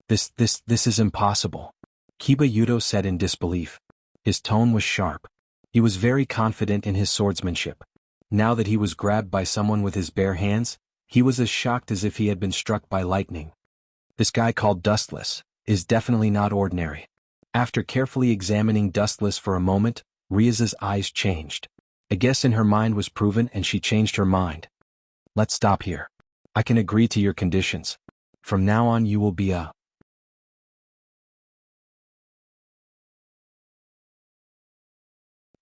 This is impossible," Kiba Yudo said in disbelief. His tone was sharp. He was very confident in his swordsmanship. Now that he was grabbed by someone with his bare hands, he was as shocked as if he had been struck by lightning. This guy called Dustless is definitely not ordinary. After carefully examining Dustless for a moment, Riaz's eyes changed. A guess in her mind was proven and she changed her mind. "Let's stop here. I can agree to your conditions. From now on you will be a..."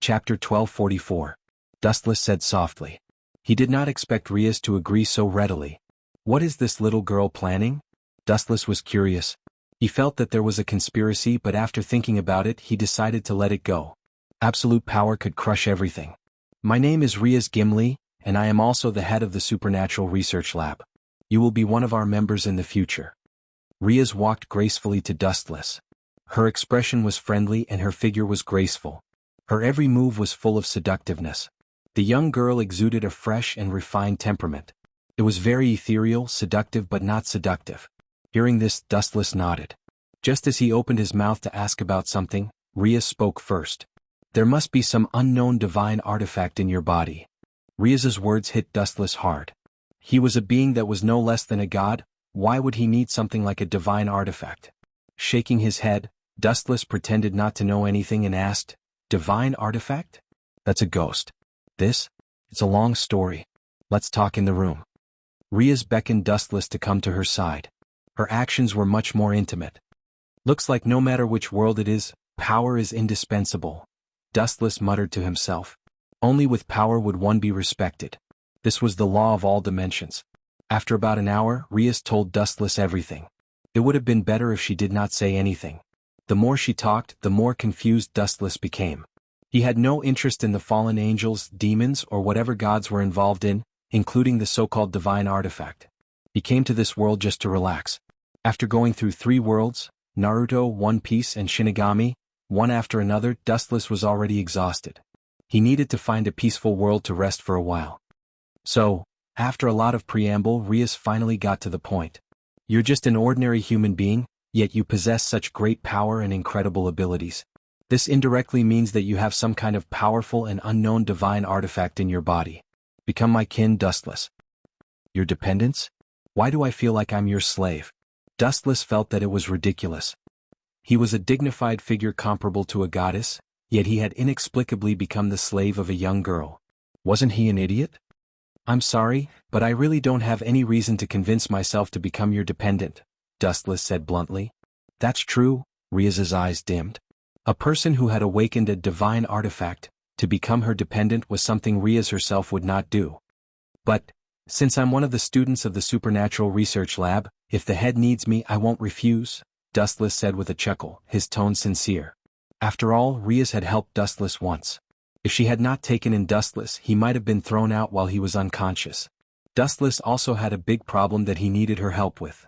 Chapter 1244. Dustless said softly. He did not expect Riaz to agree so readily. What is this little girl planning? Dustless was curious. He felt that there was a conspiracy, but after thinking about it he decided to let it go. Absolute power could crush everything. "My name is Riaz Gimli, and I am also the head of the Supernatural Research Lab. You will be one of our members in the future. Riaz walked gracefully to Dustless. Her expression was friendly and her figure was graceful. Her every move was full of seductiveness. The young girl exuded a fresh and refined temperament. It was very ethereal, seductive but not seductive. Hearing this, Dustless nodded. Just as he opened his mouth to ask about something, Riaz spoke first. There must be some unknown divine artifact in your body. Riaz's words hit Dustless hard. He was a being that was no less than a god. Why would he need something like a divine artifact? Shaking his head, Dustless pretended not to know anything and asked, "Divine artifact? That's a ghost. It's a long story. Let's talk in the room." Riaz beckoned Dustless to come to her side. Her actions were much more intimate. "Looks like no matter which world it is, power is indispensable," Dustless muttered to himself. Only with power would one be respected. This was the law of all dimensions. After about an hour, Riaz told Dustless everything. It would have been better if she did not say anything. The more she talked, the more confused Dustless became. He had no interest in the fallen angels, demons, or whatever gods were involved in, including the so-called divine artifact. He came to this world just to relax. After going through 3 worlds, Naruto, One Piece, and Shinigami, one after another, Dustless was already exhausted. He needed to find a peaceful world to rest for a while. So, after a lot of preamble, Riaz finally got to the point. "You're just an ordinary human being, yet you possess such great power and incredible abilities. This indirectly means that you have some kind of powerful and unknown divine artifact in your body. Become my kin, Dustless." "Your dependents? Why do I feel like I'm your slave?" Dustless felt that it was ridiculous. He was a dignified figure comparable to a goddess, yet he had inexplicably become the slave of a young girl. Wasn't he an idiot? "I'm sorry, but I really don't have any reason to convince myself to become your dependent," Dustless said bluntly. "That's true," Riaz's eyes dimmed. A person who had awakened a divine artifact, to become her dependent was something Riaz herself would not do. "But, since I'm one of the students of the Supernatural Research Lab, if the head needs me I won't refuse," Dustless said with a chuckle, his tone sincere. After all, Riaz had helped Dustless once. If she had not taken in Dustless, he might have been thrown out while he was unconscious. Dustless also had a big problem that he needed her help with.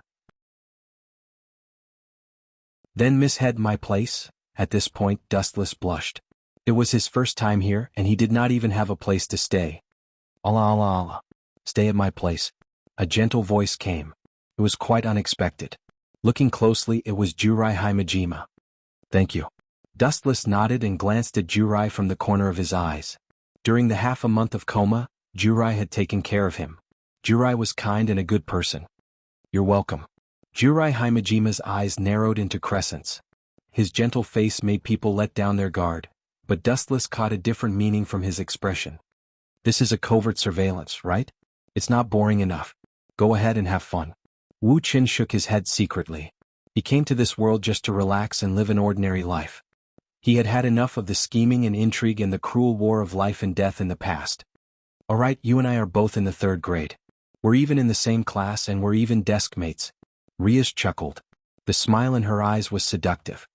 "Then Miss Head my place?" At this point, Dustless blushed. It was his first time here, and he did not even have a place to stay. "Allah Allah Allah. Stay at my place." A gentle voice came. It was quite unexpected. Looking closely, it was Jurai Himejima. "Thank you." Dustless nodded and glanced at Jurai from the corner of his eyes. During the half a month of coma, Jurai had taken care of him. Jurai was kind and a good person. "You're welcome." Jurai Himejima's eyes narrowed into crescents. His gentle face made people let down their guard, but Dustless caught a different meaning from his expression. "This is a covert surveillance, right? It's not boring enough. Go ahead and have fun." Wu Qin shook his head secretly. He came to this world just to relax and live an ordinary life. He had had enough of the scheming and intrigue and the cruel war of life and death in the past. "Alright, you and I are both in the 3rd grade. We're even in the same class and we're even desk mates." Riaz chuckled. The smile in her eyes was seductive.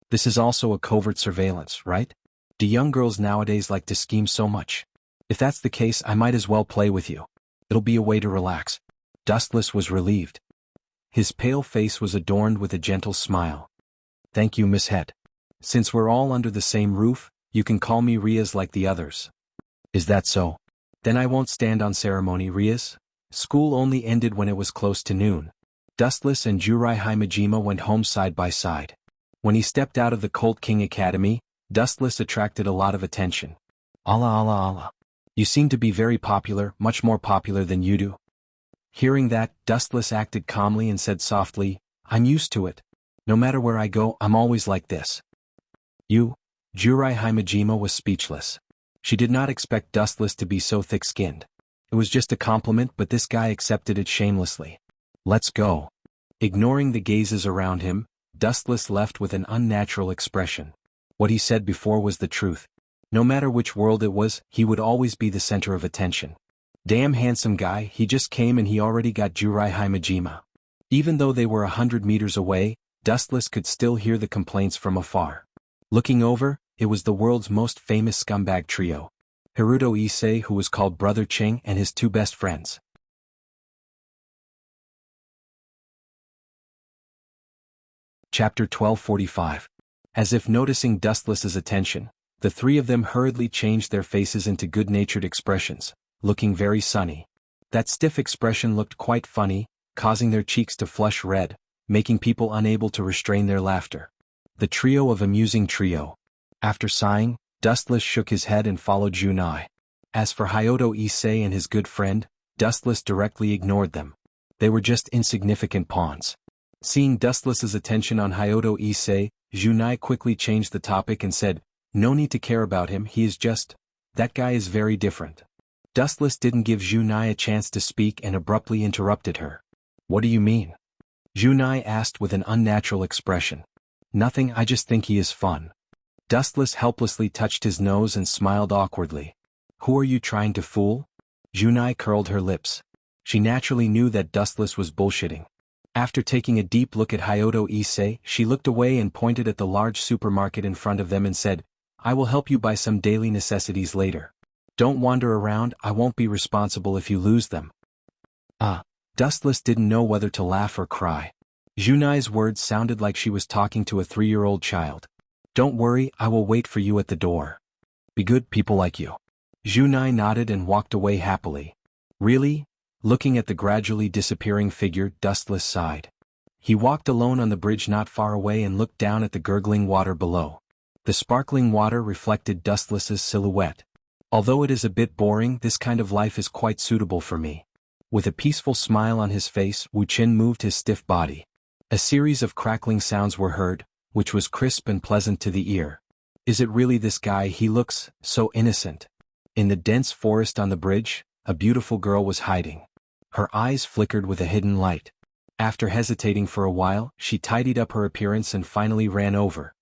"This is also a covert surveillance, right? Do young girls nowadays like to scheme so much? If that's the case, I might as well play with you. It'll be a way to relax." Dustless was relieved. His pale face was adorned with a gentle smile. "Thank you, Miss Head. Since we're all under the same roof, you can call me Riaz like the others." "Is that so? Then I won't stand on ceremony, Riaz." School only ended when it was close to noon. Dustless and Jurai Himejima went home side by side. When he stepped out of the Colt King Academy, Dustless attracted a lot of attention. "Allah Allah Allah. You seem to be very popular, much more popular than you do." Hearing that, Dustless acted calmly and said softly, "I'm used to it. No matter where I go, I'm always like this." "You?" Jurai Himejima was speechless. She did not expect Dustless to be so thick-skinned. It was just a compliment, but this guy accepted it shamelessly. "Let's go." Ignoring the gazes around him, Dustless left with an unnatural expression. What he said before was the truth. No matter which world it was, he would always be the center of attention. Damn handsome guy, he just came and he already got Jurai Himejima. Even though they were 100 meters away, Dustless could still hear the complaints from afar. Looking over, it was the world's most famous scumbag trio. Hirudo Issei, who was called Brother Ching, and his two best friends. Chapter 1245. As if noticing Dustless's attention, the three of them hurriedly changed their faces into good-natured expressions, looking very sunny. That stiff expression looked quite funny, causing their cheeks to flush red, making people unable to restrain their laughter. The trio of amusing trio. After sighing, Dustless shook his head and followed Junai. As for Hyodo Issei and his good friend, Dustless directly ignored them. They were just insignificant pawns. Seeing Dustless's attention on Hyodo Issei, Junai quickly changed the topic and said, "No need to care about him, he is just... that guy is very different." Dustless didn't give Junai a chance to speak and abruptly interrupted her. "What do you mean?" Junai asked with an unnatural expression. "Nothing, I just think he is fun." Dustless helplessly touched his nose and smiled awkwardly. "Who are you trying to fool?" Junai curled her lips. She naturally knew that Dustless was bullshitting. After taking a deep look at Hyodo Issei, she looked away and pointed at the large supermarket in front of them and said, "I will help you buy some daily necessities later. Don't wander around, I won't be responsible if you lose them." Dustless didn't know whether to laugh or cry. Junai's words sounded like she was talking to a 3-year-old child. "Don't worry, I will wait for you at the door. Be good people like you." Junai nodded and walked away happily. "Really?" Looking at the gradually disappearing figure, Dustless sighed. He walked alone on the bridge not far away and looked down at the gurgling water below. The sparkling water reflected Dustless's silhouette. "Although it is a bit boring, this kind of life is quite suitable for me." With a peaceful smile on his face, Wuxia moved his stiff body. A series of crackling sounds were heard, which was crisp and pleasant to the ear. "Is it really this guy? He looks so innocent." In the dense forest on the bridge, a beautiful girl was hiding. Her eyes flickered with a hidden light. After hesitating for a while, she tidied up her appearance and finally ran over.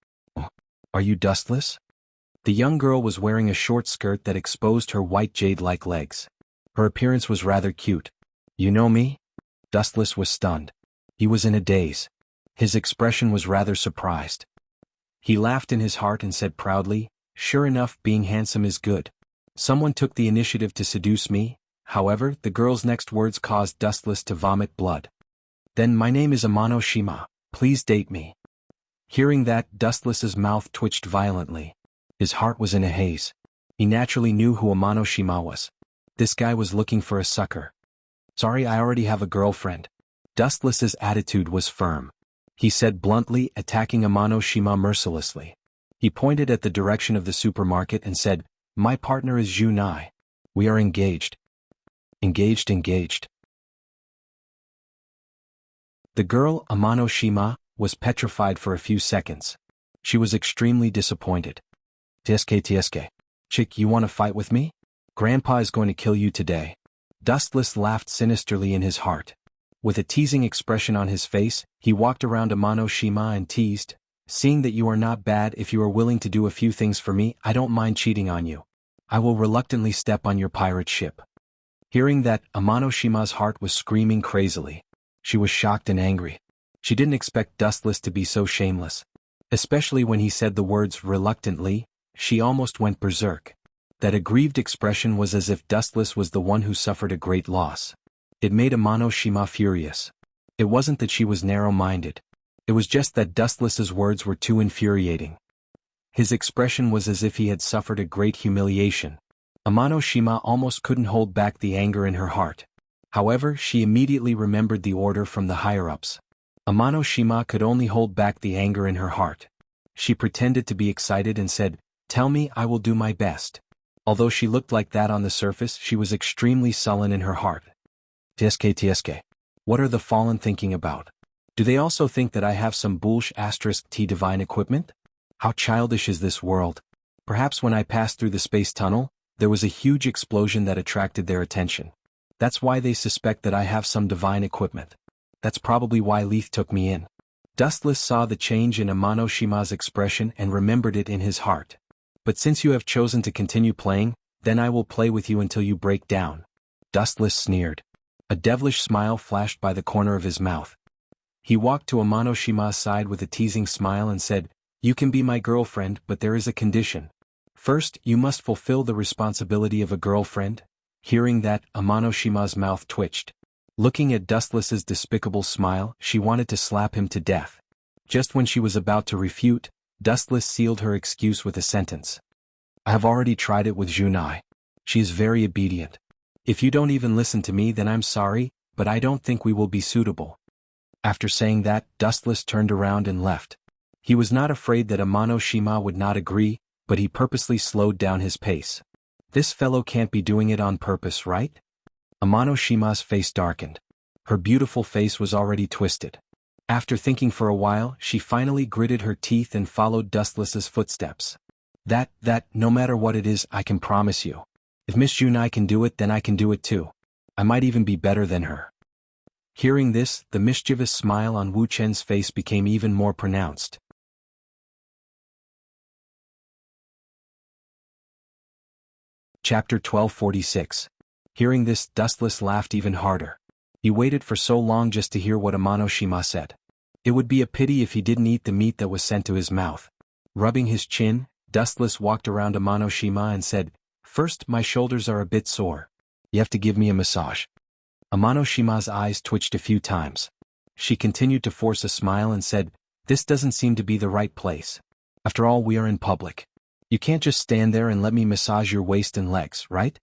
"Are you Dustless?" The young girl was wearing a short skirt that exposed her white jade-like legs. Her appearance was rather cute. "You know me?" Dustless was stunned. He was in a daze. His expression was rather surprised. He laughed in his heart and said proudly, "Sure enough, being handsome is good. Someone took the initiative to seduce me." However, the girl's next words caused Dustless to vomit blood. "Then my name is Amano Shima, please date me." Hearing that, Dustless's mouth twitched violently. His heart was in a haze. He naturally knew who Amano Shima was. This guy was looking for a sucker. "Sorry, I already have a girlfriend." Dustless's attitude was firm. He said bluntly, attacking Amano Shima mercilessly. He pointed at the direction of the supermarket and said, "My partner is Junai. We are engaged." Engaged. The girl, Amano Shima, was petrified for a few seconds. She was extremely disappointed. TSK. "Chick, you want to fight with me? Grandpa is going to kill you today." Dustless laughed sinisterly in his heart. With a teasing expression on his face, he walked around Amano Shima and teased, "Seeing that you are not bad, if you are willing to do a few things for me, I don't mind cheating on you. I will reluctantly step on your pirate ship." Hearing that, Amano Shima's heart was screaming crazily. She was shocked and angry. She didn't expect Dustless to be so shameless. Especially when he said the words reluctantly, she almost went berserk. That aggrieved expression was as if Dustless was the one who suffered a great loss. It made Amano Shima furious. It wasn't that she was narrow-minded. It was just that Dustless's words were too infuriating. His expression was as if he had suffered a great humiliation. Amano Shima almost couldn't hold back the anger in her heart. However, she immediately remembered the order from the higher-ups. Amano Shima could only hold back the anger in her heart. She pretended to be excited and said, "Tell me, I will do my best." Although she looked like that on the surface, she was extremely sullen in her heart. TSK. What are the Fallen thinking about? Do they also think that I have some *T divine equipment? How childish is this world? Perhaps when I passed through the space tunnel, there was a huge explosion that attracted their attention. That's why they suspect that I have some divine equipment. That's probably why Leith took me in. Dustless saw the change in Amano Shima's expression and remembered it in his heart. "But since you have chosen to continue playing, then I will play with you until you break down." Dustless sneered. A devilish smile flashed by the corner of his mouth. He walked to Amano Shima's side with a teasing smile and said, "You can be my girlfriend, but there is a condition. First, you must fulfill the responsibility of a girlfriend. Hearing that, Amanoshima's mouth twitched. Looking at Dustless's despicable smile, she wanted to slap him to death. Just when she was about to refute, Dustless sealed her excuse with a sentence. I have already tried it with Junai. She is very obedient. If you don't even listen to me, then I'm sorry, but I don't think we will be suitable. After saying that, Dustless turned around and left. He was not afraid that Amanoshima would not agree, but he purposely slowed down his pace. This fellow can't be doing it on purpose, right? Amanoshima's face darkened. Her beautiful face was already twisted. After thinking for a while, she finally gritted her teeth and followed Dustless's footsteps. That, no matter what it is, I can promise you. If Miss Junai can do it, then I can do it too. I might even be better than her. Hearing this, the mischievous smile on Wu Chen's face became even more pronounced. Chapter 1246. Hearing this, Dustless laughed even harder. He waited for so long just to hear what Amanoshima said. It would be a pity if he didn't eat the meat that was sent to his mouth. Rubbing his chin, Dustless walked around Amanoshima and said, First, my shoulders are a bit sore. You have to give me a massage. Amanoshima's eyes twitched a few times. She continued to force a smile and said, This doesn't seem to be the right place. After all, we are in public. You can't just stand there and let me massage your waist and legs, right?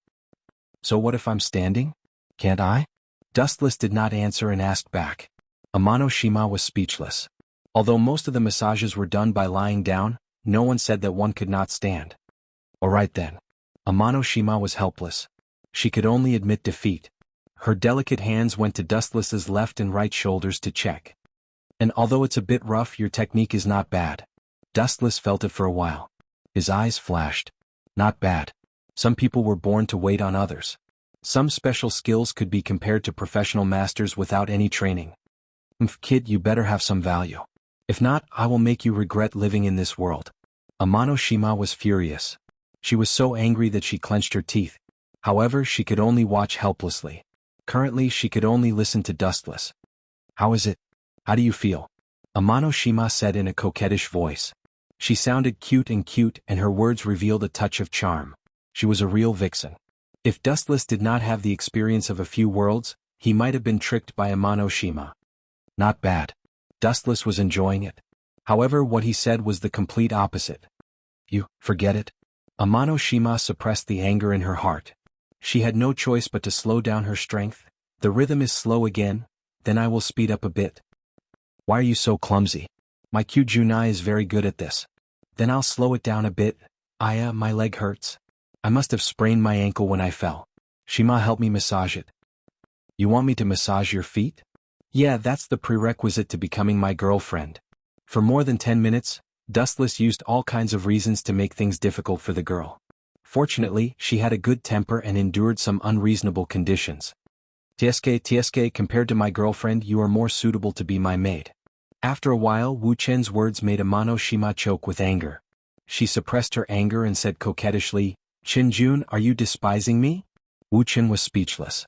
So what if I'm standing? Can't I? Dustless did not answer and asked back. Amanoshima was speechless. Although most of the massages were done by lying down, no one said that one could not stand. All right then. Amanoshima was helpless. She could only admit defeat. Her delicate hands went to Dustless's left and right shoulders to check. And although it's a bit rough, your technique is not bad. Dustless felt it for a while. His eyes flashed. Not bad. Some people were born to wait on others. Some special skills could be compared to professional masters without any training. Kid, you better have some value. If not, I will make you regret living in this world. Amanoshima was furious. She was so angry that she clenched her teeth. However, she could only watch helplessly. Currently, she could only listen to Dustless. How is it? How do you feel? Amanoshima said in a coquettish voice. She sounded cute, and her words revealed a touch of charm. She was a real vixen. If Dustless did not have the experience of a few worlds, he might have been tricked by Amanoshima. Not bad. Dustless was enjoying it. However, what he said was the complete opposite. You, forget it. Amanoshima suppressed the anger in her heart. She had no choice but to slow down her strength. The rhythm is slow again, then I will speed up a bit. Why are you so clumsy? My Junai is very good at this. Then I'll slow it down a bit. My leg hurts. I must have sprained my ankle when I fell. Shima, help me massage it. You want me to massage your feet? Yeah, that's the prerequisite to becoming my girlfriend. For more than 10 minutes, Dustless used all kinds of reasons to make things difficult for the girl. Fortunately, she had a good temper and endured some unreasonable conditions. TSK, compared to my girlfriend, you are more suitable to be my maid. After a while, Wu Chen's words made Amanoshima choke with anger. She suppressed her anger and said coquettishly, Chinjun, are you despising me? Wu Chen was speechless.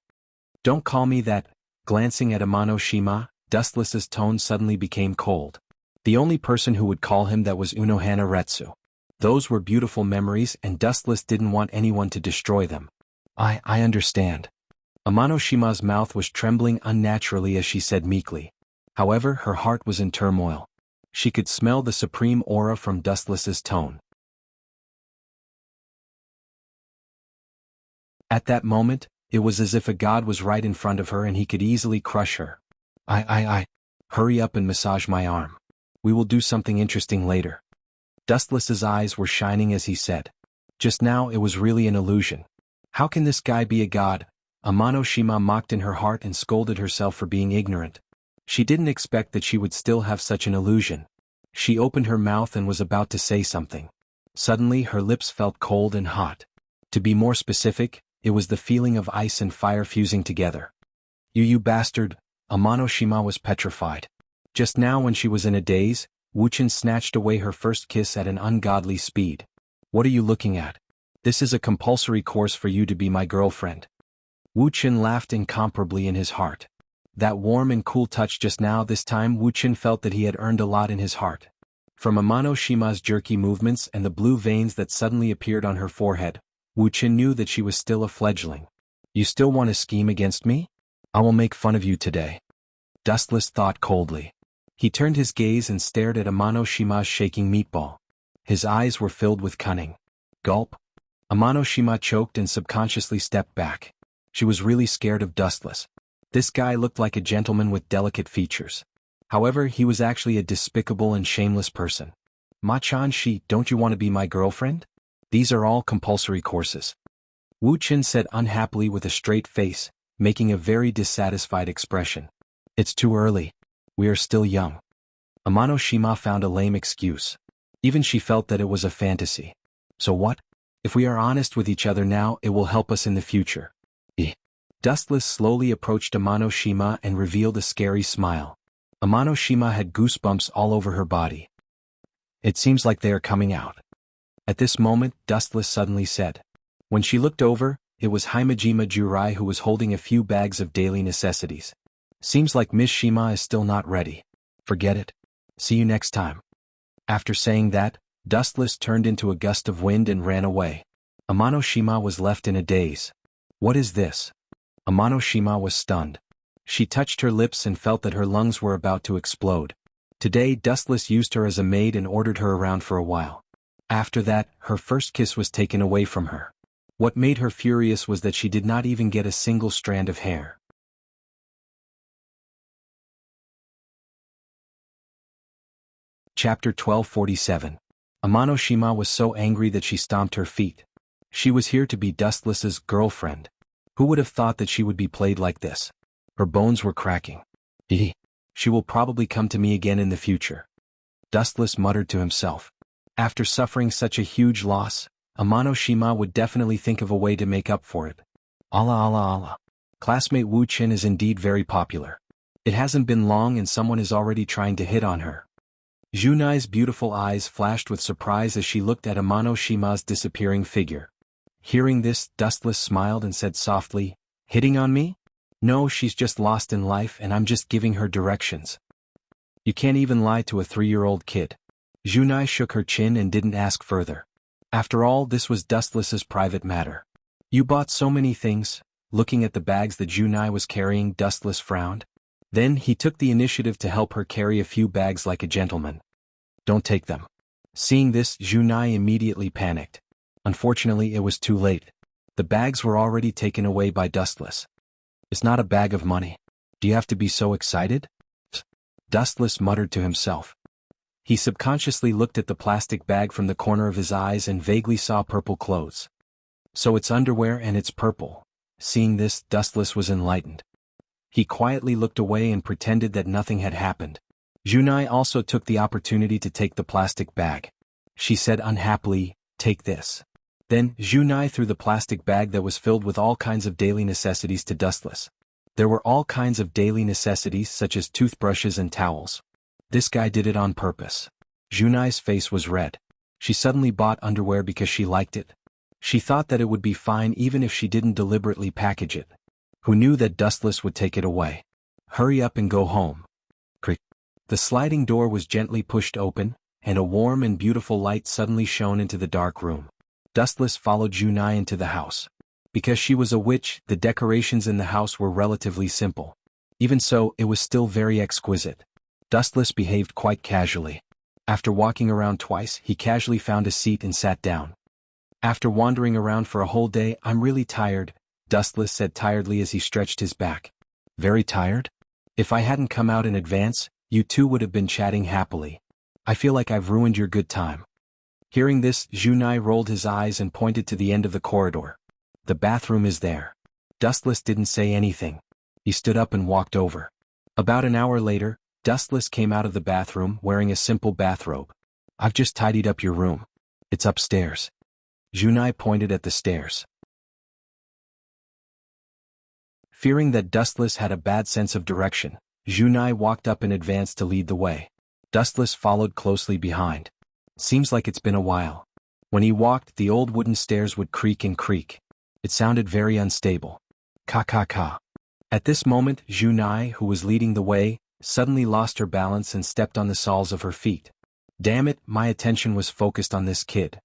Don't call me that. Glancing at Amanoshima, Dustless's tone suddenly became cold. The only person who would call him that was Unohana Retsu. Those were beautiful memories and Dustless didn't want anyone to destroy them. I understand. Amanoshima's mouth was trembling unnaturally as she said meekly. However, her heart was in turmoil. She could smell the supreme aura from Dustless's tone. At that moment, it was as if a god was right in front of her and he could easily crush her. Hurry up and massage my arm. We will do something interesting later. Dustless's eyes were shining as he said. Just now it was really an illusion. How can this guy be a god? Amanoshima mocked in her heart and scolded herself for being ignorant. She didn't expect that she would still have such an illusion. She opened her mouth and was about to say something. Suddenly her lips felt cold and hot. To be more specific, it was the feeling of ice and fire fusing together. You bastard! Amanoshima was petrified. Just now when she was in a daze, Wu Chen snatched away her first kiss at an ungodly speed. What are you looking at? This is a compulsory course for you to be my girlfriend. Wu Chen laughed incomparably in his heart. That warm and cool touch just now, this time Wu Chen felt that he had earned a lot in his heart. From Amano Shima's jerky movements and the blue veins that suddenly appeared on her forehead, Wuxia knew that she was still a fledgling. You still want to scheme against me? I will make fun of you today. Dustless thought coldly. He turned his gaze and stared at Amano Shima's shaking meatball. His eyes were filled with cunning. Gulp. Amano Shima choked and subconsciously stepped back. She was really scared of Dustless. This guy looked like a gentleman with delicate features. However, he was actually a despicable and shameless person. Ma-chan-shi, don't you want to be my girlfriend? These are all compulsory courses. Wu Qin said unhappily with a straight face, making a very dissatisfied expression. It's too early. We are still young. Amano Shima found a lame excuse. Even she felt that it was a fantasy. So what? If we are honest with each other now, it will help us in the future. Dustless slowly approached Amano Shima and revealed a scary smile. Amano Shima had goosebumps all over her body. It seems like they are coming out. At this moment, Dustless suddenly said. When she looked over, it was Himejima Jurai who was holding a few bags of daily necessities. Seems like Miss Shima is still not ready. Forget it. See you next time. After saying that, Dustless turned into a gust of wind and ran away. Amano Shima was left in a daze. What is this? Amano Shima was stunned. She touched her lips and felt that her lungs were about to explode. Today, Dustless used her as a maid and ordered her around for a while. After that, her first kiss was taken away from her. What made her furious was that she did not even get a single strand of hair. Chapter 1247. Amano Shima was so angry that she stomped her feet. She was here to be Dustless's girlfriend. Who would have thought that she would be played like this? Her bones were cracking. She will probably come to me again in the future. Dustless muttered to himself. After suffering such a huge loss, Amano Shima would definitely think of a way to make up for it. Allah Allah Allah. Classmate Wu Qin is indeed very popular. It hasn't been long and someone is already trying to hit on her. Junai's beautiful eyes flashed with surprise as she looked at Amano Shima's disappearing figure. Hearing this, Dustless smiled and said softly, hitting on me? No, she's just lost in life and I'm just giving her directions. You can't even lie to a 3-year-old kid. Junai shook her chin and didn't ask further. After all, this was Dustless's private matter. You bought so many things. Looking at the bags that Junai was carrying, Dustless frowned. Then he took the initiative to help her carry a few bags like a gentleman. Don't take them. Seeing this, Junai immediately panicked. Unfortunately, it was too late. The bags were already taken away by Dustless. It's not a bag of money. Do you have to be so excited? Dustless muttered to himself. He subconsciously looked at the plastic bag from the corner of his eyes and vaguely saw purple clothes. So it's underwear and it's purple. Seeing this, Dustless was enlightened. He quietly looked away and pretended that nothing had happened. Junai also took the opportunity to take the plastic bag. She said unhappily, take this. Then, Junai threw the plastic bag that was filled with all kinds of daily necessities to Dustless. There were all kinds of daily necessities such as toothbrushes and towels. This guy did it on purpose. Junai's face was red. She suddenly bought underwear because she liked it. She thought that it would be fine even if she didn't deliberately package it. Who knew that Dustless would take it away? Hurry up and go home. Creak. The sliding door was gently pushed open, and a warm and beautiful light suddenly shone into the dark room. Dustless followed Junai into the house. Because she was a witch, the decorations in the house were relatively simple. Even so, it was still very exquisite. Dustless behaved quite casually. After walking around twice, he casually found a seat and sat down. After wandering around for a whole day, I'm really tired, Dustless said tiredly as he stretched his back. Very tired? If I hadn't come out in advance, you two would have been chatting happily. I feel like I've ruined your good time. Hearing this, Junai rolled his eyes and pointed to the end of the corridor. The bathroom is there. Dustless didn't say anything. He stood up and walked over. About an hour later, Dustless came out of the bathroom wearing a simple bathrobe. I've just tidied up your room. It's upstairs. Junai pointed at the stairs. Fearing that Dustless had a bad sense of direction, Junai walked up in advance to lead the way. Dustless followed closely behind. Seems like it's been a while. When he walked, the old wooden stairs would creak and creak. It sounded very unstable. Ka ka ka. At this moment, Junai, who was leading the way, suddenly lost her balance and stepped on the soles of her feet. Damn it, my attention was focused on this kid.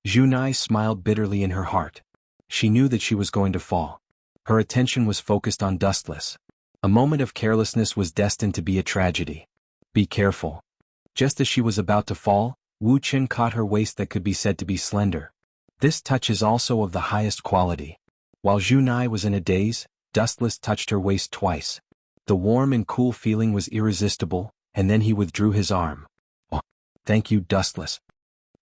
Junai smiled bitterly in her heart. She knew that she was going to fall. Her attention was focused on Dustless. A moment of carelessness was destined to be a tragedy. Be careful. Just as she was about to fall, Wu Chen caught her waist that could be said to be slender. This touch is also of the highest quality. While Junai was in a daze, Dustless touched her waist twice. The warm and cool feeling was irresistible, and then he withdrew his arm. Oh, thank you, Dustless.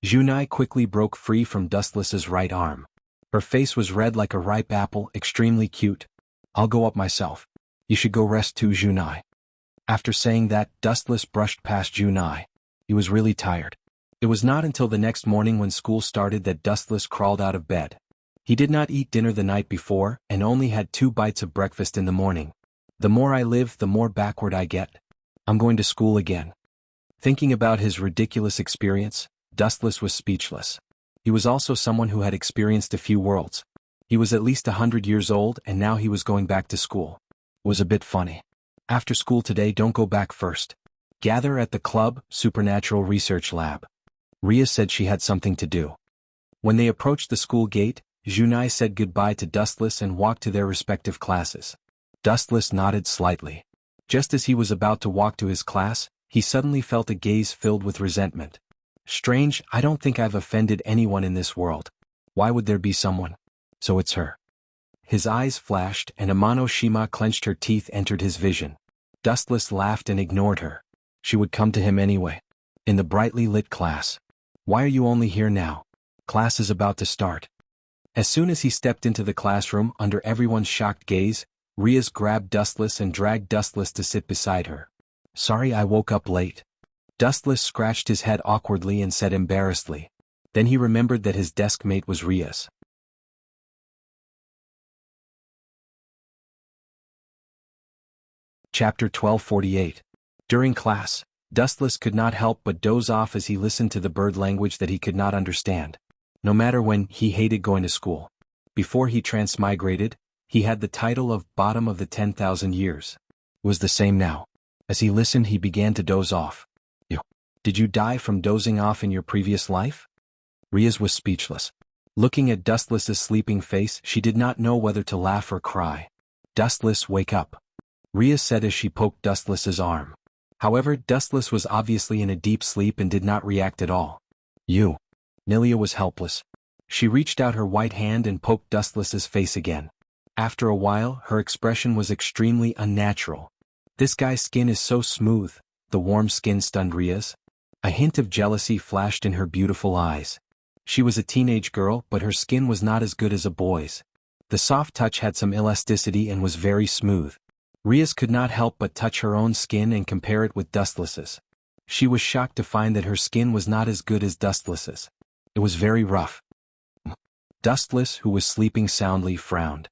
Junai quickly broke free from Dustless's right arm. Her face was red like a ripe apple, extremely cute. I'll go up myself. You should go rest too, Junai. After saying that, Dustless brushed past Junai. He was really tired. It was not until the next morning when school started that Dustless crawled out of bed. He did not eat dinner the night before, and only had 2 bites of breakfast in the morning. The more I live, the more backward I get. I'm going to school again. Thinking about his ridiculous experience, Dustless was speechless. He was also someone who had experienced a few worlds. He was at least 100 years old, and now he was going back to school. It was a bit funny. After school today, don't go back first. Gather at the club, Supernatural Research Lab. Ria said she had something to do. When they approached the school gate, Junai said goodbye to Dustless and walked to their respective classes. Dustless nodded slightly. Just as he was about to walk to his class, he suddenly felt a gaze filled with resentment. Strange, I don't think I've offended anyone in this world. Why would there be someone? So it's her. His eyes flashed, and Amano Shima clenched her teeth entered his vision. Dustless laughed and ignored her. She would come to him anyway. In the brightly lit class. Why are you only here now? Class is about to start. As soon as he stepped into the classroom under everyone's shocked gaze, Riaz grabbed Dustless and dragged Dustless to sit beside her. Sorry I woke up late. Dustless scratched his head awkwardly and said embarrassedly. Then he remembered that his desk mate was Riaz. Chapter 1248. During class, Dustless could not help but doze off as he listened to the bird language that he could not understand. No matter when, he hated going to school. Before he transmigrated, he had the title of Bottom of the 10,000 Years. It was the same now. As he listened, he began to doze off. Did you die from dozing off in your previous life? Riaz was speechless. Looking at Dustless's sleeping face, she did not know whether to laugh or cry. Dustless, wake up. Riaz said as she poked Dustless's arm. However, Dustless was obviously in a deep sleep and did not react at all. You. Nilia was helpless. She reached out her white hand and poked Dustless's face again. After a while, her expression was extremely unnatural. This guy's skin is so smooth. The warm skin stunned Riaz. A hint of jealousy flashed in her beautiful eyes. She was a teenage girl, but her skin was not as good as a boy's. The soft touch had some elasticity and was very smooth. Riaz could not help but touch her own skin and compare it with Dustless's. She was shocked to find that her skin was not as good as Dustless's. It was very rough. Dustless, who was sleeping soundly, frowned.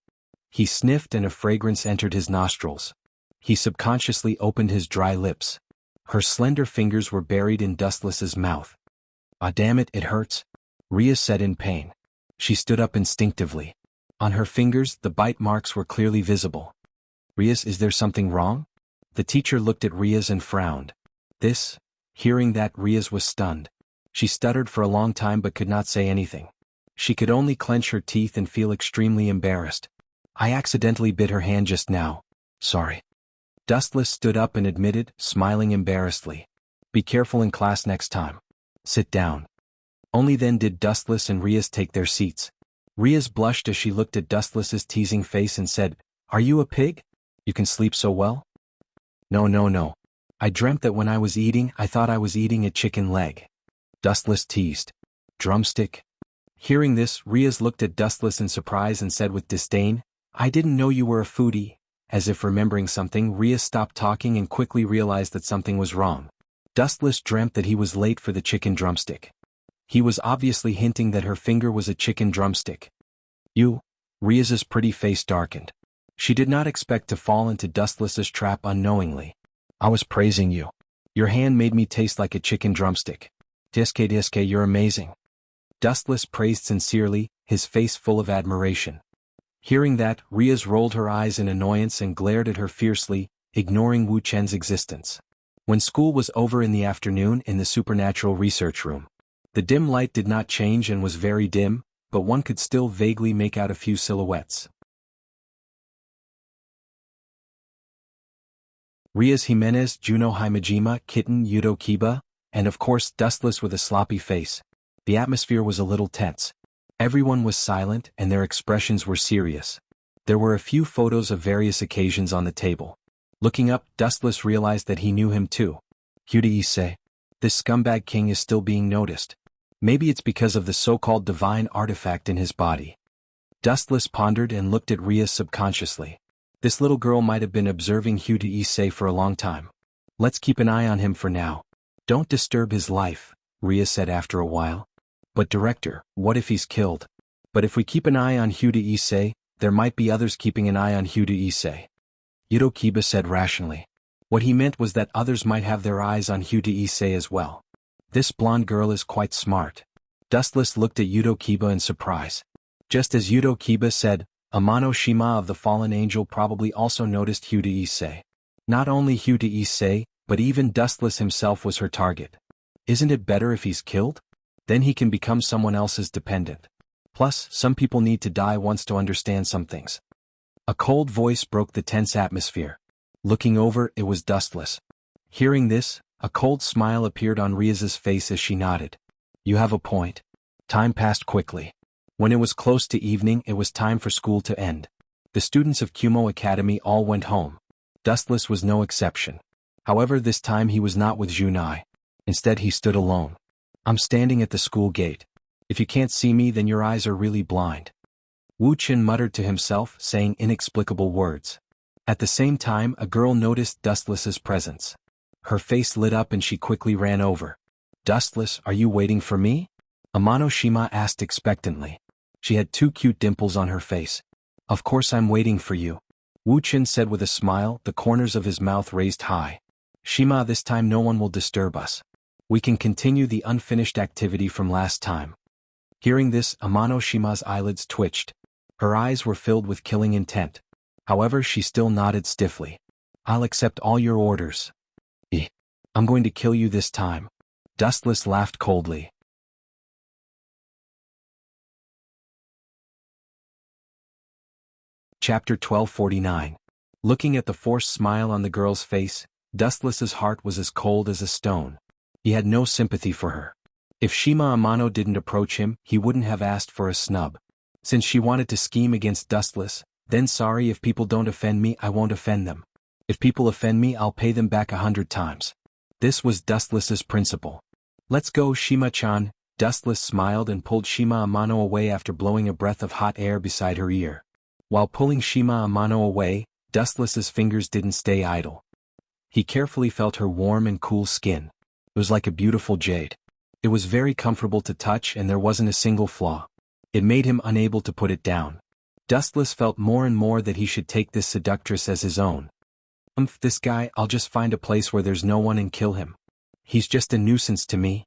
He sniffed and a fragrance entered his nostrils. He subconsciously opened his dry lips. Her slender fingers were buried in Dustless's mouth. Ah, damn it, it hurts. Riaz said in pain. She stood up instinctively. On her fingers, the bite marks were clearly visible. Riaz, is there something wrong? The teacher looked at Riaz and frowned. Hearing that, Riaz was stunned. She stuttered for a long time but could not say anything. She could only clench her teeth and feel extremely embarrassed. I accidentally bit her hand just now. Sorry. Dustless stood up and admitted, smiling embarrassedly. Be careful in class next time. Sit down. Only then did Dustless and Riaz take their seats. Riaz blushed as she looked at Dustless's teasing face and said, Are you a pig? You can sleep so well? No. I dreamt that when I was eating, I thought I was eating a chicken leg. Dustless teased. Drumstick? Hearing this, Riaz looked at Dustless in surprise and said with disdain, I didn't know you were a foodie. As if remembering something, Riaz stopped talking and quickly realized that something was wrong. Dustless dreamt that he was late for the chicken drumstick. He was obviously hinting that her finger was a chicken drumstick. You? Riaz's pretty face darkened. She did not expect to fall into Dustless's trap unknowingly. I was praising you. Your hand made me taste like a chicken drumstick. Diske, you're amazing. Dustless praised sincerely, his face full of admiration. Hearing that, Riaz rolled her eyes in annoyance and glared at her fiercely, ignoring Wu Chen's existence. When school was over in the afternoon in the supernatural research room, the dim light did not change and was very dim, but one could still vaguely make out a few silhouettes. Rias Jimenez, Juno Himejima, Kitten Yudo Kiba, and of course Dustless with a sloppy face. The atmosphere was a little tense. Everyone was silent and their expressions were serious. There were a few photos of various occasions on the table. Looking up, Dustless realized that he knew him too. Huda Issei. This scumbag king is still being noticed. Maybe it's because of the so-called divine artifact in his body. Dustless pondered and looked at Rias subconsciously. This little girl might have been observing Huda Issei for a long time. Let's keep an eye on him for now. Don't disturb his life, Rias said after a while. But director, what if he's killed? But if we keep an eye on Huda Issei, there might be others keeping an eye on Huda Issei. Yudo Kiba said rationally. What he meant was that others might have their eyes on Huda Issei as well. This blonde girl is quite smart. Dustless looked at Yudo Kiba in surprise. Just as Yudo Kiba said, Amano Shima of the fallen angel probably also noticed Huda Issei. Not only Huda Issei, but even Dustless himself was her target. Isn't it better if he's killed? Then he can become someone else's dependent. Plus, some people need to die once to understand some things. A cold voice broke the tense atmosphere. Looking over, it was Dustless. Hearing this, a cold smile appeared on Rias's face as she nodded. You have a point. Time passed quickly. When it was close to evening, it was time for school to end. The students of Kumo Academy all went home. Dustless was no exception. However, this time he was not with Junai. Instead, he stood alone. I'm standing at the school gate. If you can't see me, then your eyes are really blind. Wu Qin muttered to himself, saying inexplicable words. At the same time, a girl noticed Dustless's presence. Her face lit up and she quickly ran over. Dustless, are you waiting for me? Amano Shima asked expectantly. She had 2 cute dimples on her face. Of course I'm waiting for you. Wu Qin said with a smile, the corners of his mouth raised high. Shima, this time no one will disturb us. We can continue the unfinished activity from last time. Hearing this, Amano Shima's eyelids twitched. Her eyes were filled with killing intent. However, she still nodded stiffly. I'll accept all your orders. I'm going to kill you this time. Dustless laughed coldly. Chapter 1249. Looking at the forced smile on the girl's face, Dustless's heart was as cold as a stone. He had no sympathy for her. If Shima Amano didn't approach him, he wouldn't have asked for a snub. Since she wanted to scheme against Dustless, then sorry, if people don't offend me, I won't offend them. If people offend me, I'll pay them back 100 times. This was Dustless's principle. Let's go, Shima-chan. Dustless smiled and pulled Shima Amano away after blowing a breath of hot air beside her ear. While pulling Shima Amano away, Dustless's fingers didn't stay idle. He carefully felt her warm and cool skin. It was like a beautiful jade. It was very comfortable to touch and there wasn't a single flaw. It made him unable to put it down. Dustless felt more and more that he should take this seductress as his own. This guy, I'll just find a place where there's no one and kill him. He's just a nuisance to me.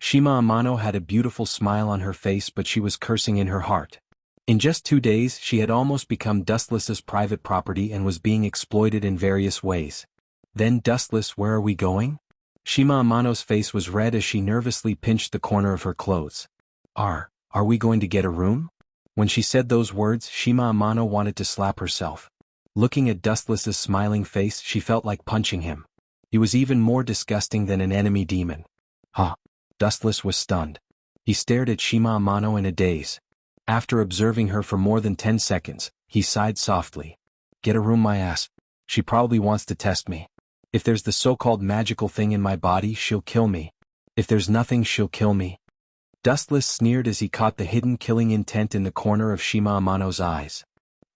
Shima Amano had a beautiful smile on her face, but she was cursing in her heart. In just 2 days, she had almost become Dustless's private property and was being exploited in various ways. Then Dustless, where are we going? Shima Amano's face was red as she nervously pinched the corner of her clothes. Are we going to get a room? When she said those words, Shima Amano wanted to slap herself. Looking at Dustless's smiling face, she felt like punching him. He was even more disgusting than an enemy demon. Dustless was stunned. He stared at Shima Amano in a daze. After observing her for more than 10 seconds, he sighed softly. Get a room, my ass. She probably wants to test me. If there's the so-called magical thing in my body, she'll kill me. If there's nothing, she'll kill me. Dustless sneered as he caught the hidden killing intent in the corner of Shima Amano's eyes.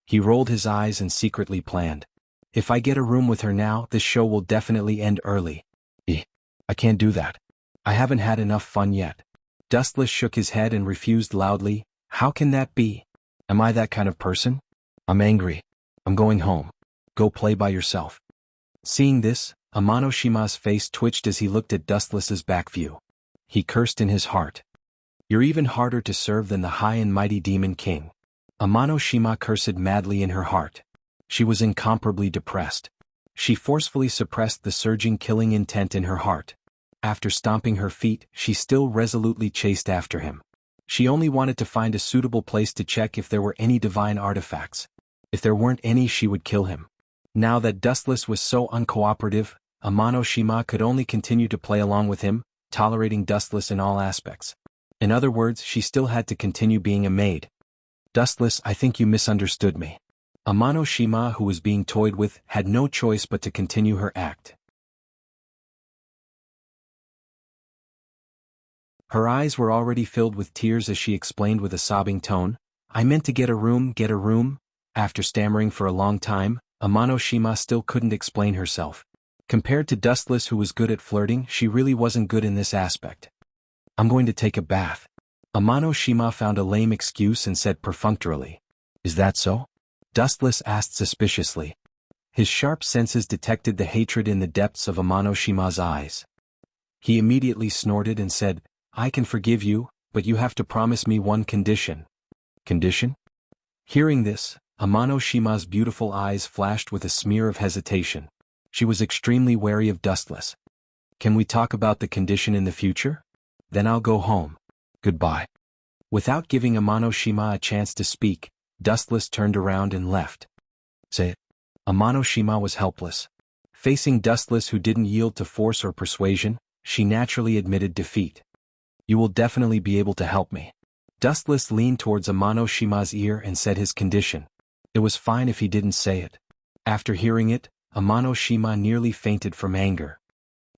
He rolled his eyes and secretly planned. If I get a room with her now, this show will definitely end early. I can't do that. I haven't had enough fun yet. Dustless shook his head and refused loudly. How can that be? Am I that kind of person? I'm angry. I'm going home. Go play by yourself. Seeing this, Amano Shima's face twitched as he looked at Dustless's back view. He cursed in his heart. You're even harder to serve than the high and mighty demon king. Amano Shima cursed madly in her heart. She was incomparably depressed. She forcefully suppressed the surging killing intent in her heart. After stomping her feet, she still resolutely chased after him. She only wanted to find a suitable place to check if there were any divine artifacts. If there weren't any, she would kill him. Now that Dustless was so uncooperative, Amano Shima could only continue to play along with him, tolerating Dustless in all aspects. In other words, she still had to continue being a maid. Dustless, I think you misunderstood me. Amano Shima, who was being toyed with, had no choice but to continue her act. Her eyes were already filled with tears as she explained with a sobbing tone, I meant to get a room. After stammering for a long time, Amano Shima still couldn't explain herself. Compared to Dustless, who was good at flirting, she really wasn't good in this aspect. I'm going to take a bath. Amano Shima found a lame excuse and said perfunctorily. Is that so? Dustless asked suspiciously. His sharp senses detected the hatred in the depths of Amano Shima's eyes. He immediately snorted and said, I can forgive you, but you have to promise me one condition. Condition? Hearing this, Amano Shima's beautiful eyes flashed with a smear of hesitation. She was extremely wary of Dustless. Can we talk about the condition in the future? Then I'll go home. Goodbye. Without giving Amano Shima a chance to speak, Dustless turned around and left. Say it. Amano Shima was helpless. Facing Dustless, who didn't yield to force or persuasion, she naturally admitted defeat. You will definitely be able to help me. Dustless leaned towards Amano Shima's ear and said his condition. It was fine if he didn't say it. After hearing it, Amano Shima nearly fainted from anger.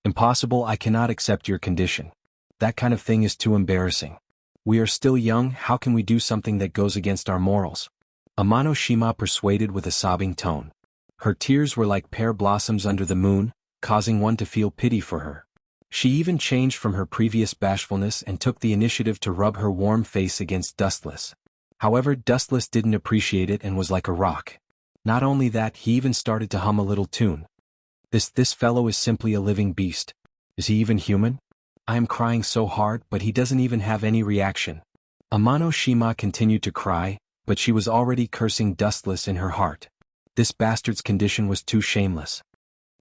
Impossible, I cannot accept your condition. That kind of thing is too embarrassing. We are still young, how can we do something that goes against our morals? Amano Shima persuaded with a sobbing tone. Her tears were like pear blossoms under the moon, causing one to feel pity for her. She even changed from her previous bashfulness and took the initiative to rub her warm face against Dustless. However, Dustless didn't appreciate it and was like a rock. Not only that, he even started to hum a little tune. This fellow is simply a living beast. Is he even human? I am crying so hard, but he doesn't even have any reaction. Amano Shima continued to cry, but she was already cursing Dustless in her heart. This bastard's condition was too shameless.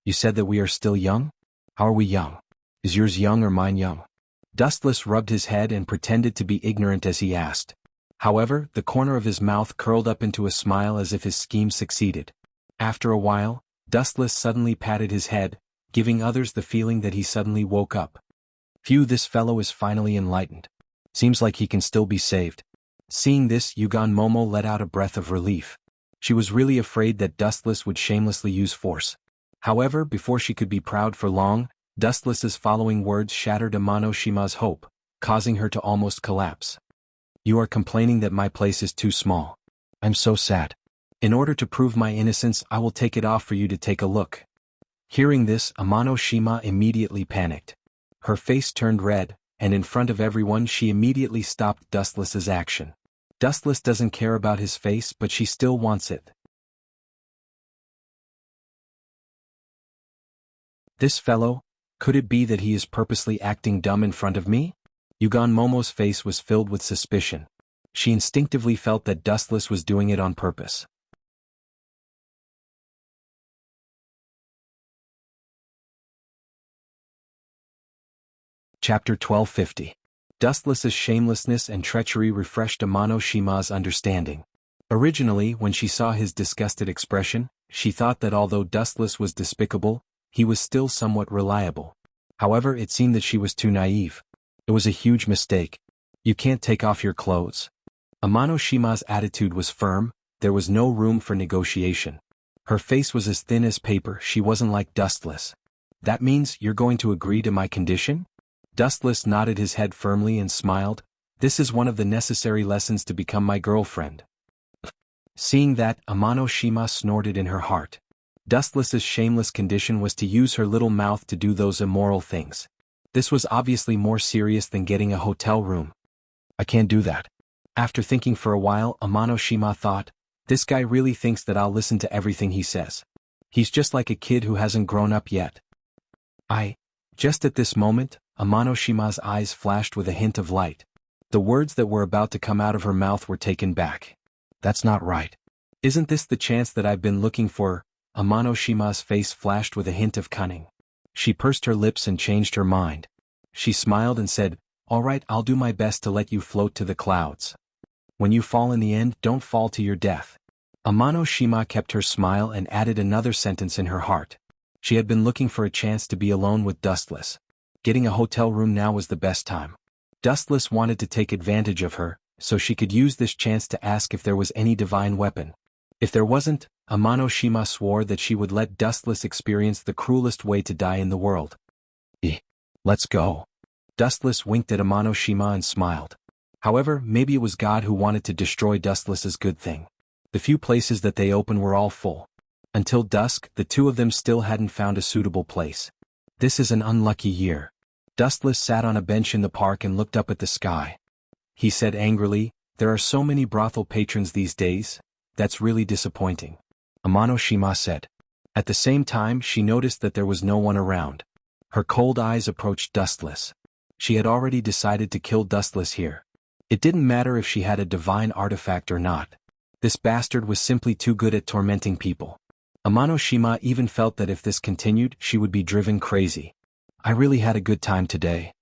You said that we are still young? How are we young? Is yours young or mine young? Dustless rubbed his head and pretended to be ignorant as he asked. However, the corner of his mouth curled up into a smile as if his scheme succeeded. After a while, Dustless suddenly patted his head, giving others the feeling that he suddenly woke up. Phew, this fellow is finally enlightened. Seems like he can still be saved. Seeing this, Yugan Momo let out a breath of relief. She was really afraid that Dustless would shamelessly use force. However, before she could be proud for long, Dustless's following words shattered Amano Shima's hope, causing her to almost collapse. You are complaining that my place is too small. I'm so sad. In order to prove my innocence, I will take it off for you to take a look. Hearing this, Amano Shima immediately panicked. Her face turned red, and in front of everyone she immediately stopped Dustless's action. Dustless doesn't care about his face, but she still wants it. This fellow, could it be that he is purposely acting dumb in front of me? Yugan Momo's face was filled with suspicion. She instinctively felt that Dustless was doing it on purpose. Chapter 1250. Dustless's shamelessness and treachery refreshed Amano Shima's understanding. Originally, when she saw his disgusted expression, she thought that although Dustless was despicable, he was still somewhat reliable. However, it seemed that she was too naive. It was a huge mistake. You can't take off your clothes. Amano Shima's attitude was firm, there was no room for negotiation. Her face was as thin as paper, she wasn't like Dustless. That means you're going to agree to my condition? Dustless nodded his head firmly and smiled. This is one of the necessary lessons to become my girlfriend. Seeing that, Amano Shima snorted in her heart. Dustless's shameless condition was to use her little mouth to do those immoral things. This was obviously more serious than getting a hotel room. I can't do that. After thinking for a while, Amano Shima thought, this guy really thinks that I'll listen to everything he says. He's just like a kid who hasn't grown up yet. Just at this moment, Amano Shima's eyes flashed with a hint of light. The words that were about to come out of her mouth were taken back. That's not right. Isn't this the chance that I've been looking for? Amanoshima's face flashed with a hint of cunning. She pursed her lips and changed her mind. She smiled and said, "All right, I'll do my best to let you float to the clouds. When you fall in the end, don't fall to your death." Amanoshima kept her smile and added another sentence in her heart. She had been looking for a chance to be alone with Dustless. Getting a hotel room now was the best time. Dustless wanted to take advantage of her, so she could use this chance to ask if there was any divine weapon. If there wasn't, Amanoshima swore that she would let Dustless experience the cruelest way to die in the world. Let's go." Dustless winked at Amanoshima and smiled. However, maybe it was God who wanted to destroy Dustless's good thing. The few places that they opened were all full. Until dusk, the two of them still hadn't found a suitable place. This is an unlucky year. Dustless sat on a bench in the park and looked up at the sky. He said angrily, "There are so many brothel patrons these days. That's really disappointing." Amanoshima said. At the same time, she noticed that there was no one around. Her cold eyes approached Dustless. She had already decided to kill Dustless here. It didn't matter if she had a divine artifact or not. This bastard was simply too good at tormenting people. Amanoshima even felt that if this continued, she would be driven crazy. "I really had a good time today."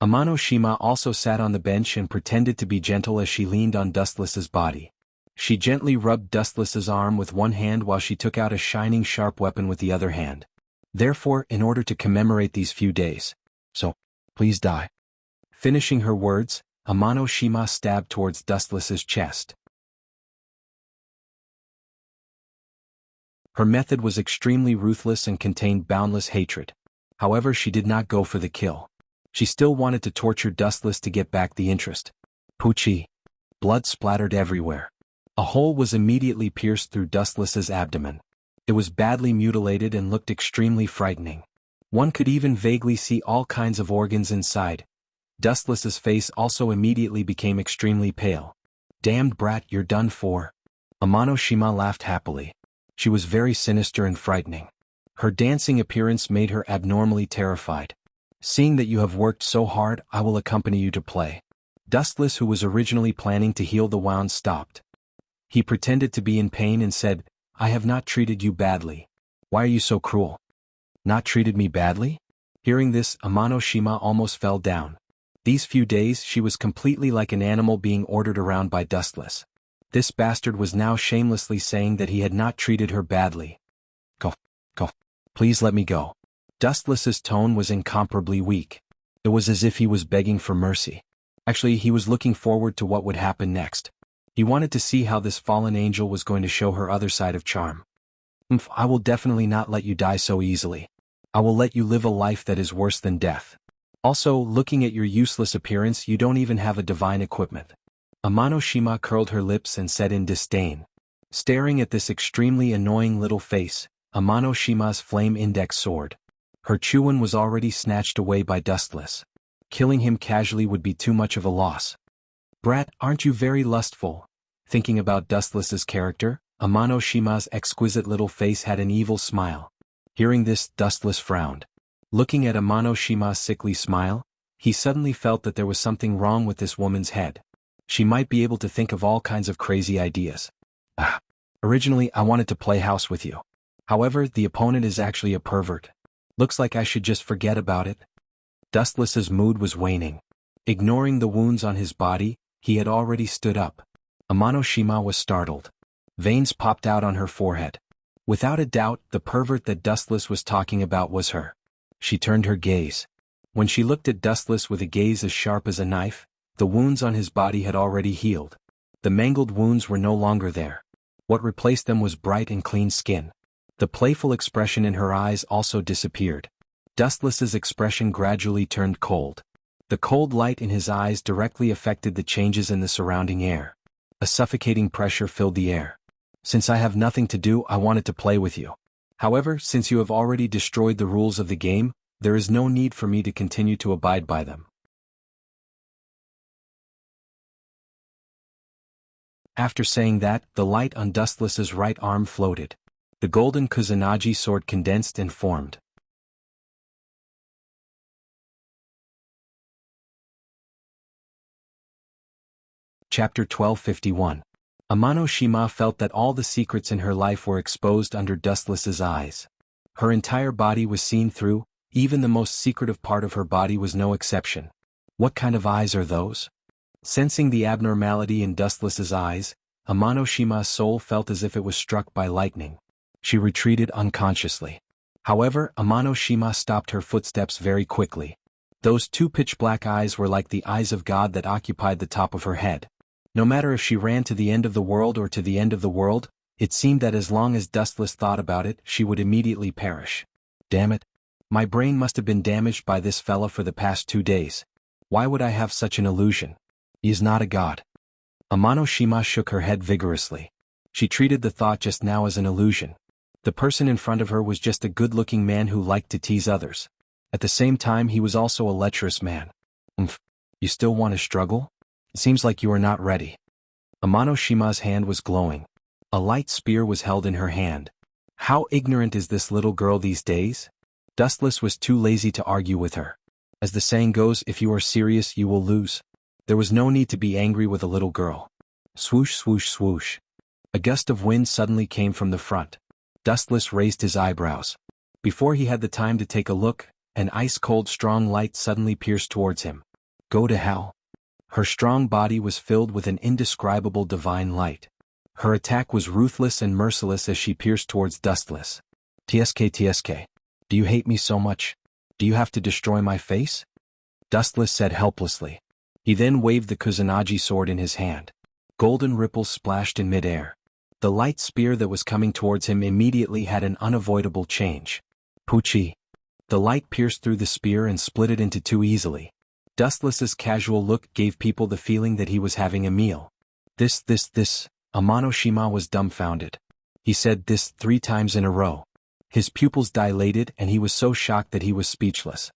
Amanoshima also sat on the bench and pretended to be gentle as she leaned on Dustless's body. She gently rubbed Dustless's arm with one hand while she took out a shining sharp weapon with the other hand. "Therefore, in order to commemorate these few days, so, please die." Finishing her words, Amanoshima stabbed towards Dustless's chest. Her method was extremely ruthless and contained boundless hatred. However, she did not go for the kill. She still wanted to torture Dustless to get back the interest. Poochie. Blood splattered everywhere. A hole was immediately pierced through Dustless's abdomen. It was badly mutilated and looked extremely frightening. One could even vaguely see all kinds of organs inside. Dustless's face also immediately became extremely pale. "Damned brat, you're done for." Amanoshima laughed happily. She was very sinister and frightening. Her dancing appearance made her abnormally terrified. "Seeing that you have worked so hard, I will accompany you to play." Dustless, who was originally planning to heal the wound, stopped. He pretended to be in pain and said, "I have not treated you badly. Why are you so cruel?" "Not treated me badly?" Hearing this, Amanoshima almost fell down. These few days she was completely like an animal being ordered around by Dustless. This bastard was now shamelessly saying that he had not treated her badly. Go. Please let me go." Dustless's tone was incomparably weak. It was as if he was begging for mercy. Actually, he was looking forward to what would happen next. He wanted to see how this fallen angel was going to show her other side of charm. I will definitely not let you die so easily. I will let you live a life that is worse than death. Also, looking at your useless appearance, you don't even have a divine equipment." Amanoshima curled her lips and said in disdain. Staring at this extremely annoying little face, Amanoshima's flame index soared. Her Chuan was already snatched away by Dustless. Killing him casually would be too much of a loss. "Brat, aren't you very lustful?" Thinking about Dustless's character, Amanoshima's exquisite little face had an evil smile. Hearing this, Dustless frowned. Looking at Amanoshima's sickly smile, he suddenly felt that there was something wrong with this woman's head. She might be able to think of all kinds of crazy ideas. Originally, I wanted to play house with you. However, the opponent is actually a pervert. Looks like I should just forget about it." Dustless's mood was waning. Ignoring the wounds on his body, he had already stood up. Amanoshima was startled. Veins popped out on her forehead. Without a doubt, the pervert that Dustless was talking about was her. She turned her gaze. When she looked at Dustless with a gaze as sharp as a knife, the wounds on his body had already healed. The mangled wounds were no longer there. What replaced them was bright and clean skin. The playful expression in her eyes also disappeared. Dustless's expression gradually turned cold. The cold light in his eyes directly affected the changes in the surrounding air. A suffocating pressure filled the air. "Since I have nothing to do, I wanted to play with you. However, since you have already destroyed the rules of the game, there is no need for me to continue to abide by them." After saying that, the light on Dustless's right arm floated. The golden Kusanagi sword condensed and formed. Chapter 1251. Amano Shima felt that all the secrets in her life were exposed under Dustless's eyes. Her entire body was seen through, even the most secretive part of her body was no exception. What kind of eyes are those? Sensing the abnormality in Dustless's eyes, Amano Shima's soul felt as if it was struck by lightning. She retreated unconsciously. However, Amano Shima stopped her footsteps very quickly. Those two pitch-black eyes were like the eyes of God that occupied the top of her head. No matter if she ran to the end of the world or to the end of the world, it seemed that as long as Dustless thought about it, she would immediately perish. Damn it. My brain must have been damaged by this fella for the past 2 days. Why would I have such an illusion? He is not a god. Amano Shima shook her head vigorously. She treated the thought just now as an illusion. The person in front of her was just a good-looking man who liked to tease others. At the same time, he was also a lecherous man. You still want to struggle? It seems like you are not ready. Amano Shima's hand was glowing. A light spear was held in her hand. How ignorant is this little girl these days? Dustless was too lazy to argue with her. As the saying goes, if you are serious, you will lose. There was no need to be angry with a little girl. Swoosh, swoosh, swoosh. A gust of wind suddenly came from the front. Dustless raised his eyebrows. Before he had the time to take a look, an ice-cold strong light suddenly pierced towards him. Go to hell. Her strong body was filled with an indescribable divine light. Her attack was ruthless and merciless as she pierced towards Dustless. TSK. Do you hate me so much? Do you have to destroy my face? Dustless said helplessly. He then waved the Kusanagi sword in his hand. Golden ripples splashed in midair. The light spear that was coming towards him immediately had an unavoidable change. Poochie. The light pierced through the spear and split it into two easily. Dustless's casual look gave people the feeling that he was having a meal. This. Amano Shima was dumbfounded. He said this 3 times in a row. His pupils dilated and he was so shocked that he was speechless.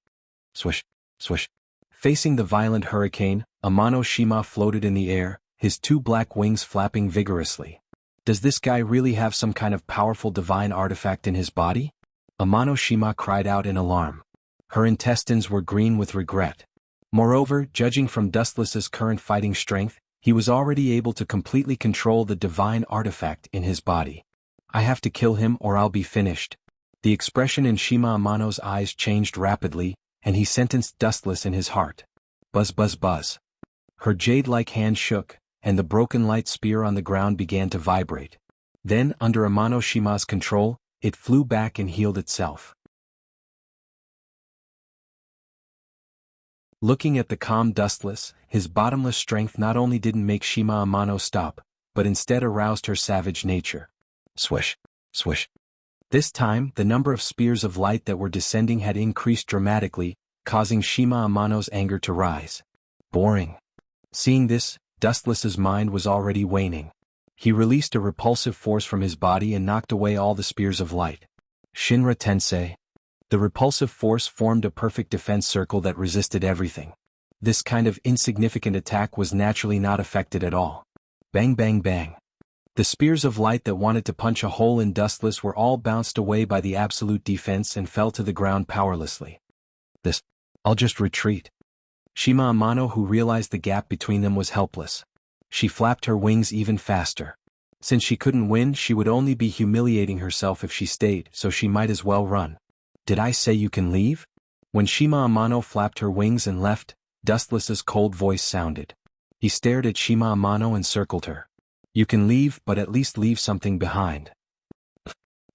Swish, swish. Facing the violent hurricane, Amano Shima floated in the air, his 2 black wings flapping vigorously. Does this guy really have some kind of powerful divine artifact in his body? Amano Shima cried out in alarm. Her intestines were green with regret. Moreover, judging from Dustless's current fighting strength, he was already able to completely control the divine artifact in his body. I have to kill him or I'll be finished. The expression in Shima Amano's eyes changed rapidly, and he sentenced Dustless in his heart. Buzz buzz buzz. Her jade-like hand shook, and the broken light spear on the ground began to vibrate. Then, under Amano Shima's control, it flew back and healed itself. Looking at the calm Dustless, his bottomless strength not only didn't make Shima Amano stop, but instead aroused her savage nature. Swish, swish. This time, the number of spears of light that were descending had increased dramatically, causing Shima Amano's anger to rise. Boring. Seeing this, Dustless's mind was already waning. He released a repulsive force from his body and knocked away all the spears of light. Shinra Tensei. The repulsive force formed a perfect defense circle that resisted everything. This kind of insignificant attack was naturally not affected at all. Bang bang bang. The spears of light that wanted to punch a hole in Dustless were all bounced away by the absolute defense and fell to the ground powerlessly. I'll just retreat. Shima Amano, who realized the gap between them, was helpless. She flapped her wings even faster. Since she couldn't win, she would only be humiliating herself if she stayed, so she might as well run. Did I say you can leave? When Shima Amano flapped her wings and left, Dustless's cold voice sounded. He stared at Shima Amano and circled her. You can leave, but at least leave something behind.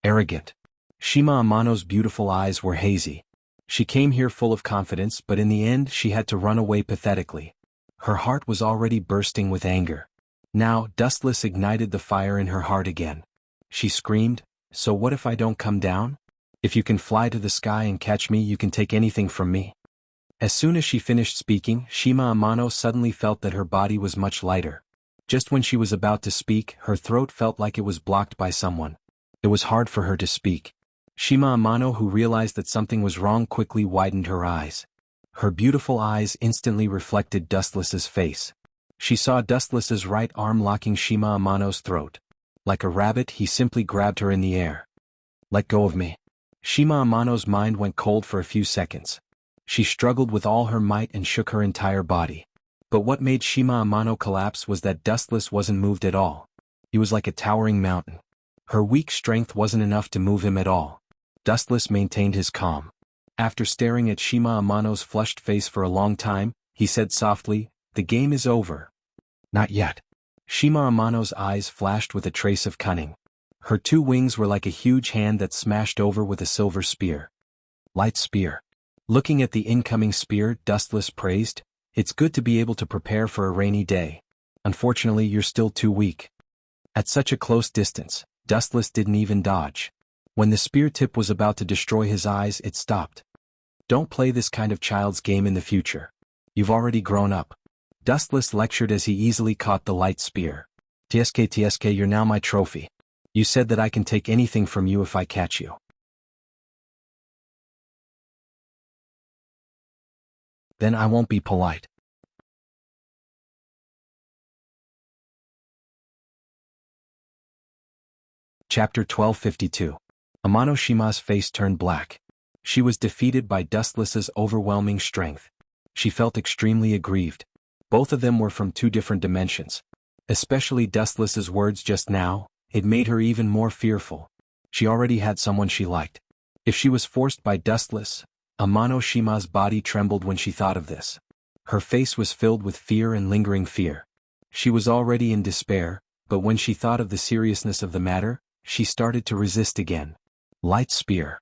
Arrogant. Shima Amano's beautiful eyes were hazy. She came here full of confidence, but in the end she had to run away pathetically. Her heart was already bursting with anger. Now, Dustless ignited the fire in her heart again. She screamed, so what if I don't come down? If you can fly to the sky and catch me, you can take anything from me. As soon as she finished speaking, Shima Amano suddenly felt that her body was much lighter. Just when she was about to speak, her throat felt like it was blocked by someone. It was hard for her to speak. Shima Amano, who realized that something was wrong, quickly widened her eyes. Her beautiful eyes instantly reflected Dustless's face. She saw Dustless's right arm locking Shima Amano's throat. Like a rabbit, he simply grabbed her in the air. Let go of me. Shima Amano's mind went cold for a few seconds. She struggled with all her might and shook her entire body. But what made Shima Amano collapse was that Dustless wasn't moved at all. He was like a towering mountain. Her weak strength wasn't enough to move him at all. Dustless maintained his calm. After staring at Shima Amano's flushed face for a long time, he said softly, "The game is over." "Not yet." Shima Amano's eyes flashed with a trace of cunning. Her two wings were like a huge hand that smashed over with a silver spear. Light spear. Looking at the incoming spear, Dustless praised, "It's good to be able to prepare for a rainy day. Unfortunately, you're still too weak." At such a close distance, Dustless didn't even dodge. When the spear tip was about to destroy his eyes, it stopped. "Don't play this kind of child's game in the future. You've already grown up." Dustless lectured as he easily caught the light spear. "TSK, you're now my trophy. You said that I can take anything from you if I catch you. Then I won't be polite." Chapter 1252. Amano Shima's face turned black. She was defeated by Dustless's overwhelming strength. She felt extremely aggrieved. Both of them were from two different dimensions. Especially Dustless's words just now, it made her even more fearful. She already had someone she liked. If she was forced by Dustless, Amano Shima's body trembled when she thought of this. Her face was filled with fear and lingering fear. She was already in despair, but when she thought of the seriousness of the matter, she started to resist again. Light spear.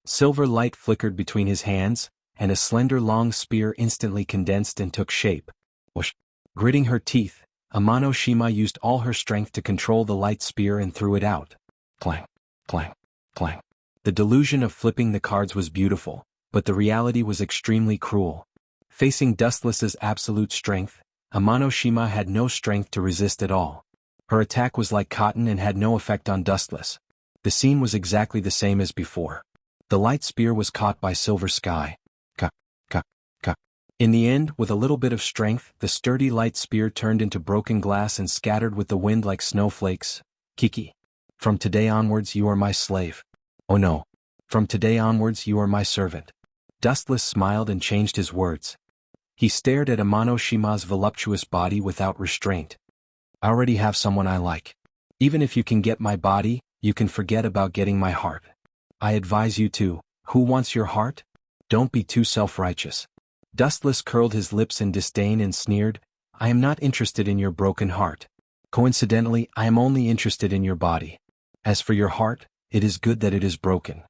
Silver light flickered between his hands, and a slender long spear instantly condensed and took shape. Whoosh! Gritting her teeth, Amano Shima used all her strength to control the light spear and threw it out. Clang, clang, clang. The delusion of flipping the cards was beautiful, but the reality was extremely cruel. Facing Dustless's absolute strength, Amano Shima had no strength to resist at all. Her attack was like cotton and had no effect on Dustless. The scene was exactly the same as before. The light spear was caught by Silver Sky. Ka, ka, ka. In the end, with a little bit of strength, the sturdy light spear turned into broken glass and scattered with the wind like snowflakes. Kiki. From today onwards you are my slave. Oh no. From today onwards you are my servant. Dustless smiled and changed his words. He stared at Amano Shima's voluptuous body without restraint. "I already have someone I like. Even if you can get my body, you can forget about getting my heart. I advise you to, who wants your heart? Don't be too self-righteous." Dustless curled his lips in disdain and sneered, "I am not interested in your broken heart. Coincidentally, I am only interested in your body. As for your heart, it is good that it is broken."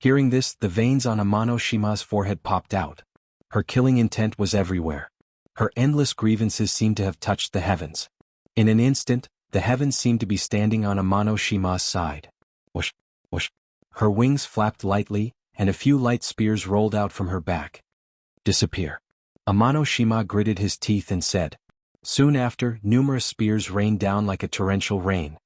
Hearing this, the veins on Amano Shima's forehead popped out. Her killing intent was everywhere. Her endless grievances seemed to have touched the heavens. In an instant, the heavens seemed to be standing on Amano Shima's side. Whoosh, whoosh. Her wings flapped lightly, and a few light spears rolled out from her back. "Disappear." Amano Shima gritted his teeth and said. Soon after, numerous spears rained down like a torrential rain.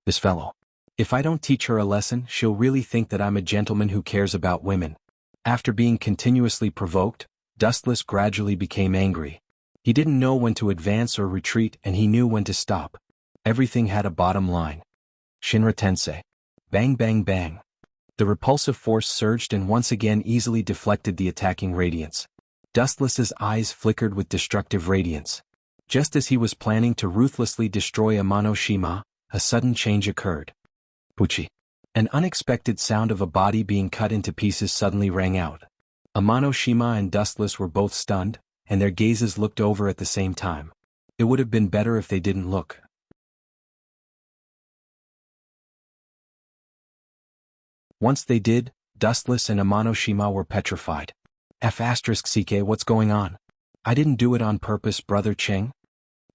"This fellow. If I don't teach her a lesson, she'll really think that I'm a gentleman who cares about women." After being continuously provoked, Dustless gradually became angry. He didn't know when to advance or retreat, and he knew when to stop. Everything had a bottom line. Shinra Tensei. Bang bang bang. The repulsive force surged and once again easily deflected the attacking radiance. Dustless's eyes flickered with destructive radiance. Just as he was planning to ruthlessly destroy Amano Shima, a sudden change occurred. Puchi. An unexpected sound of a body being cut into pieces suddenly rang out. Amano Shima and Dustless were both stunned, and their gazes looked over at the same time. It would have been better if they didn't look. Once they did, Dustless and Amano Shima were petrified. F***CK, what's going on? I didn't do it on purpose, Brother Cheng.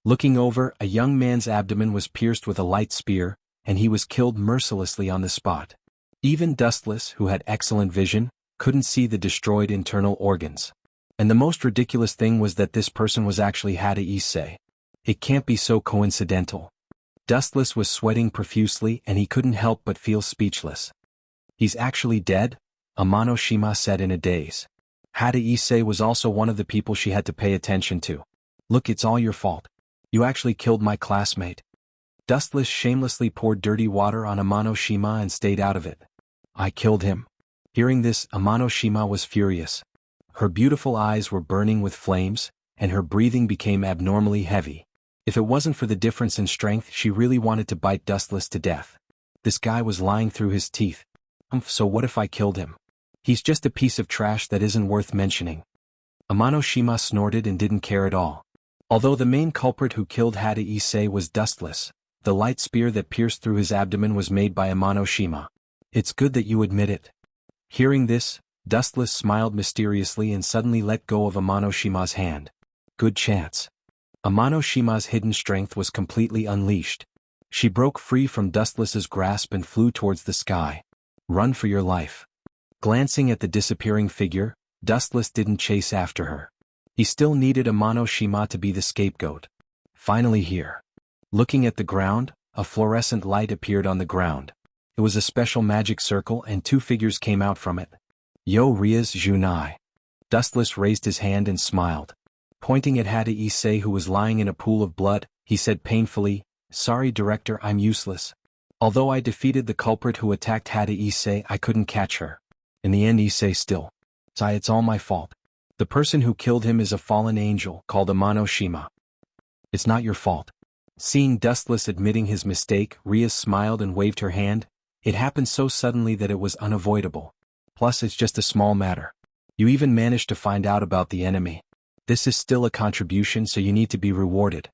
Looking over, a young man's abdomen was pierced with a light spear, and he was killed mercilessly on the spot. Even Dustless, who had excellent vision, couldn't see the destroyed internal organs. And the most ridiculous thing was that this person was actually Hada Issei. It can't be so coincidental. Dustless was sweating profusely and he couldn't help but feel speechless. "He's actually dead?" Amano Shima said in a daze. Hada Issei was also one of the people she had to pay attention to. "Look, it's all your fault. You actually killed my classmate." Dustless shamelessly poured dirty water on Amano Shima and stayed out of it. "I killed him." Hearing this, Amano Shima was furious. Her beautiful eyes were burning with flames, and her breathing became abnormally heavy. If it wasn't for the difference in strength, she really wanted to bite Dustless to death. This guy was lying through his teeth. So what if I killed him? He's just a piece of trash that isn't worth mentioning. Amano-shima snorted and didn't care at all. Although the main culprit who killed Hada Issei was Dustless, the light spear that pierced through his abdomen was made by Amano-shima. It's good that you admit it. Hearing this, Dustless smiled mysteriously and suddenly let go of Amano-shima's hand. Good chance. Amano-shima's hidden strength was completely unleashed. She broke free from Dustless's grasp and flew towards the sky. Run for your life. Glancing at the disappearing figure, Dustless didn't chase after her. He still needed Amano-shima to be the scapegoat. Finally here. Looking at the ground, a fluorescent light appeared on the ground. It was a special magic circle and two figures came out from it. Yo Ria's Junai. Dustless raised his hand and smiled. Pointing at Hada Issei who was lying in a pool of blood, he said painfully, "Sorry director, I'm useless. Although I defeated the culprit who attacked Hada Issei, I couldn't catch her. In the end Issei still. It's all my fault. The person who killed him is a fallen angel called Amano-shima. It's not your fault." Seeing Dustless admitting his mistake, Ria smiled and waved her hand. It happened so suddenly that it was unavoidable. Plus it's just a small matter. You even managed to find out about the enemy. This is still a contribution, so you need to be rewarded.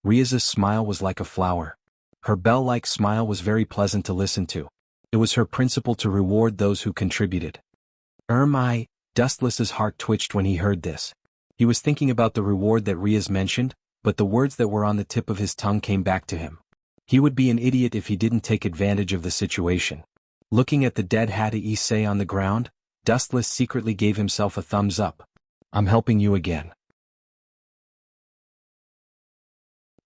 Ria's smile was like a flower. Her bell-like smile was very pleasant to listen to. It was her principle to reward those who contributed. Dustless's heart twitched when he heard this. He was thinking about the reward that Ria's mentioned, but the words that were on the tip of his tongue came back to him. He would be an idiot if he didn't take advantage of the situation. Looking at the dead Hada Issei on the ground, Dustless secretly gave himself a thumbs up. I'm helping you again.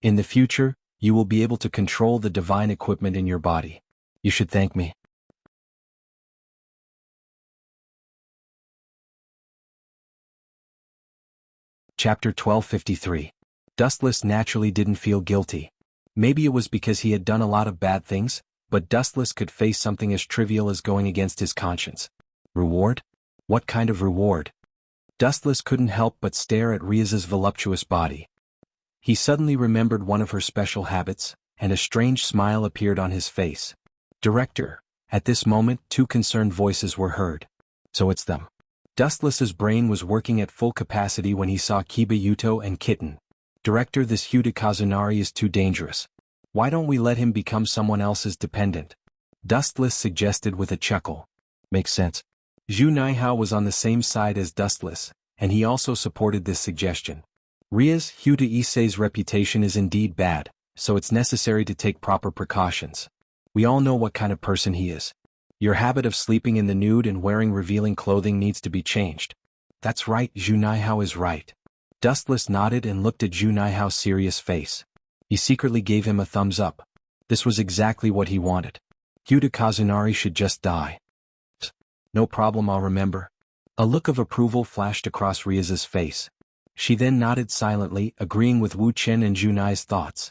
In the future, you will be able to control the divine equipment in your body. You should thank me. Chapter 1253. Dustless naturally didn't feel guilty. Maybe it was because he had done a lot of bad things, but Dustless could face something as trivial as going against his conscience. Reward? What kind of reward? Dustless couldn't help but stare at Ria's voluptuous body. He suddenly remembered one of her special habits, and a strange smile appeared on his face. Director. At this moment, two concerned voices were heard. So it's them. Dustless's brain was working at full capacity when he saw Kiba Yuto and Kitten. Director, this Hyuta Kazunari is too dangerous. Why don't we let him become someone else's dependent? Dustless suggested with a chuckle. Makes sense. Zhu Naihao was on the same side as Dustless, and he also supported this suggestion. Ria's Hyuta Issei's reputation is indeed bad, so it's necessary to take proper precautions. We all know what kind of person he is. Your habit of sleeping in the nude and wearing revealing clothing needs to be changed. That's right, Zhu Naihao is right. Dustless nodded and looked at Zhu Naihao's serious face. He secretly gave him a thumbs up. This was exactly what he wanted. Hyuta Kazunari should just die. No problem, I'll remember. A look of approval flashed across Ria's face. She then nodded silently, agreeing with Wu Chen and Junai's thoughts.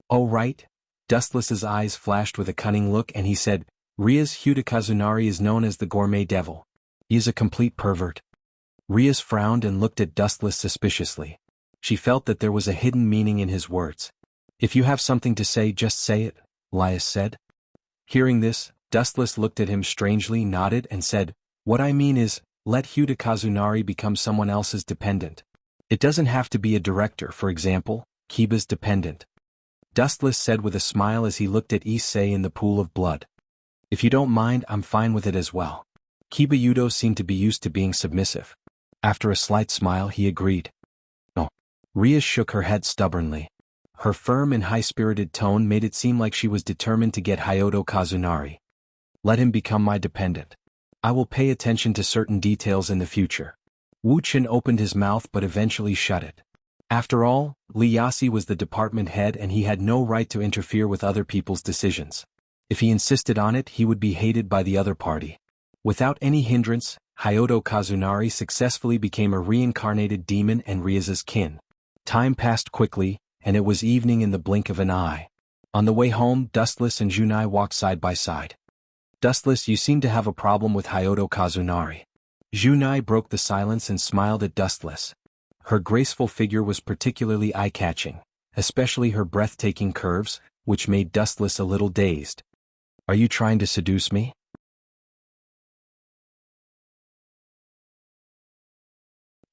Oh right. Dustless's eyes flashed with a cunning look and he said, Ria's Hyuta Kazunari is known as the Gourmet Devil. He is a complete pervert. Ria's frowned and looked at Dustless suspiciously. She felt that there was a hidden meaning in his words. If you have something to say, just say it, Lias said. Hearing this, Dustless looked at him strangely, nodded and said, What I mean is, let Hyuta Kazunari become someone else's dependent. It doesn't have to be a director, for example, Kiba's dependent. Dustless said with a smile as he looked at Issei in the pool of blood. If you don't mind, I'm fine with it as well. Kiba Yudo seemed to be used to being submissive. After a slight smile, he agreed. No. Ria shook her head stubbornly. Her firm and high-spirited tone made it seem like she was determined to get Hyoto Kazunari. Let him become my dependent. I will pay attention to certain details in the future. Wu Chen opened his mouth but eventually shut it. After all, Li Yasi was the department head and he had no right to interfere with other people's decisions. If he insisted on it, he would be hated by the other party. Without any hindrance, Hyoto Kazunari successfully became a reincarnated demon and Ria's kin. Time passed quickly, and it was evening in the blink of an eye. On the way home, Dustless and Junai walked side by side. Dustless, you seem to have a problem with Hyoto Kazunari. Junai broke the silence and smiled at Dustless. Her graceful figure was particularly eye-catching, especially her breathtaking curves, which made Dustless a little dazed. Are you trying to seduce me?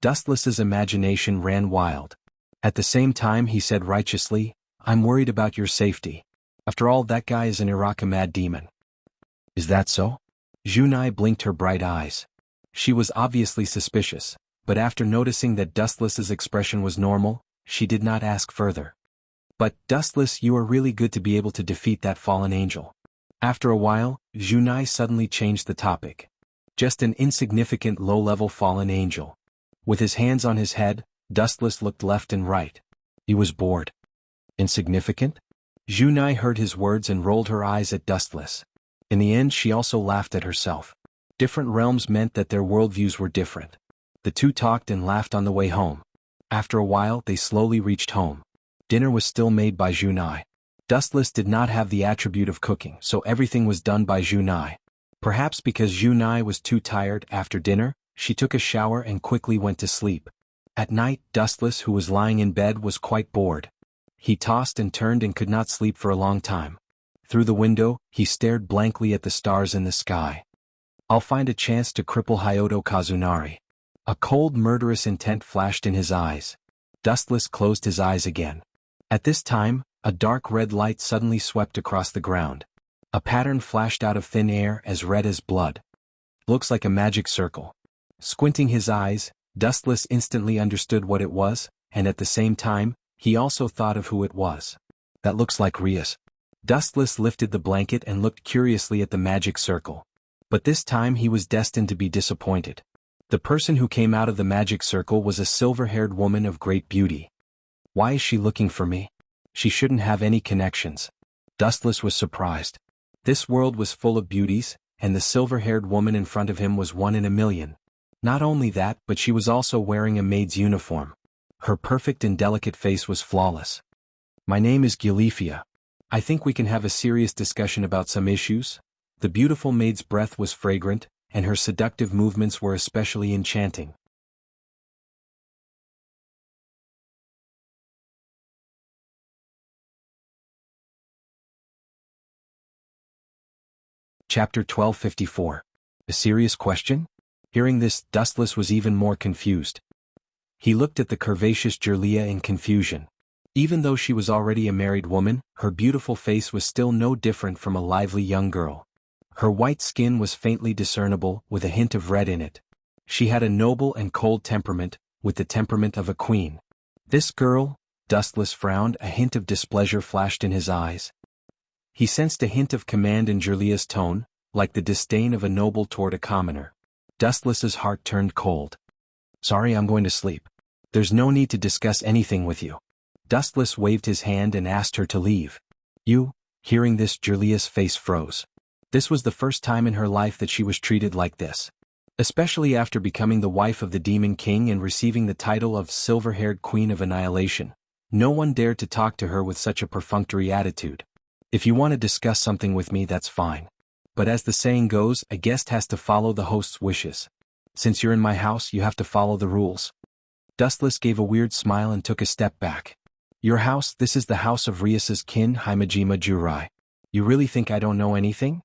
Dustless's imagination ran wild. At the same time he said righteously, I'm worried about your safety. After all, that guy is an Iraqi-mad demon. Is that so? Junai blinked her bright eyes. She was obviously suspicious, but after noticing that Dustless's expression was normal, she did not ask further. But, Dustless, you are really good to be able to defeat that fallen angel. After a while, Junai suddenly changed the topic. Just an insignificant low-level fallen angel. With his hands on his head, Dustless looked left and right. He was bored. Insignificant? Junai heard his words and rolled her eyes at Dustless. In the end, she also laughed at herself. Different realms meant that their worldviews were different. The two talked and laughed on the way home. After a while, they slowly reached home. Dinner was still made by Junai. Dustless did not have the attribute of cooking, so everything was done by Junai. Perhaps because Junai was too tired after dinner, she took a shower and quickly went to sleep. At night, Dustless, who was lying in bed, was quite bored. He tossed and turned and could not sleep for a long time. Through the window, he stared blankly at the stars in the sky. I'll find a chance to cripple Hyoto Kazunari. A cold, murderous intent flashed in his eyes. Dustless closed his eyes again. At this time, a dark red light suddenly swept across the ground. A pattern flashed out of thin air as red as blood. Looks like a magic circle. Squinting his eyes, Dustless instantly understood what it was, and at the same time, he also thought of who it was. That looks like Rias. Dustless lifted the blanket and looked curiously at the magic circle. But this time he was destined to be disappointed. The person who came out of the magic circle was a silver-haired woman of great beauty. Why is she looking for me? She shouldn't have any connections. Dustless was surprised. This world was full of beauties, and the silver-haired woman in front of him was one in a million. Not only that, but she was also wearing a maid's uniform. Her perfect and delicate face was flawless. My name is Gilifia. I think we can have a serious discussion about some issues. The beautiful maid's breath was fragrant, and her seductive movements were especially enchanting. Chapter 1254. A serious question? Hearing this, Dustless was even more confused. He looked at the curvaceous Jirlia in confusion. Even though she was already a married woman, her beautiful face was still no different from a lively young girl. Her white skin was faintly discernible, with a hint of red in it. She had a noble and cold temperament, with the temperament of a queen. This girl? Dustless frowned, a hint of displeasure flashed in his eyes. He sensed a hint of command in Jirlia's tone, like the disdain of a noble toward a commoner. Dustless's heart turned cold. Sorry, I'm going to sleep. There's no need to discuss anything with you. Dustless waved his hand and asked her to leave. You? Hearing this, Jirlia's face froze. This was the first time in her life that she was treated like this. Especially after becoming the wife of the Demon King and receiving the title of Silver-Haired Queen of Annihilation. No one dared to talk to her with such a perfunctory attitude. If you want to discuss something with me, that's fine. But as the saying goes, a guest has to follow the host's wishes. Since you're in my house, you have to follow the rules. Dustless gave a weird smile and took a step back. Your house? This is the house of Rias's kin, Himajima Jurai. You really think I don't know anything?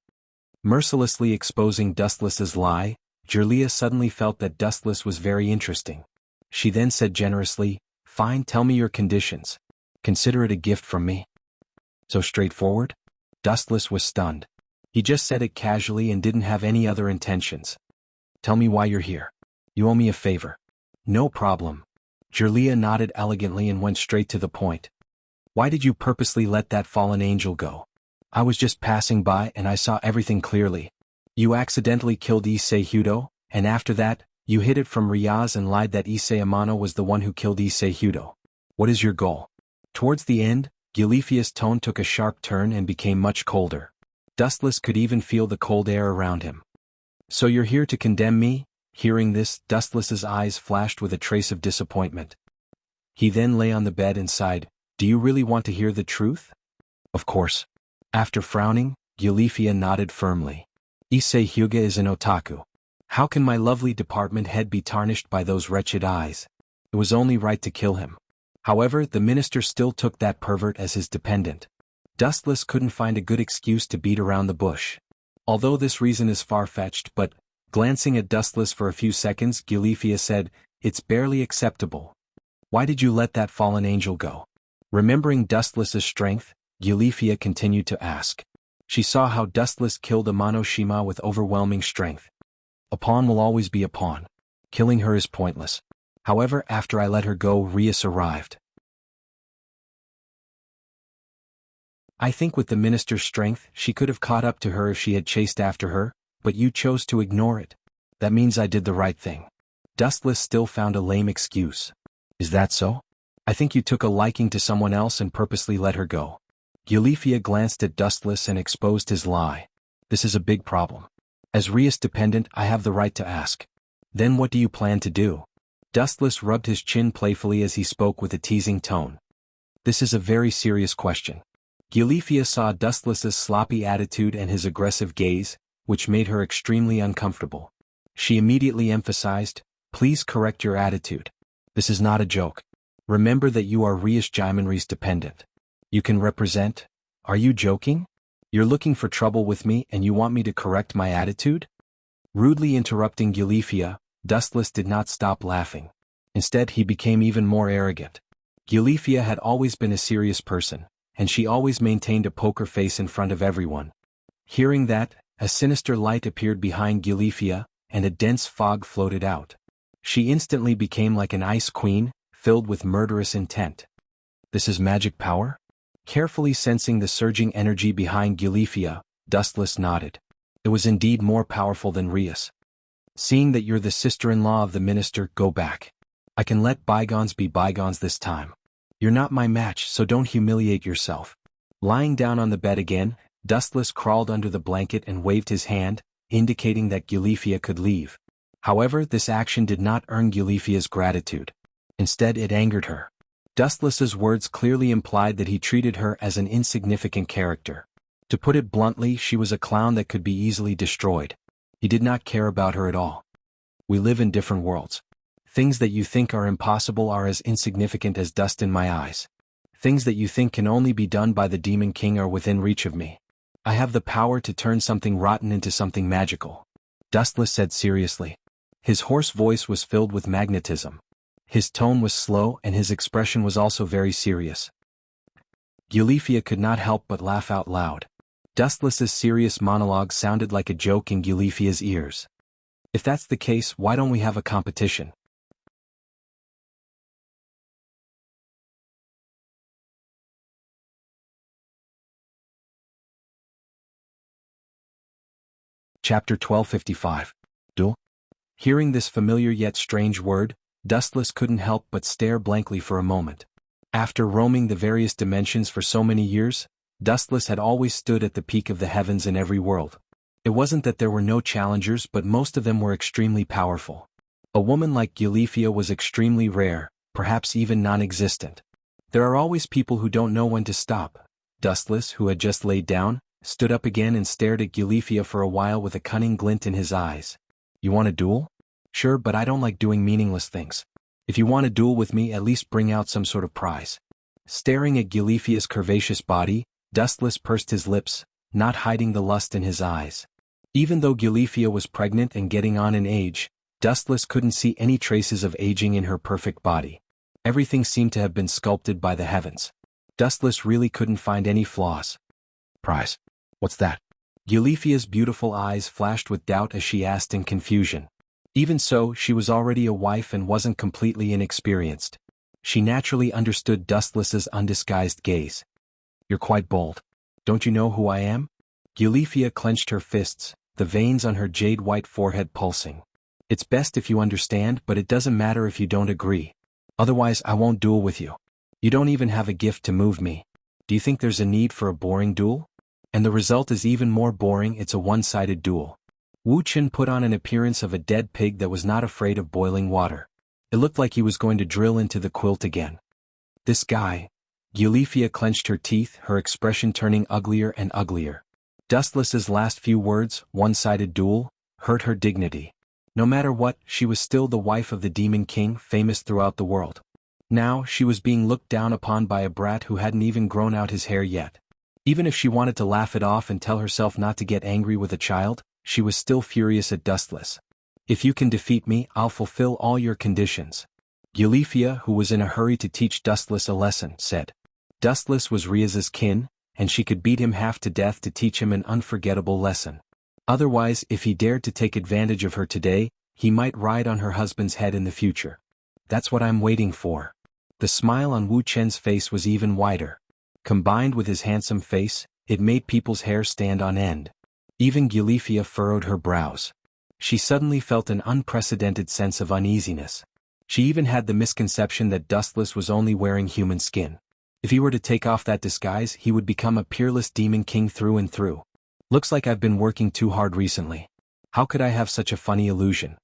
Mercilessly exposing Dustless's lie, Jirlia suddenly felt that Dustless was very interesting. She then said generously, Fine, tell me your conditions. Consider it a gift from me. So straightforward? Dustless was stunned. He just said it casually and didn't have any other intentions. Tell me why you're here. You owe me a favor. No problem. Jirlia nodded elegantly and went straight to the point. Why did you purposely let that fallen angel go? I was just passing by and I saw everything clearly. You accidentally killed Issei Hudo, and after that, you hid it from Riaz and lied that Issei Amano was the one who killed Issei Hudo. What is your goal? Towards the end, Gilifia's tone took a sharp turn and became much colder. Dustless could even feel the cold air around him. So you're here to condemn me? Hearing this, Dustless's eyes flashed with a trace of disappointment. He then lay on the bed and sighed, Do you really want to hear the truth? Of course. After frowning, Gilifia nodded firmly. Issei Hyuga is an otaku. How can my lovely department head be tarnished by those wretched eyes? It was only right to kill him. However, the minister still took that pervert as his dependent. Dustless couldn't find a good excuse to beat around the bush. Although this reason is far-fetched, but, glancing at Dustless for a few seconds, Gilifia said, "It's barely acceptable. Why did you let that fallen angel go?" Remembering Dustless's strength, Gilifia continued to ask. She saw how Dustless killed Amano-shima with overwhelming strength. A pawn will always be a pawn. Killing her is pointless. However, after I let her go, Rias arrived. I think with the minister's strength, she could have caught up to her if she had chased after her, but you chose to ignore it. That means I did the right thing. Dustless still found a lame excuse. Is that so? I think you took a liking to someone else and purposely let her go. Gilifia glanced at Dustless and exposed his lie. This is a big problem. As Rias dependent, I have the right to ask. Then what do you plan to do? Dustless rubbed his chin playfully as he spoke with a teasing tone. This is a very serious question. Gilifia saw Dustless's sloppy attitude and his aggressive gaze, which made her extremely uncomfortable. She immediately emphasized, "Please correct your attitude. This is not a joke. Remember that you are Rias Jaimanri's dependent. You can represent. Are you joking? You're looking for trouble with me and you want me to correct my attitude?" Rudely interrupting Gilifia, Dustless did not stop laughing. Instead, he became even more arrogant. Gilifia had always been a serious person, and she always maintained a poker face in front of everyone. Hearing that, a sinister light appeared behind Gilifia, and a dense fog floated out. She instantly became like an ice queen, filled with murderous intent. This is magic power? Carefully sensing the surging energy behind Gilifia, Dustless nodded. It was indeed more powerful than Rias. Seeing that you're the sister-in-law of the minister, go back. I can let bygones be bygones this time. You're not my match, so don't humiliate yourself. Lying down on the bed again, Dustless crawled under the blanket and waved his hand, indicating that Gilifia could leave. However, this action did not earn Gilifia's gratitude. Instead, it angered her. Dustless's words clearly implied that he treated her as an insignificant character. To put it bluntly, she was a clown that could be easily destroyed. He did not care about her at all. We live in different worlds. Things that you think are impossible are as insignificant as dust in my eyes. Things that you think can only be done by the Demon King are within reach of me. I have the power to turn something rotten into something magical. Dustless said seriously. His hoarse voice was filled with magnetism. His tone was slow and his expression was also very serious. Gilifia could not help but laugh out loud. Dustless's serious monologue sounded like a joke in Gilifia's ears. If that's the case, why don't we have a competition? Chapter 1255. Duel? Hearing this familiar yet strange word, Dustless couldn't help but stare blankly for a moment. After roaming the various dimensions for so many years, Dustless had always stood at the peak of the heavens in every world. It wasn't that there were no challengers, but most of them were extremely powerful. A woman like Gilifia was extremely rare, perhaps even non-existent. There are always people who don't know when to stop. Dustless, who had just laid down, stood up again and stared at Gilifia for a while with a cunning glint in his eyes. You want a duel? Sure, but I don't like doing meaningless things. If you want a duel with me, at least bring out some sort of prize. Staring at Gilifia's curvaceous body, Dustless pursed his lips, not hiding the lust in his eyes. Even though Gilifia was pregnant and getting on in age, Dustless couldn't see any traces of aging in her perfect body. Everything seemed to have been sculpted by the heavens. Dustless really couldn't find any flaws. Prize? What's that? Gilifia's beautiful eyes flashed with doubt as she asked in confusion. Even so, she was already a wife and wasn't completely inexperienced. She naturally understood Dustless's undisguised gaze. You're quite bold. Don't you know who I am? Gilifia clenched her fists, the veins on her jade-white forehead pulsing. It's best if you understand, but it doesn't matter if you don't agree. Otherwise, I won't duel with you. You don't even have a gift to move me. Do you think there's a need for a boring duel? And the result is even more boring, it's a one-sided duel. Wuxia put on an appearance of a dead pig that was not afraid of boiling water. It looked like he was going to drill into the quilt again. This guy. Gilifia clenched her teeth, her expression turning uglier and uglier. Dustless's last few words, one-sided duel, hurt her dignity. No matter what, she was still the wife of the Demon King, famous throughout the world. Now, she was being looked down upon by a brat who hadn't even grown out his hair yet. Even if she wanted to laugh it off and tell herself not to get angry with a child, she was still furious at Dustless. If you can defeat me, I'll fulfill all your conditions. Eulifia, who was in a hurry to teach Dustless a lesson, said. Dustless was Riaz's kin, and she could beat him half to death to teach him an unforgettable lesson. Otherwise, if he dared to take advantage of her today, he might ride on her husband's head in the future. That's what I'm waiting for. The smile on Wu Chen's face was even wider. Combined with his handsome face, it made people's hair stand on end. Even Eulifia furrowed her brows. She suddenly felt an unprecedented sense of uneasiness. She even had the misconception that Dustless was only wearing human skin. If he were to take off that disguise, he would become a peerless demon king through and through. Looks like I've been working too hard recently. How could I have such a funny illusion?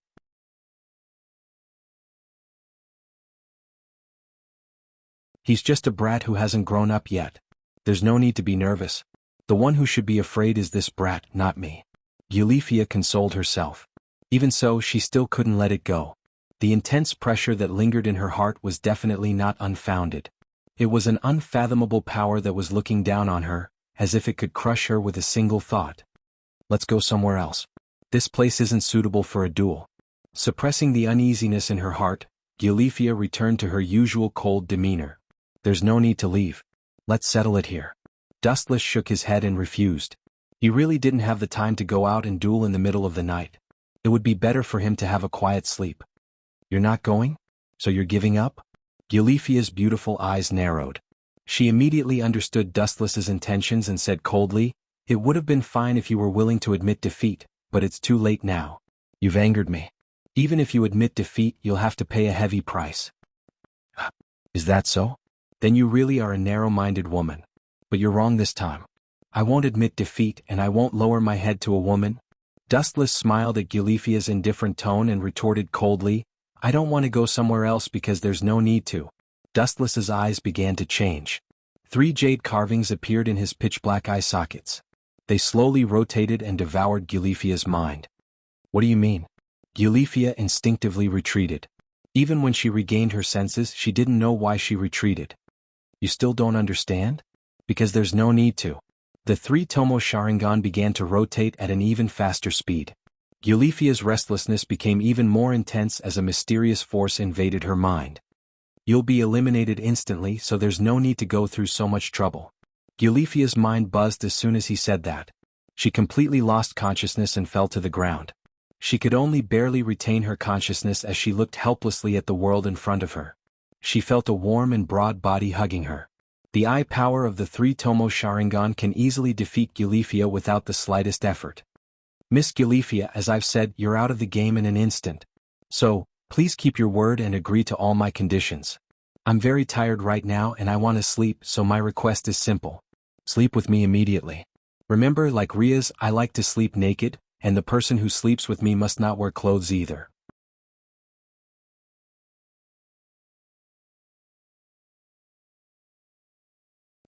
He's just a brat who hasn't grown up yet. There's no need to be nervous. The one who should be afraid is this brat, not me. Eulifia consoled herself. Even so, she still couldn't let it go. The intense pressure that lingered in her heart was definitely not unfounded. It was an unfathomable power that was looking down on her, as if it could crush her with a single thought. Let's go somewhere else. This place isn't suitable for a duel. Suppressing the uneasiness in her heart, Eulifia returned to her usual cold demeanor. There's no need to leave. Let's settle it here. Dustless shook his head and refused. He really didn't have the time to go out and duel in the middle of the night. It would be better for him to have a quiet sleep. You're not going? So you're giving up? Eulifia's beautiful eyes narrowed. She immediately understood Dustless's intentions and said coldly, It would have been fine if you were willing to admit defeat, but it's too late now. You've angered me. Even if you admit defeat, you'll have to pay a heavy price. Is that so? Then you really are a narrow-minded woman. But you're wrong this time. I won't admit defeat and I won't lower my head to a woman. Dustless smiled at Eulifia's indifferent tone and retorted coldly, I don't want to go somewhere else because there's no need to. Dustless's eyes began to change. 3 jade carvings appeared in his pitch-black eye sockets. They slowly rotated and devoured Eulifia's mind. What do you mean? Eulifia instinctively retreated. Even when she regained her senses, she didn't know why she retreated. You still don't understand? Because there's no need to. The 3 Tomo Sharingan began to rotate at an even faster speed. Eulifia's restlessness became even more intense as a mysterious force invaded her mind. You'll be eliminated instantly, so there's no need to go through so much trouble. Eulifia's mind buzzed as soon as he said that. She completely lost consciousness and fell to the ground. She could only barely retain her consciousness as she looked helplessly at the world in front of her. She felt a warm and broad body hugging her. The eye power of the 3 Tomo Sharingan can easily defeat Eulifia without the slightest effort. Miss Eulifia, as I've said, you're out of the game in an instant. So, please keep your word and agree to all my conditions. I'm very tired right now and I want to sleep, so my request is simple. Sleep with me immediately. Remember, like Riaz, I like to sleep naked, and the person who sleeps with me must not wear clothes either.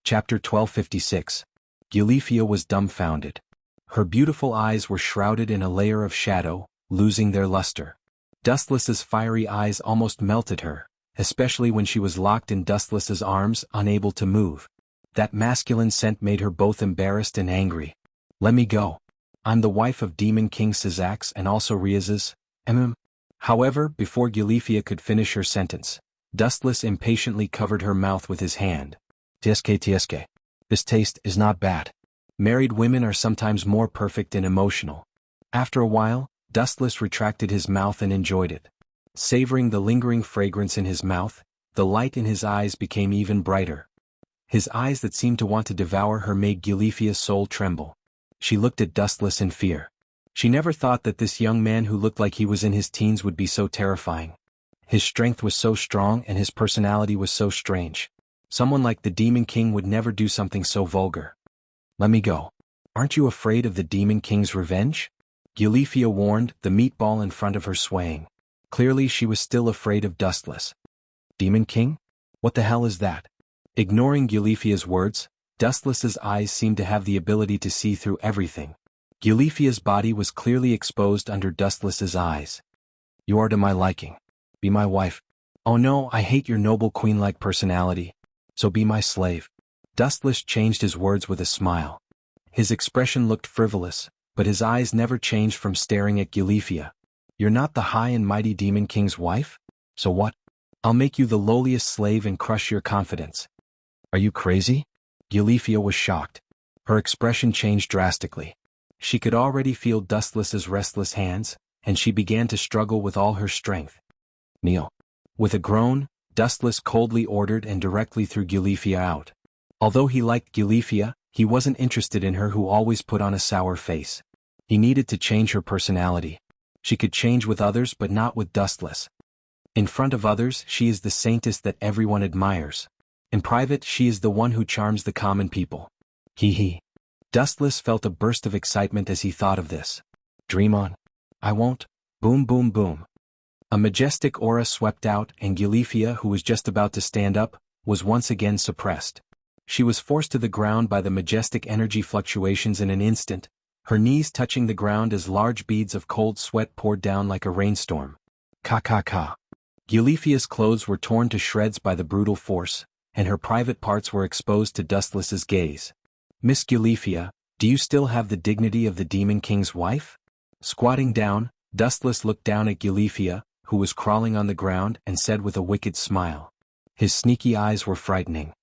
Chapter 1256. Eulifia was dumbfounded. Her beautiful eyes were shrouded in a layer of shadow, losing their luster. Dustless's fiery eyes almost melted her, especially when she was locked in Dustless's arms, unable to move. That masculine scent made her both embarrassed and angry. Let me go. I'm the wife of Demon King Sizax and also Riaz's. However, before Eulifia could finish her sentence, Dustless impatiently covered her mouth with his hand. Tsk. This taste is not bad. Married women are sometimes more perfect and emotional. After a while, Dustless retracted his mouth and enjoyed it. Savoring the lingering fragrance in his mouth, the light in his eyes became even brighter. His eyes that seemed to want to devour her made Eulifia's soul tremble. She looked at Dustless in fear. She never thought that this young man who looked like he was in his teens would be so terrifying. His strength was so strong and his personality was so strange. Someone like the Demon King would never do something so vulgar. Let me go. Aren't you afraid of the Demon King's revenge? Eulifia warned, the meatball in front of her swaying. Clearly she was still afraid of Dustless. Demon King? What the hell is that? Ignoring Eulifia's words, Dustless's eyes seemed to have the ability to see through everything. Eulifia's body was clearly exposed under Dustless's eyes. You are to my liking. Be my wife. Oh no, I hate your noble queen-like personality. So be my slave. Dustless changed his words with a smile. His expression looked frivolous, but his eyes never changed from staring at Gilifia. You're not the high and mighty Demon King's wife? So what? I'll make you the lowliest slave and crush your confidence. Are you crazy? Gilifia was shocked. Her expression changed drastically. She could already feel Dustless's restless hands, and she began to struggle with all her strength. Kneel. With a groan, Dustless coldly ordered and directly threw Gilifia out. Although he liked Gilifia, he wasn't interested in her who always put on a sour face. He needed to change her personality. She could change with others but not with Dustless. In front of others she is the saintess that everyone admires. In private she is the one who charms the common people. Hee. Dustless felt a burst of excitement as he thought of this. Dream on. I won't. Boom boom boom. A majestic aura swept out and Gilifia, who was just about to stand up, was once again suppressed. She was forced to the ground by the majestic energy fluctuations in an instant, her knees touching the ground as large beads of cold sweat poured down like a rainstorm. Ka. Gilifia's clothes were torn to shreds by the brutal force, and her private parts were exposed to Dustless's gaze. Miss Gilifia, do you still have the dignity of the Demon King's wife? Squatting down, Dustless looked down at Gilifia, who was crawling on the ground, and said with a wicked smile. His sneaky eyes were frightening.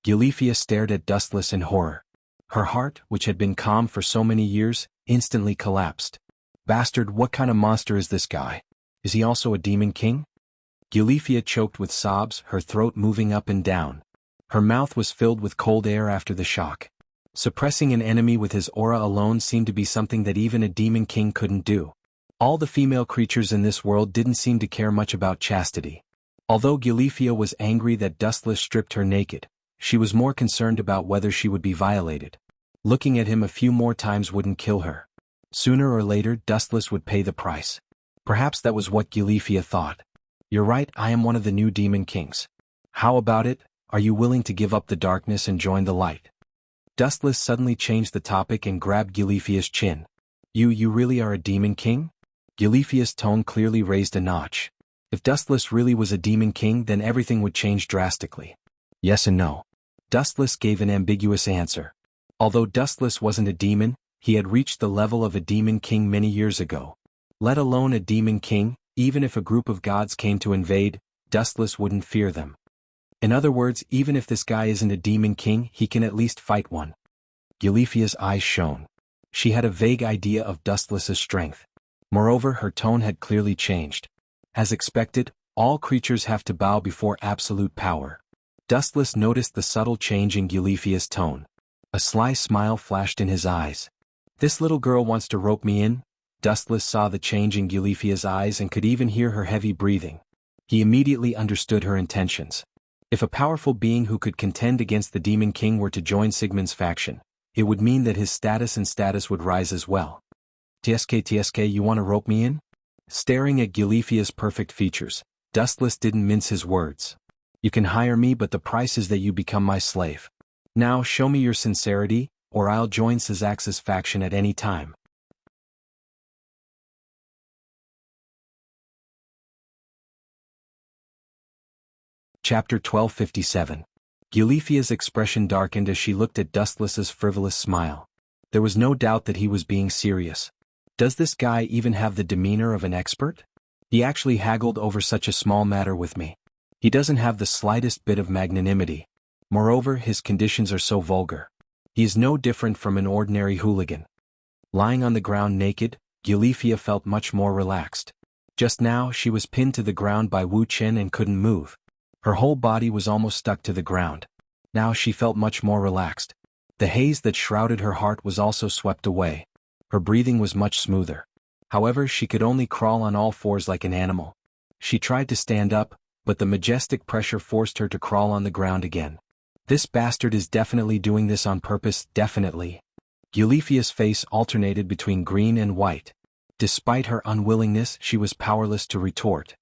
Gilifia stared at Dustless in horror. Her heart, which had been calm for so many years, instantly collapsed. Bastard, what kind of monster is this guy? Is he also a demon king? Gilifia choked with sobs, her throat moving up and down. Her mouth was filled with cold air after the shock. Suppressing an enemy with his aura alone seemed to be something that even a demon king couldn't do. All the female creatures in this world didn't seem to care much about chastity. Although Gilifia was angry that Dustless stripped her naked, she was more concerned about whether she would be violated. Looking at him a few more times wouldn't kill her. Sooner or later Dustless would pay the price. Perhaps that was what Gilifia thought. You're right, I am one of the new demon kings. How about it, are you willing to give up the darkness and join the light? Dustless suddenly changed the topic and grabbed Gilifia's chin. You really are a demon king? Gilifia's tone clearly raised a notch. If Dustless really was a demon king then everything would change drastically. Yes and no. Dustless gave an ambiguous answer. Although Dustless wasn't a demon, he had reached the level of a demon king many years ago. Let alone a demon king, even if a group of gods came to invade, Dustless wouldn't fear them. In other words, even if this guy isn't a demon king, he can at least fight one. Gilifia's eyes shone. She had a vague idea of Dustless's strength. Moreover, her tone had clearly changed. As expected, all creatures have to bow before absolute power. Dustless noticed the subtle change in Gilifia's tone. A sly smile flashed in his eyes. This little girl wants to rope me in? Dustless saw the change in Gilifia's eyes and could even hear her heavy breathing. He immediately understood her intentions. If a powerful being who could contend against the Demon King were to join Sigmund's faction, it would mean that his status would rise as well. TSK, you want to rope me in? Staring at Gilifia's perfect features, Dustless didn't mince his words. You can hire me, but the price is that you become my slave. Now show me your sincerity, or I'll join Syzax's faction at any time. Chapter 1257. Gilifia's expression darkened as she looked at Dustless's frivolous smile. There was no doubt that he was being serious. Does this guy even have the demeanor of an expert? He actually haggled over such a small matter with me. He doesn't have the slightest bit of magnanimity. Moreover, his conditions are so vulgar. He is no different from an ordinary hooligan. Lying on the ground naked, Gilifia felt much more relaxed. Just now she was pinned to the ground by Wuxia and couldn't move. Her whole body was almost stuck to the ground. Now she felt much more relaxed. The haze that shrouded her heart was also swept away. Her breathing was much smoother. However, she could only crawl on all fours like an animal. She tried to stand up, but the majestic pressure forced her to crawl on the ground again. This bastard is definitely doing this on purpose, definitely. Gilifia's face alternated between green and white. Despite her unwillingness, she was powerless to retort.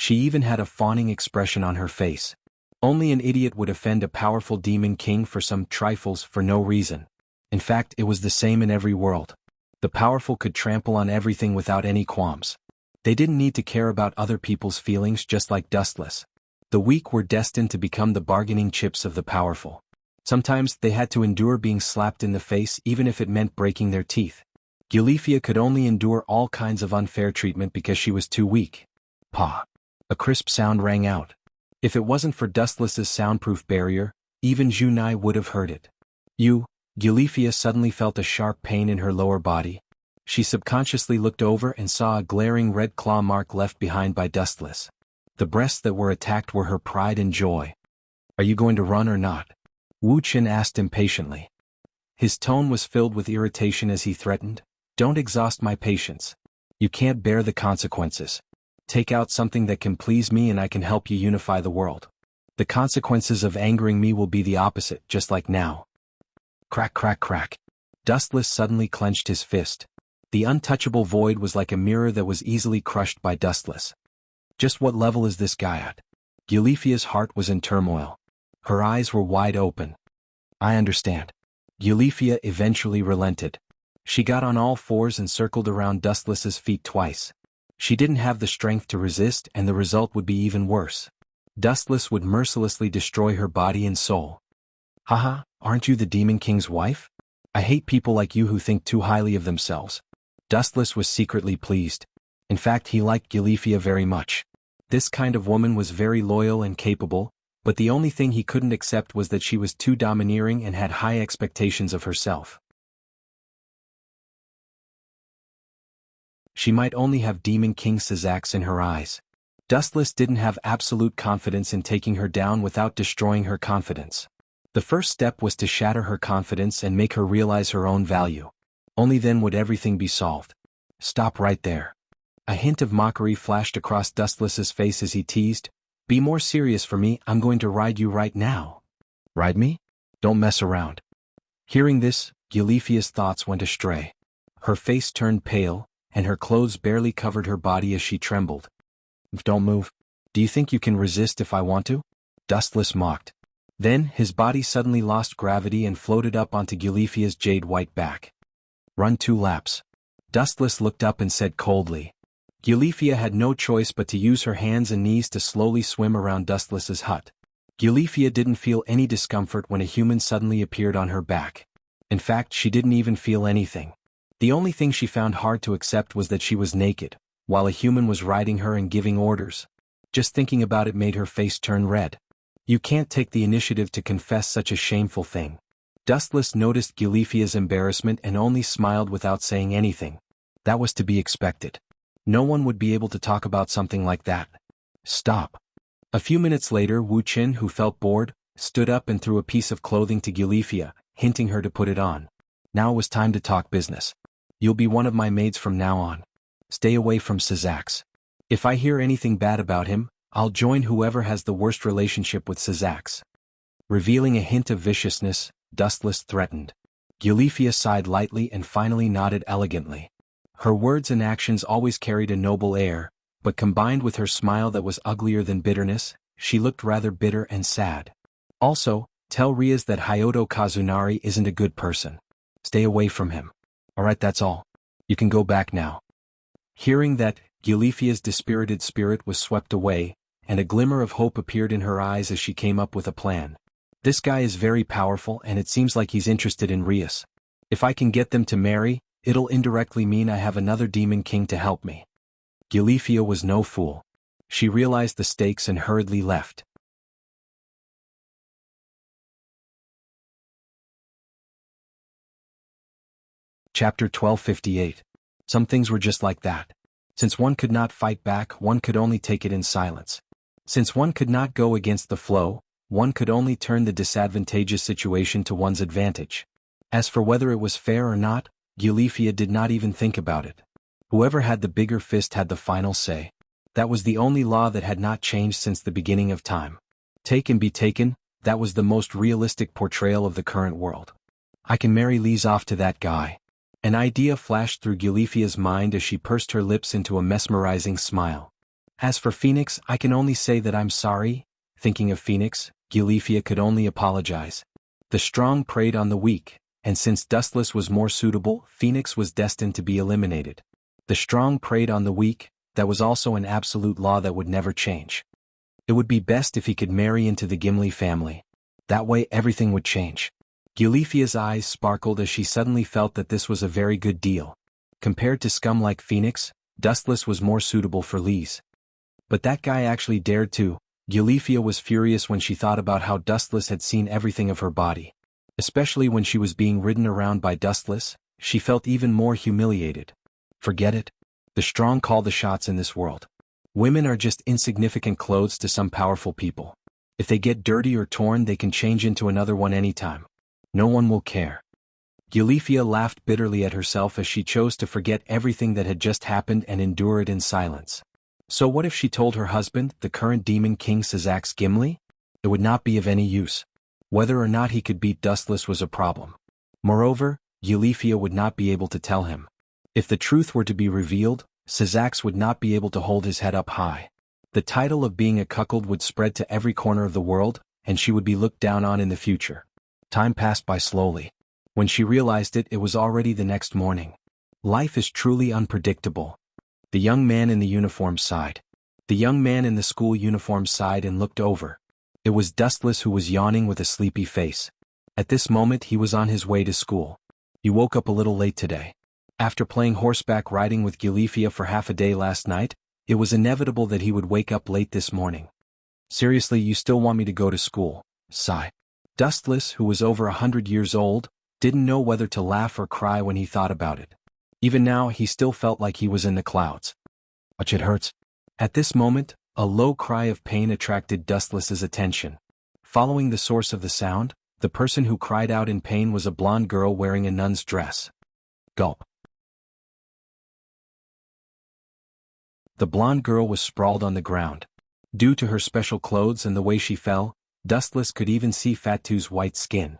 She even had a fawning expression on her face. Only an idiot would offend a powerful demon king for some trifles for no reason. In fact, it was the same in every world. The powerful could trample on everything without any qualms. They didn't need to care about other people's feelings just like Dustless. The weak were destined to become the bargaining chips of the powerful. Sometimes they had to endure being slapped in the face even if it meant breaking their teeth. Gulifia could only endure all kinds of unfair treatment because she was too weak. Pa! A crisp sound rang out. If it wasn't for Dustless's soundproof barrier, even Junai would have heard it. Gulifia suddenly felt a sharp pain in her lower body. She subconsciously looked over and saw a glaring red claw mark left behind by Dustless. The breasts that were attacked were her pride and joy. Are you going to run or not? Wuxia asked impatiently. His tone was filled with irritation as he threatened, don't exhaust my patience. You can't bear the consequences. Take out something that can please me and I can help you unify the world. The consequences of angering me will be the opposite, just like now. Crack, crack, crack. Dustless suddenly clenched his fist. The untouchable void was like a mirror that was easily crushed by Dustless. Just what level is this guy at? Gulifia's heart was in turmoil. Her eyes were wide open. I understand. Gulifia eventually relented. She got on all fours and circled around Dustless's feet twice. She didn't have the strength to resist and the result would be even worse. Dustless would mercilessly destroy her body and soul. Haha, aren't you the Demon King's wife? I hate people like you who think too highly of themselves. Dustless was secretly pleased. In fact, he liked Gulifia very much. This kind of woman was very loyal and capable, but the only thing he couldn't accept was that she was too domineering and had high expectations of herself. She might only have Demon King Sazak's in her eyes. Dustless didn't have absolute confidence in taking her down without destroying her confidence. The first step was to shatter her confidence and make her realize her own value. Only then would everything be solved. Stop right there. A hint of mockery flashed across Dustless's face as he teased, be more serious for me, I'm going to ride you right now. Ride me? Don't mess around. Hearing this, Gulifia's thoughts went astray. Her face turned pale, and her clothes barely covered her body as she trembled. Don't move. Do you think you can resist if I want to? Dustless mocked. Then, his body suddenly lost gravity and floated up onto Gulifia's jade-white back. Run 2 laps. Dustless looked up and said coldly. Gulifia had no choice but to use her hands and knees to slowly swim around Dustless's hut. Gulifia didn't feel any discomfort when a human suddenly appeared on her back. In fact, she didn't even feel anything. The only thing she found hard to accept was that she was naked, while a human was riding her and giving orders. Just thinking about it made her face turn red. You can't take the initiative to confess such a shameful thing. Dustless noticed Gulifia's embarrassment and only smiled without saying anything. That was to be expected. No one would be able to talk about something like that. Stop. A few minutes later, Wuxia, who felt bored, stood up and threw a piece of clothing to Gulifia, hinting her to put it on. Now it was time to talk business. You'll be one of my maids from now on. Stay away from Sazak's. If I hear anything bad about him, I'll join whoever has the worst relationship with Sazak's. Revealing a hint of viciousness, Dustless threatened. Gulifia sighed lightly and finally nodded elegantly. Her words and actions always carried a noble air, but combined with her smile that was uglier than bitterness, she looked rather bitter and sad. Also, tell Riaz that Hyoto Kazunari isn't a good person. Stay away from him. Alright, that's all. You can go back now. Hearing that, Gulifia's dispirited spirit was swept away, and a glimmer of hope appeared in her eyes as she came up with a plan. This guy is very powerful and it seems like he's interested in Riaz. If I can get them to marry, it'll indirectly mean I have another Demon King to help me. Gulifia was no fool. She realized the stakes and hurriedly left. Chapter 1258. Some things were just like that. Since one could not fight back, one could only take it in silence. Since one could not go against the flow, one could only turn the disadvantageous situation to one's advantage. As for whether it was fair or not, Gulifia did not even think about it. Whoever had the bigger fist had the final say. That was the only law that had not changed since the beginning of time. Take and be taken, that was the most realistic portrayal of the current world. I can marry Liz off to that guy. An idea flashed through Gulifia's mind as she pursed her lips into a mesmerizing smile. As for Phoenix, I can only say that I'm sorry. Thinking of Phoenix, Gulifia could only apologize. The strong preyed on the weak, and since Dustless was more suitable, Phoenix was destined to be eliminated. The strong preyed on the weak, that was also an absolute law that would never change. It would be best if he could marry into the Gimli family. That way everything would change. Gulifia's eyes sparkled as she suddenly felt that this was a very good deal. Compared to scum like Phoenix, Dustless was more suitable for Lise. But that guy actually dared to. Gulifia was furious when she thought about how Dustless had seen everything of her body. Especially when she was being ridden around by Dustless, she felt even more humiliated. Forget it. The strong call the shots in this world. Women are just insignificant clothes to some powerful people. If they get dirty or torn, they can change into another one anytime. No one will care. Gulifia laughed bitterly at herself as she chose to forget everything that had just happened and endure it in silence. So what if she told her husband, the current Demon King Sazak's Gimli? It would not be of any use. Whether or not he could beat Dustless was a problem. Moreover, Gulifia would not be able to tell him. If the truth were to be revealed, Sazak would not be able to hold his head up high. The title of being a cuckold would spread to every corner of the world, and she would be looked down on in the future. Time passed by slowly. When she realized it, it was already the next morning. Life is truly unpredictable. The young man in the uniform sighed. The young man in the school uniform sighed and looked over. It was Dustless who was yawning with a sleepy face. At this moment he was on his way to school. He woke up a little late today. After playing horseback riding with Gulifia for half a day last night, it was inevitable that he would wake up late this morning. Seriously, you still want me to go to school? Sigh. Dustless, who was over 100 years old, didn't know whether to laugh or cry when he thought about it. Even now he still felt like he was in the clouds. Ouch, it hurts. At this moment, a low cry of pain attracted Dustless's attention. Following the source of the sound, the person who cried out in pain was a blonde girl wearing a nun's dress. Gulp. The blonde girl was sprawled on the ground. Due to her special clothes and the way she fell, Dustless could even see Fatu's white skin.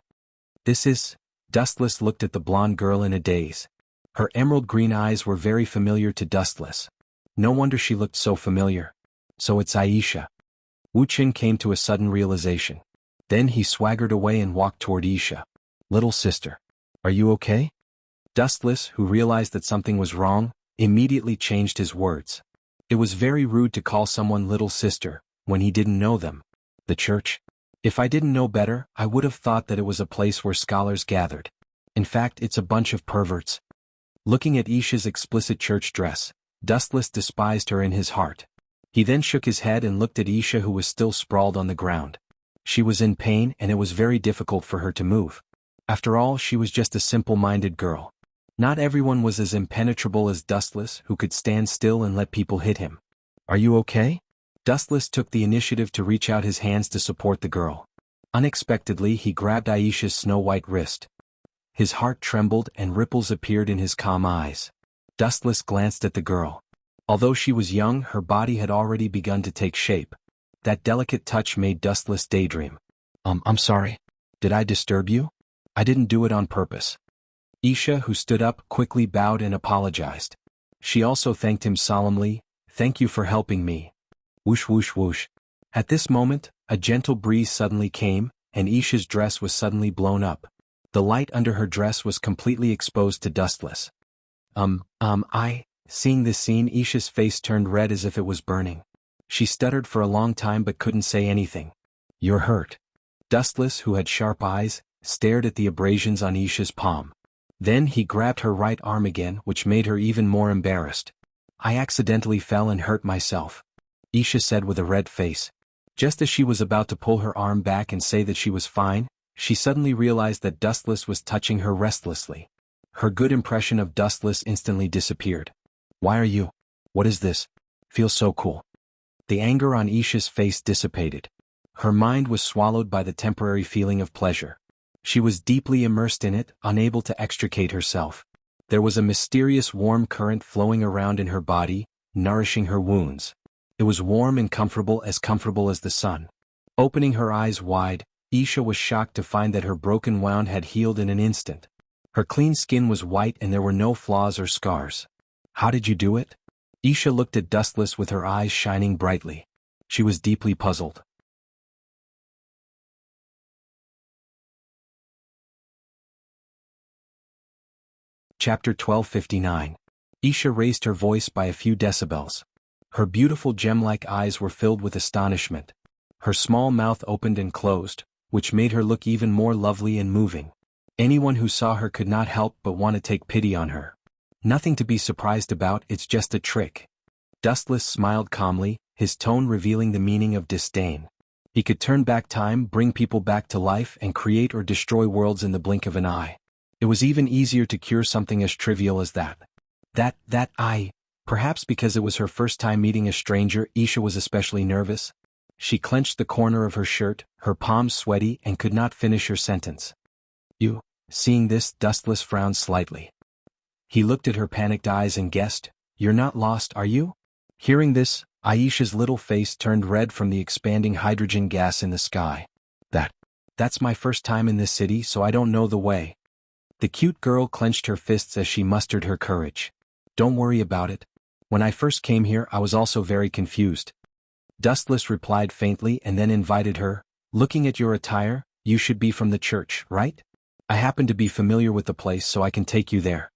Dustless looked at the blonde girl in a daze. Her emerald green eyes were very familiar to Dustless. No wonder she looked so familiar. So it's Aisha. Wuxia came to a sudden realization. Then he swaggered away and walked toward Isha. Little sister. Are you okay? Dustless, who realized that something was wrong, immediately changed his words. It was very rude to call someone little sister, when he didn't know them. The church? If I didn't know better, I would have thought that it was a place where scholars gathered. In fact, it's a bunch of perverts. Looking at Isha's explicit church dress, Dustless despised her in his heart. He then shook his head and looked at Isha, who was still sprawled on the ground. She was in pain and it was very difficult for her to move. After all, she was just a simple-minded girl. Not everyone was as impenetrable as Dustless, who could stand still and let people hit him. Are you okay? Dustless took the initiative to reach out his hands to support the girl. Unexpectedly, he grabbed Aisha's snow-white wrist. His heart trembled and ripples appeared in his calm eyes. Dustless glanced at the girl. Although she was young, her body had already begun to take shape. That delicate touch made Dustless daydream. I'm sorry. Did I disturb you? I didn't do it on purpose. Isha, who stood up, quickly bowed and apologized. She also thanked him solemnly. Thank you for helping me. Whoosh whoosh whoosh. At this moment, a gentle breeze suddenly came, and Isha's dress was suddenly blown up. The light under her dress was completely exposed to Dustless. Seeing this scene, Isha's face turned red as if it was burning. She stuttered for a long time but couldn't say anything. You're hurt. Dustless, who had sharp eyes, stared at the abrasions on Isha's palm. Then he grabbed her right arm again, which made her even more embarrassed. I accidentally fell and hurt myself, Isha said with a red face. Just as she was about to pull her arm back and say that she was fine, she suddenly realized that Dustless was touching her restlessly. Her good impression of Dustless instantly disappeared. Why are you? What is this? Feels so cool. The anger on Isha's face dissipated. Her mind was swallowed by the temporary feeling of pleasure. She was deeply immersed in it, unable to extricate herself. There was a mysterious warm current flowing around in her body, nourishing her wounds. It was warm and comfortable as the sun. Opening her eyes wide, Isha was shocked to find that her broken wound had healed in an instant. Her clean skin was white and there were no flaws or scars. How did you do it? Isha looked at Dustless with her eyes shining brightly. She was deeply puzzled. Chapter 1259. Isha raised her voice by a few decibels. Her beautiful gem-like eyes were filled with astonishment. Her small mouth opened and closed, which made her look even more lovely and moving. Anyone who saw her could not help but want to take pity on her. Nothing to be surprised about, it's just a trick. Dustless smiled calmly, his tone revealing the meaning of disdain. He could turn back time, bring people back to life, and create or destroy worlds in the blink of an eye. It was even easier to cure something as trivial as that. Perhaps because it was her first time meeting a stranger, Isha was especially nervous. She clenched the corner of her shirt, her palms sweaty, and could not finish her sentence. You. Seeing this, Dustless frowned slightly. He looked at her panicked eyes and guessed, "You're not lost, are you?" Hearing this, Aisha's little face turned red from the expanding hydrogen gas in the sky. That's my first time in this city, so I don't know the way." The cute girl clenched her fists as she mustered her courage. "Don't worry about it. When I first came here, I was also very confused." Dustless replied faintly and then invited her, "Looking at your attire, you should be from the church, right? I happen to be familiar with the place, so I can take you there."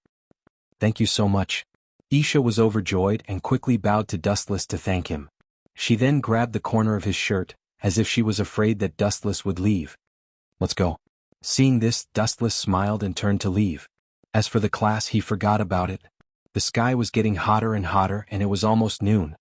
"Thank you so much." Isha was overjoyed and quickly bowed to Dustless to thank him. She then grabbed the corner of his shirt, as if she was afraid that Dustless would leave. "Let's go." Seeing this, Dustless smiled and turned to leave. As for the class, he forgot about it. The sky was getting hotter and hotter, and it was almost noon.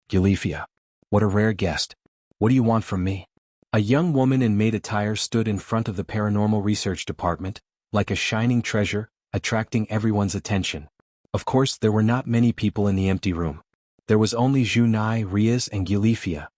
"Gilifia. What a rare guest. What do you want from me?" A young woman in maid attire stood in front of the paranormal research department, like a shining treasure, attracting everyone's attention. Of course, there were not many people in the empty room. There was only Junai, Riaz, and Gilifia.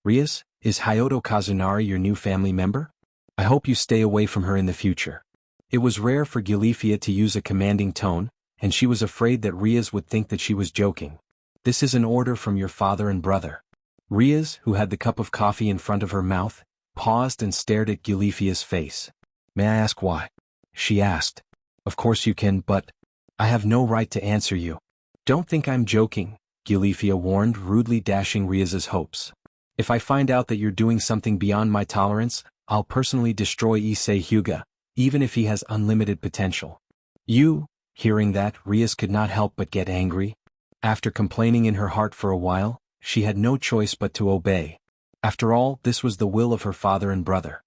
"Riaz, is Hyoto Kazunari your new family member? I hope you stay away from her in the future." It was rare for Gilifia to use a commanding tone, and she was afraid that Riaz would think that she was joking. "This is an order from your father and brother." Riaz, who had the cup of coffee in front of her mouth, paused and stared at Gilifia's face. "May I ask why?" she asked. "Of course you can, but I have no right to answer you." "Don't think I'm joking," Gilifia warned, rudely dashing Riaz's hopes. "If I find out that you're doing something beyond my tolerance, I'll personally destroy Issei Hyuga, even if he has unlimited potential." "You?" Hearing that, Riaz could not help but get angry. After complaining in her heart for a while, she had no choice but to obey. After all, this was the will of her father and brother.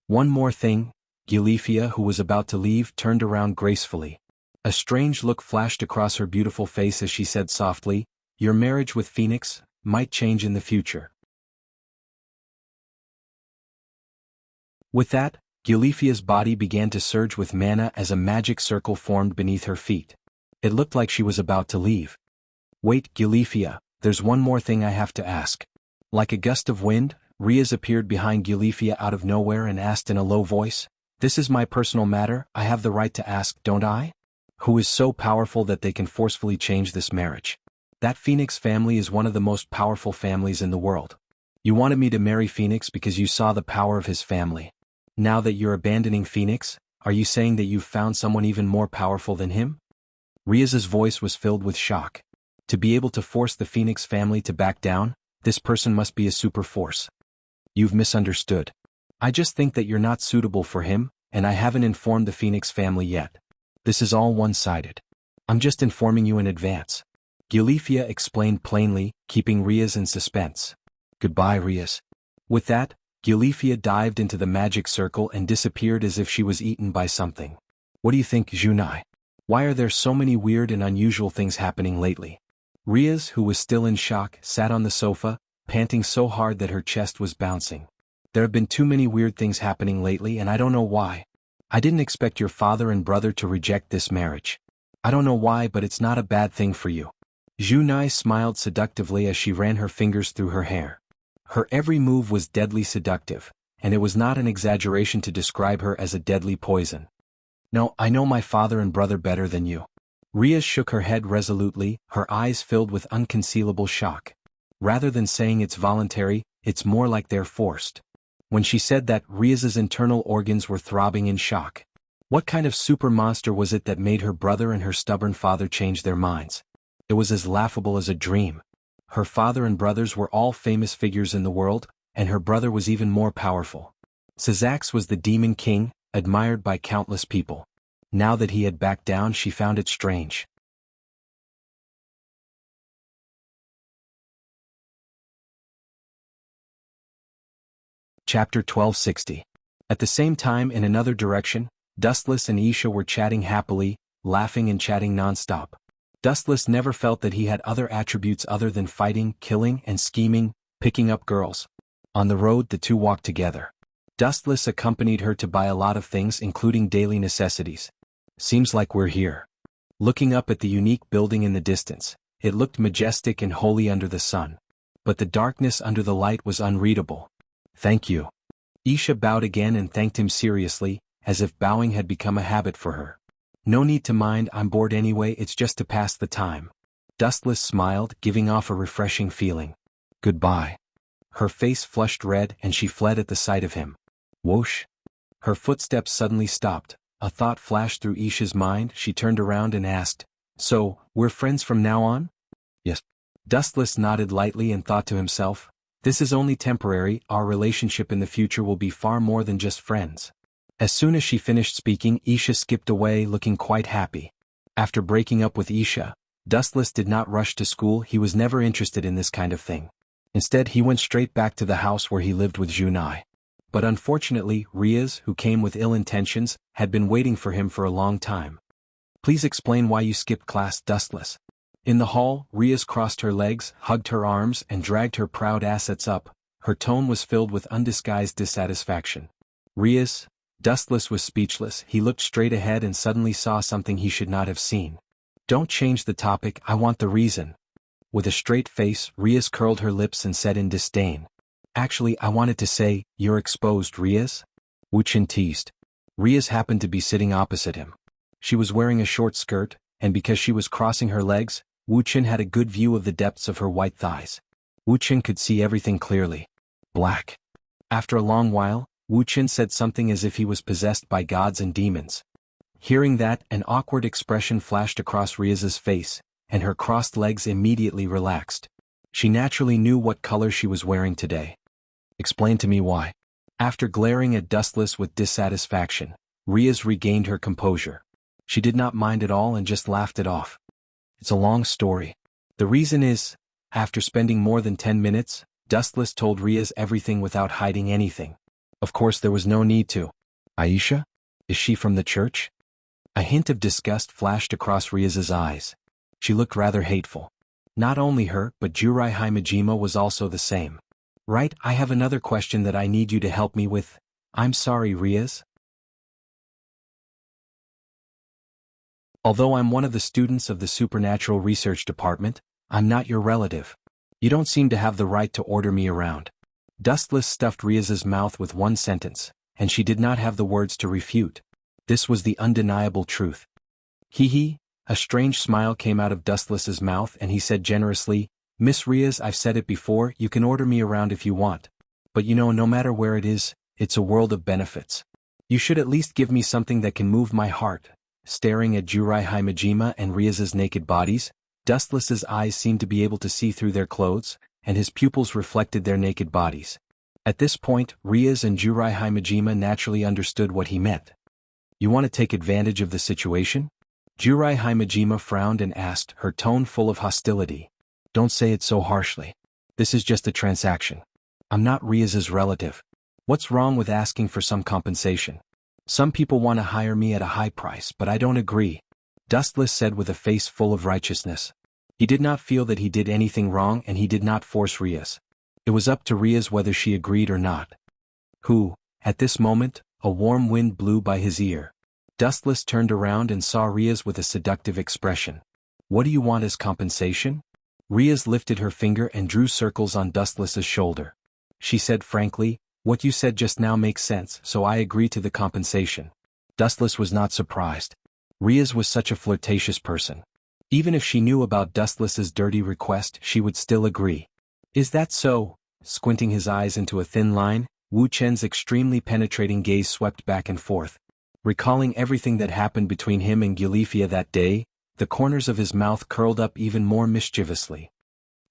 "One more thing," Gilifia, who was about to leave, turned around gracefully. A strange look flashed across her beautiful face as she said softly, "Your marriage with Phoenix might change in the future." With that, Gilifia's body began to surge with mana as a magic circle formed beneath her feet. It looked like she was about to leave. "Wait, Gilifia, there's one more thing I have to ask." Like a gust of wind, Riaz appeared behind Gilifia out of nowhere and asked in a low voice, "This is my personal matter, I have the right to ask, don't I? Who is so powerful that they can forcefully change this marriage? That Phoenix family is one of the most powerful families in the world. You wanted me to marry Phoenix because you saw the power of his family. Now that you're abandoning Phoenix, are you saying that you've found someone even more powerful than him?" Riaz's voice was filled with shock. To be able to force the Phoenix family to back down, this person must be a super force. "You've misunderstood. I just think that you're not suitable for him, and I haven't informed the Phoenix family yet. This is all one-sided. I'm just informing you in advance." Gilifia explained plainly, keeping Riaz in suspense. "Goodbye, Riaz." With that, Gilifia dived into the magic circle and disappeared as if she was eaten by something. "What do you think, Junai? Why are there so many weird and unusual things happening lately?" Riaz, who was still in shock, sat on the sofa, panting so hard that her chest was bouncing. "There have been too many weird things happening lately and I don't know why. I didn't expect your father and brother to reject this marriage. I don't know why, but it's not a bad thing for you." Junai smiled seductively as she ran her fingers through her hair. Her every move was deadly seductive, and it was not an exaggeration to describe her as a deadly poison. "No, I know my father and brother better than you." Riaz shook her head resolutely, her eyes filled with unconcealable shock. Rather than saying it's voluntary, it's more like they're forced. When she said that, Riaz's internal organs were throbbing in shock. What kind of super monster was it that made her brother and her stubborn father change their minds? It was as laughable as a dream. Her father and brothers were all famous figures in the world, and her brother was even more powerful. Sazax was the Demon King, admired by countless people. Now that he had backed down, she found it strange. Chapter 1260. At the same time in another direction, Dustless and Isha were chatting happily, laughing and chatting non-stop. Dustless never felt that he had other attributes other than fighting, killing, and scheming, picking up girls. On the road the two walked together. Dustless accompanied her to buy a lot of things including daily necessities. Seems like we're here. Looking up at the unique building in the distance, it looked majestic and holy under the sun. But the darkness under the light was unreadable. Thank you. Isha bowed again and thanked him seriously, as if bowing had become a habit for her. No need to mind, I'm bored anyway, it's just to pass the time. Dustless smiled, giving off a refreshing feeling. Goodbye. Her face flushed red and she fled at the sight of him. Whoosh. Her footsteps suddenly stopped. A thought flashed through Isha's mind. She turned around and asked, "So, we're friends from now on?" Yes. Dustless nodded lightly and thought to himself, this is only temporary, our relationship in the future will be far more than just friends. As soon as she finished speaking, Isha skipped away looking quite happy. After breaking up with Isha, Dustless did not rush to school, he was never interested in this kind of thing. Instead he went straight back to the house where he lived with Junai. But unfortunately, Riaz, who came with ill intentions, had been waiting for him for a long time. Please explain why you skipped class, Dustless. In the hall, Riaz crossed her legs, hugged her arms and dragged her proud assets up. Her tone was filled with undisguised dissatisfaction. Riaz. Dustless was speechless, he looked straight ahead and suddenly saw something he should not have seen. Don't change the topic, I want the reason. With a straight face, Riaz curled her lips and said in disdain. Actually, I wanted to say, you're exposed, Riaz. Wuxia teased. Riaz happened to be sitting opposite him. She was wearing a short skirt, and because she was crossing her legs, Wuxia had a good view of the depths of her white thighs. Wuxia could see everything clearly. Black. After a long while, Wuxia said something as if he was possessed by gods and demons. Hearing that, an awkward expression flashed across Riaz's face, and her crossed legs immediately relaxed. She naturally knew what color she was wearing today. Explain to me why. After glaring at Dustless with dissatisfaction, Riaz regained her composure. She did not mind at all and just laughed it off. It's a long story. The reason is, after spending more than 10 minutes, Dustless told Riaz everything without hiding anything. Of course there was no need to. Aisha? Is she from the church? A hint of disgust flashed across Riaz's eyes. She looked rather hateful. Not only her, but Jurai Himejima was also the same. Right, I have another question that I need you to help me with. I'm sorry, Riaz. Although I'm one of the students of the Supernatural Research Department, I'm not your relative. You don't seem to have the right to order me around. Dustless stuffed Riaz's mouth with one sentence, and she did not have the words to refute. This was the undeniable truth. Hee. A strange smile came out of Dustless's mouth and he said generously, Miss Riaz, I've said it before, you can order me around if you want. But you know, no matter where it is, it's a world of benefits. You should at least give me something that can move my heart. Staring at Jurai Himejima and Riaz's naked bodies, Dustless's eyes seemed to be able to see through their clothes, and his pupils reflected their naked bodies. At this point, Riaz and Jurai Himejima naturally understood what he meant. You want to take advantage of the situation? Jurai Himejima frowned and asked, her tone full of hostility. Don't say it so harshly. This is just a transaction. I'm not Riaz's relative. What's wrong with asking for some compensation? Some people want to hire me at a high price, but I don't agree. Dustless said with a face full of righteousness. He did not feel that he did anything wrong and he did not force Riaz. It was up to Riaz whether she agreed or not. At this moment, a warm wind blew by his ear. Dustless turned around and saw Riaz with a seductive expression. What do you want as compensation? Riaz lifted her finger and drew circles on Dustless's shoulder. She said frankly, what you said just now makes sense, so I agree to the compensation. Dustless was not surprised. Riaz was such a flirtatious person. Even if she knew about Dustless's dirty request, she would still agree. Is that so? Squinting his eyes into a thin line, Wu Chen's extremely penetrating gaze swept back and forth. Recalling everything that happened between him and Gulifia that day, the corners of his mouth curled up even more mischievously.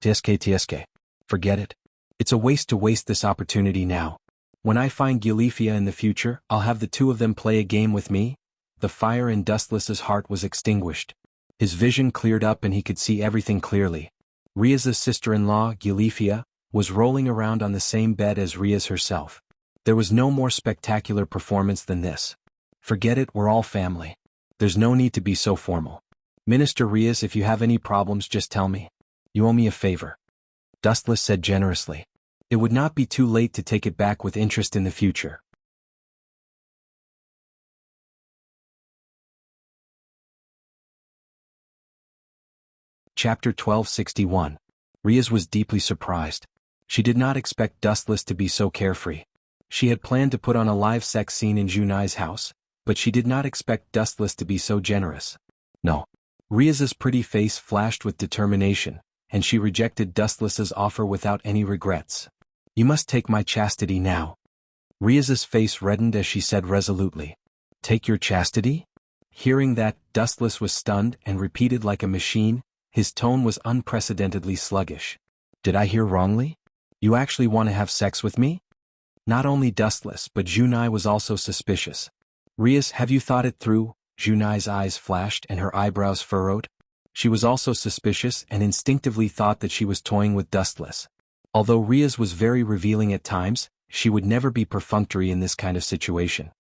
TSK. Forget it. It's a waste to waste this opportunity now. When I find Gulifia in the future, I'll have the two of them play a game with me. The fire in Dustless's heart was extinguished. His vision cleared up and he could see everything clearly. Riaz's sister-in-law, Gulifia, was rolling around on the same bed as Riaz herself. There was no more spectacular performance than this. Forget it, we're all family. There's no need to be so formal. Minister Rias, if you have any problems just tell me. You owe me a favor. Dustless said generously. It would not be too late to take it back with interest in the future. Chapter 1261. Rias was deeply surprised. She did not expect Dustless to be so carefree. She had planned to put on a live sex scene in Junai's house, but she did not expect Dustless to be so generous. No. Rias's pretty face flashed with determination, and she rejected Dustless's offer without any regrets. You must take my chastity now. Rias's face reddened as she said resolutely. Take your chastity? Hearing that, Dustless was stunned and repeated like a machine. His tone was unprecedentedly sluggish. Did I hear wrongly? You actually want to have sex with me? Not only Dustless but Junai was also suspicious. Rias, have you thought it through? Junai's eyes flashed and her eyebrows furrowed. She was also suspicious and instinctively thought that she was toying with Dustless. Although Rias was very revealing at times, she would never be perfunctory in this kind of situation.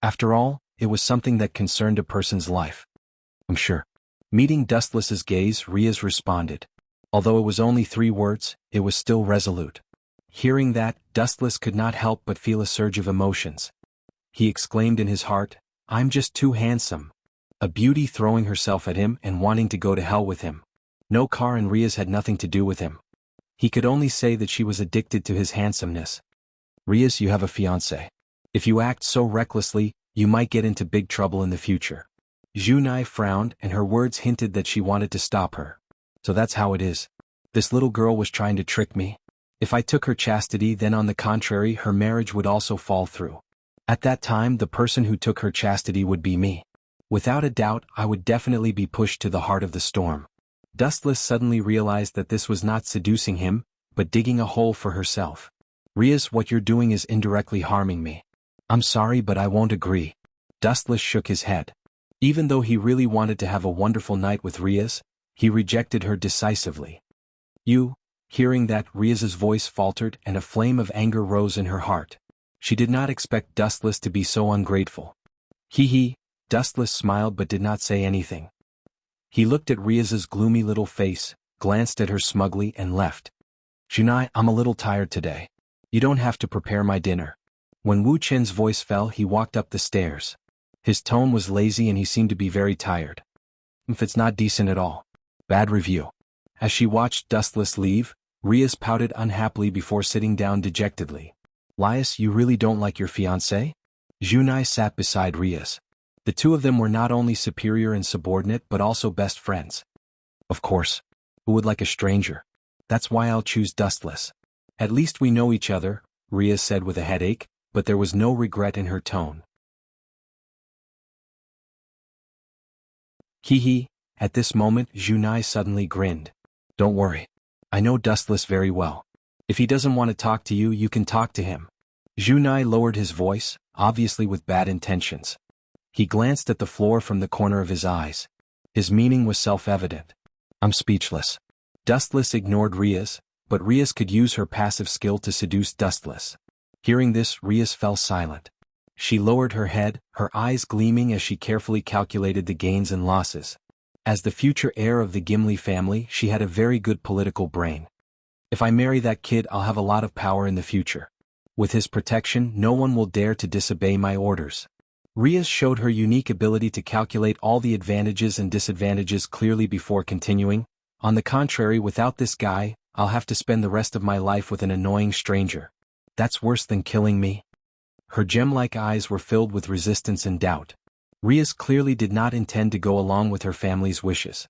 After all, it was something that concerned a person's life. I'm sure. Meeting Dustless's gaze, Rias responded. Although it was only 3 words, it was still resolute. Hearing that, Dustless could not help but feel a surge of emotions. He exclaimed in his heart, I'm just too handsome. A beauty throwing herself at him and wanting to go to hell with him. No, Car and Rias had nothing to do with him. He could only say that she was addicted to his handsomeness. Rias, you have a fiancé. If you act so recklessly, you might get into big trouble in the future. Junai frowned and her words hinted that she wanted to stop her. So that's how it is. This little girl was trying to trick me. If I took her chastity, then on the contrary her marriage would also fall through. At that time the person who took her chastity would be me. Without a doubt I would definitely be pushed to the heart of the storm. Dustless suddenly realized that this was not seducing him, but digging a hole for herself. Rias, what you're doing is indirectly harming me. I'm sorry but I won't agree. Dustless shook his head. Even though he really wanted to have a wonderful night with Rias, he rejected her decisively. You, hearing that, Rias's voice faltered and a flame of anger rose in her heart. She did not expect Dustless to be so ungrateful. Hee. Dustless smiled but did not say anything. He looked at Rias's gloomy little face, glanced at her smugly and left. Junai, I'm a little tired today. You don't have to prepare my dinner. When Wu Chen's voice fell, he walked up the stairs. His tone was lazy and he seemed to be very tired. If it's not decent at all. Bad review. As she watched Dustless leave, Rias pouted unhappily before sitting down dejectedly. Lias, you really don't like your fiancé? Junai sat beside Rias. The two of them were not only superior and subordinate but also best friends. Of course. Who would like a stranger? That's why I'll choose Dustless. At least we know each other, Rias said with a headache, but there was no regret in her tone. Hee. At this moment Junai suddenly grinned. Don't worry. I know Dustless very well. If he doesn't want to talk to you, you can talk to him. Junai lowered his voice, obviously with bad intentions. He glanced at the floor from the corner of his eyes. His meaning was self-evident. I'm speechless. Dustless ignored Rias, but Rias could use her passive skill to seduce Dustless. Hearing this, Rias fell silent. She lowered her head, her eyes gleaming as she carefully calculated the gains and losses. As the future heir of the Gimli family, she had a very good political brain. If I marry that kid, I'll have a lot of power in the future. With his protection, no one will dare to disobey my orders. Rias showed her unique ability to calculate all the advantages and disadvantages clearly before continuing. On the contrary, without this guy, I'll have to spend the rest of my life with an annoying stranger. That's worse than killing me. Her gem-like eyes were filled with resistance and doubt. Rias clearly did not intend to go along with her family's wishes.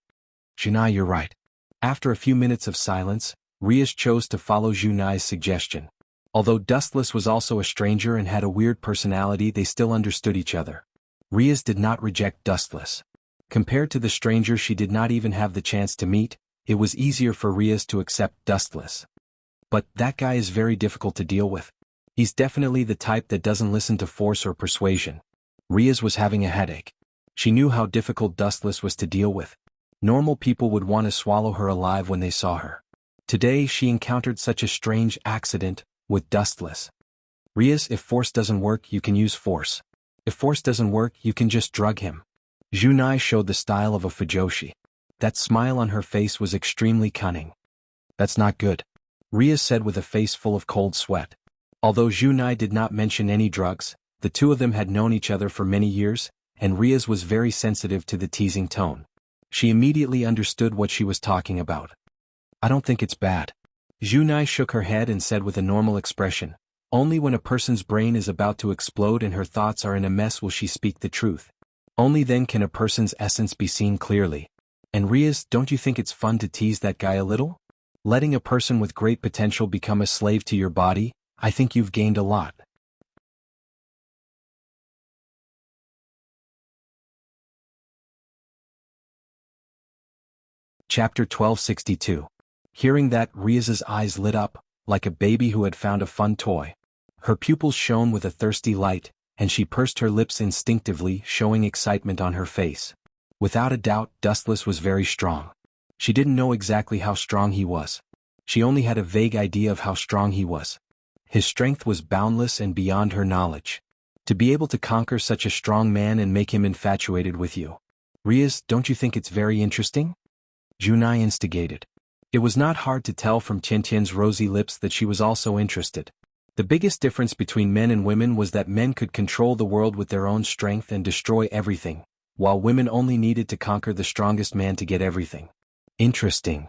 Junai, you're right. After a few minutes of silence, Rias chose to follow Junai's suggestion. Although Dustless was also a stranger and had a weird personality, they still understood each other. Rias did not reject Dustless. Compared to the stranger she did not even have the chance to meet, it was easier for Rias to accept Dustless. But that guy is very difficult to deal with. He's definitely the type that doesn't listen to force or persuasion. Rias was having a headache. She knew how difficult Dustless was to deal with. Normal people would want to swallow her alive when they saw her. Today she encountered such a strange accident with Dustless. Riaz, if force doesn't work, you can use force. If force doesn't work, you can just drug him. Junai showed the style of a fujoshi. That smile on her face was extremely cunning. That's not good, Riaz said with a face full of cold sweat. Although Junai did not mention any drugs, the two of them had known each other for many years, and Riaz was very sensitive to the teasing tone. She immediately understood what she was talking about. I don't think it's bad. Junai shook her head and said with a normal expression, only when a person's brain is about to explode and her thoughts are in a mess will she speak the truth. Only then can a person's essence be seen clearly. And Riaz, don't you think it's fun to tease that guy a little? Letting a person with great potential become a slave to your body, I think you've gained a lot. Chapter 1262. Hearing that, Riaz's eyes lit up, like a baby who had found a fun toy. Her pupils shone with a thirsty light, and she pursed her lips instinctively, showing excitement on her face. Without a doubt, Dustless was very strong. She didn't know exactly how strong he was. She only had a vague idea of how strong he was. His strength was boundless and beyond her knowledge. To be able to conquer such a strong man and make him infatuated with you. Riaz, don't you think it's very interesting? Junai instigated. It was not hard to tell from Tiantian's rosy lips that she was also interested. The biggest difference between men and women was that men could control the world with their own strength and destroy everything, while women only needed to conquer the strongest man to get everything. Interesting.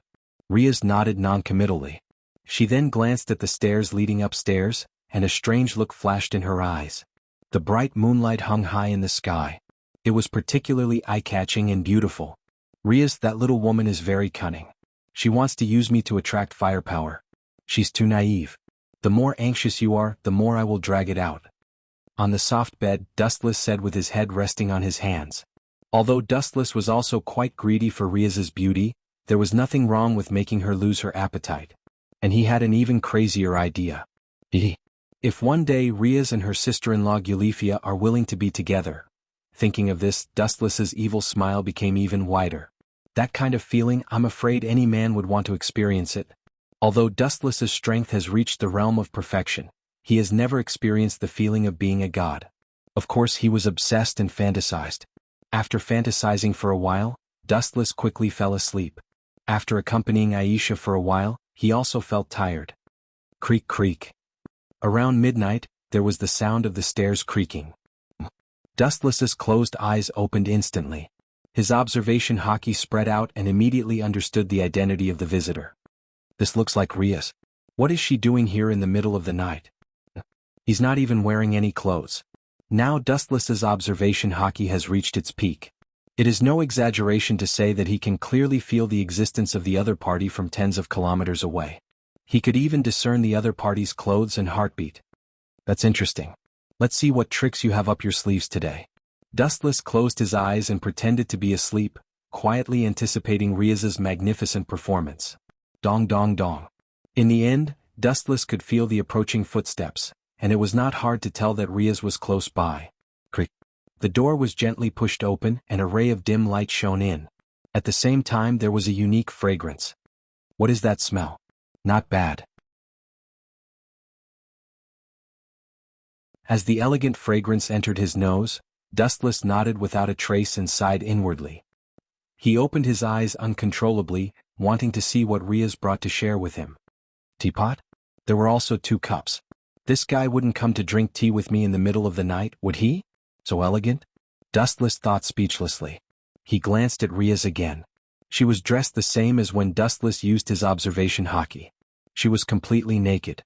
Riaz nodded noncommittally. She then glanced at the stairs leading upstairs, and a strange look flashed in her eyes. The bright moonlight hung high in the sky. It was particularly eye-catching and beautiful. Riaz, that little woman is very cunning. She wants to use me to attract firepower. She's too naive. The more anxious you are, the more I will drag it out. On the soft bed, Dustless said with his head resting on his hands. Although Dustless was also quite greedy for Riaz's beauty, there was nothing wrong with making her lose her appetite. And he had an even crazier idea. If one day Riaz and her sister-in-law Gulifia are willing to be together. Thinking of this, Dustless's evil smile became even wider. That kind of feeling, I'm afraid any man would want to experience it. Although Dustless's strength has reached the realm of perfection, he has never experienced the feeling of being a god. Of course, he was obsessed and fantasized. After fantasizing for a while, Dustless quickly fell asleep. After accompanying Aisha for a while, he also felt tired. Creak creak. Around midnight, there was the sound of the stairs creaking. Dustless's closed eyes opened instantly. His observation hockey spread out and immediately understood the identity of the visitor. This looks like Riaz. What is she doing here in the middle of the night? He's not even wearing any clothes. Now Dustless's observation hockey has reached its peak. It is no exaggeration to say that he can clearly feel the existence of the other party from tens of kilometers away. He could even discern the other party's clothes and heartbeat. That's interesting. Let's see what tricks you have up your sleeves today. Dustless closed his eyes and pretended to be asleep, quietly anticipating Riaz's magnificent performance. Dong dong dong. In the end, Dustless could feel the approaching footsteps, and it was not hard to tell that Riaz was close by. Creak. The door was gently pushed open and a ray of dim light shone in. At the same time there was a unique fragrance. What is that smell? Not bad. As the elegant fragrance entered his nose, Dustless nodded without a trace and sighed inwardly. He opened his eyes uncontrollably, wanting to see what Riaz brought to share with him. Teapot? There were also 2 cups. This guy wouldn't come to drink tea with me in the middle of the night, would he? So elegant? Dustless thought speechlessly. He glanced at Riaz again. She was dressed the same as when Dustless used his observation hockey. She was completely naked.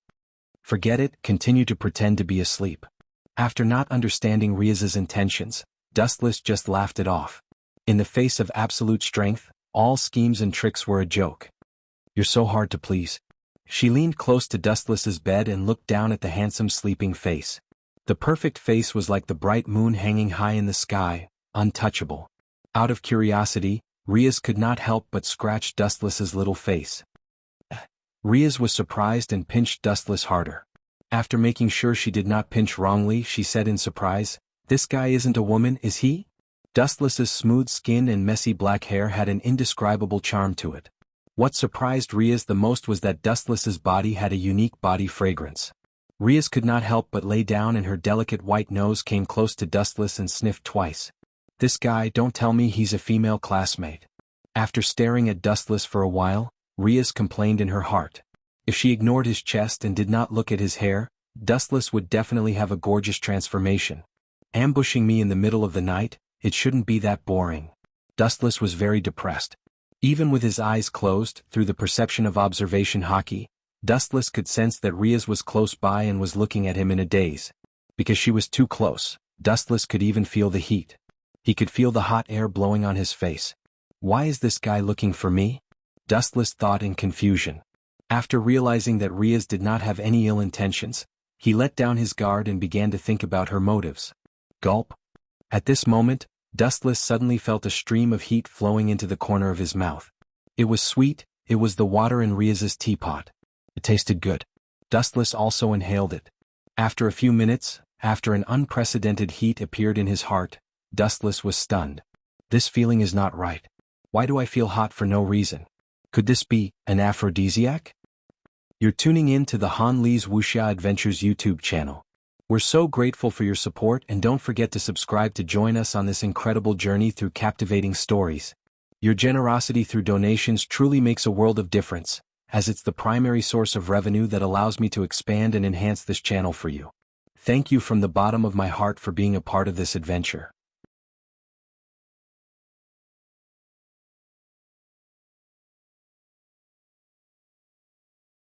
Forget it, continue to pretend to be asleep. After not understanding Riaz's intentions, Dustless just laughed it off. In the face of absolute strength, all schemes and tricks were a joke. You're so hard to please. She leaned close to Dustless's bed and looked down at the handsome sleeping face. The perfect face was like the bright moon hanging high in the sky, untouchable. Out of curiosity, Riaz could not help but scratch Dustless's little face. Riaz was surprised and pinched Dustless harder. After making sure she did not pinch wrongly, she said in surprise, "This guy isn't a woman, is he?" Dustless's smooth skin and messy black hair had an indescribable charm to it. What surprised Riaz the most was that Dustless's body had a unique body fragrance. Riaz could not help but lay down, and her delicate white nose came close to Dustless and sniffed twice. This guy, don't tell me he's a female classmate. After staring at Dustless for a while, Riaz complained in her heart. If she ignored his chest and did not look at his hair, Dustless would definitely have a gorgeous transformation. Ambushing me in the middle of the night, it shouldn't be that boring. Dustless was very depressed. Even with his eyes closed, through the perception of observation hockey, Dustless could sense that Riaz was close by and was looking at him in a daze. Because she was too close, Dustless could even feel the heat. He could feel the hot air blowing on his face. Why is this guy looking for me? Dustless thought in confusion. After realizing that Riaz did not have any ill intentions, he let down his guard and began to think about her motives. Gulp. At this moment, Dustless suddenly felt a stream of heat flowing into the corner of his mouth. It was sweet, it was the water in Riaz's teapot. It tasted good. Dustless also inhaled it. After a few minutes, after an unprecedented heat appeared in his heart, Dustless was stunned. This feeling is not right. Why do I feel hot for no reason? Could this be an aphrodisiac? You're tuning in to the Han Li's Wuxia Adventures YouTube channel. We're so grateful for your support, and don't forget to subscribe to join us on this incredible journey through captivating stories. Your generosity through donations truly makes a world of difference, as it's the primary source of revenue that allows me to expand and enhance this channel for you. Thank you from the bottom of my heart for being a part of this adventure.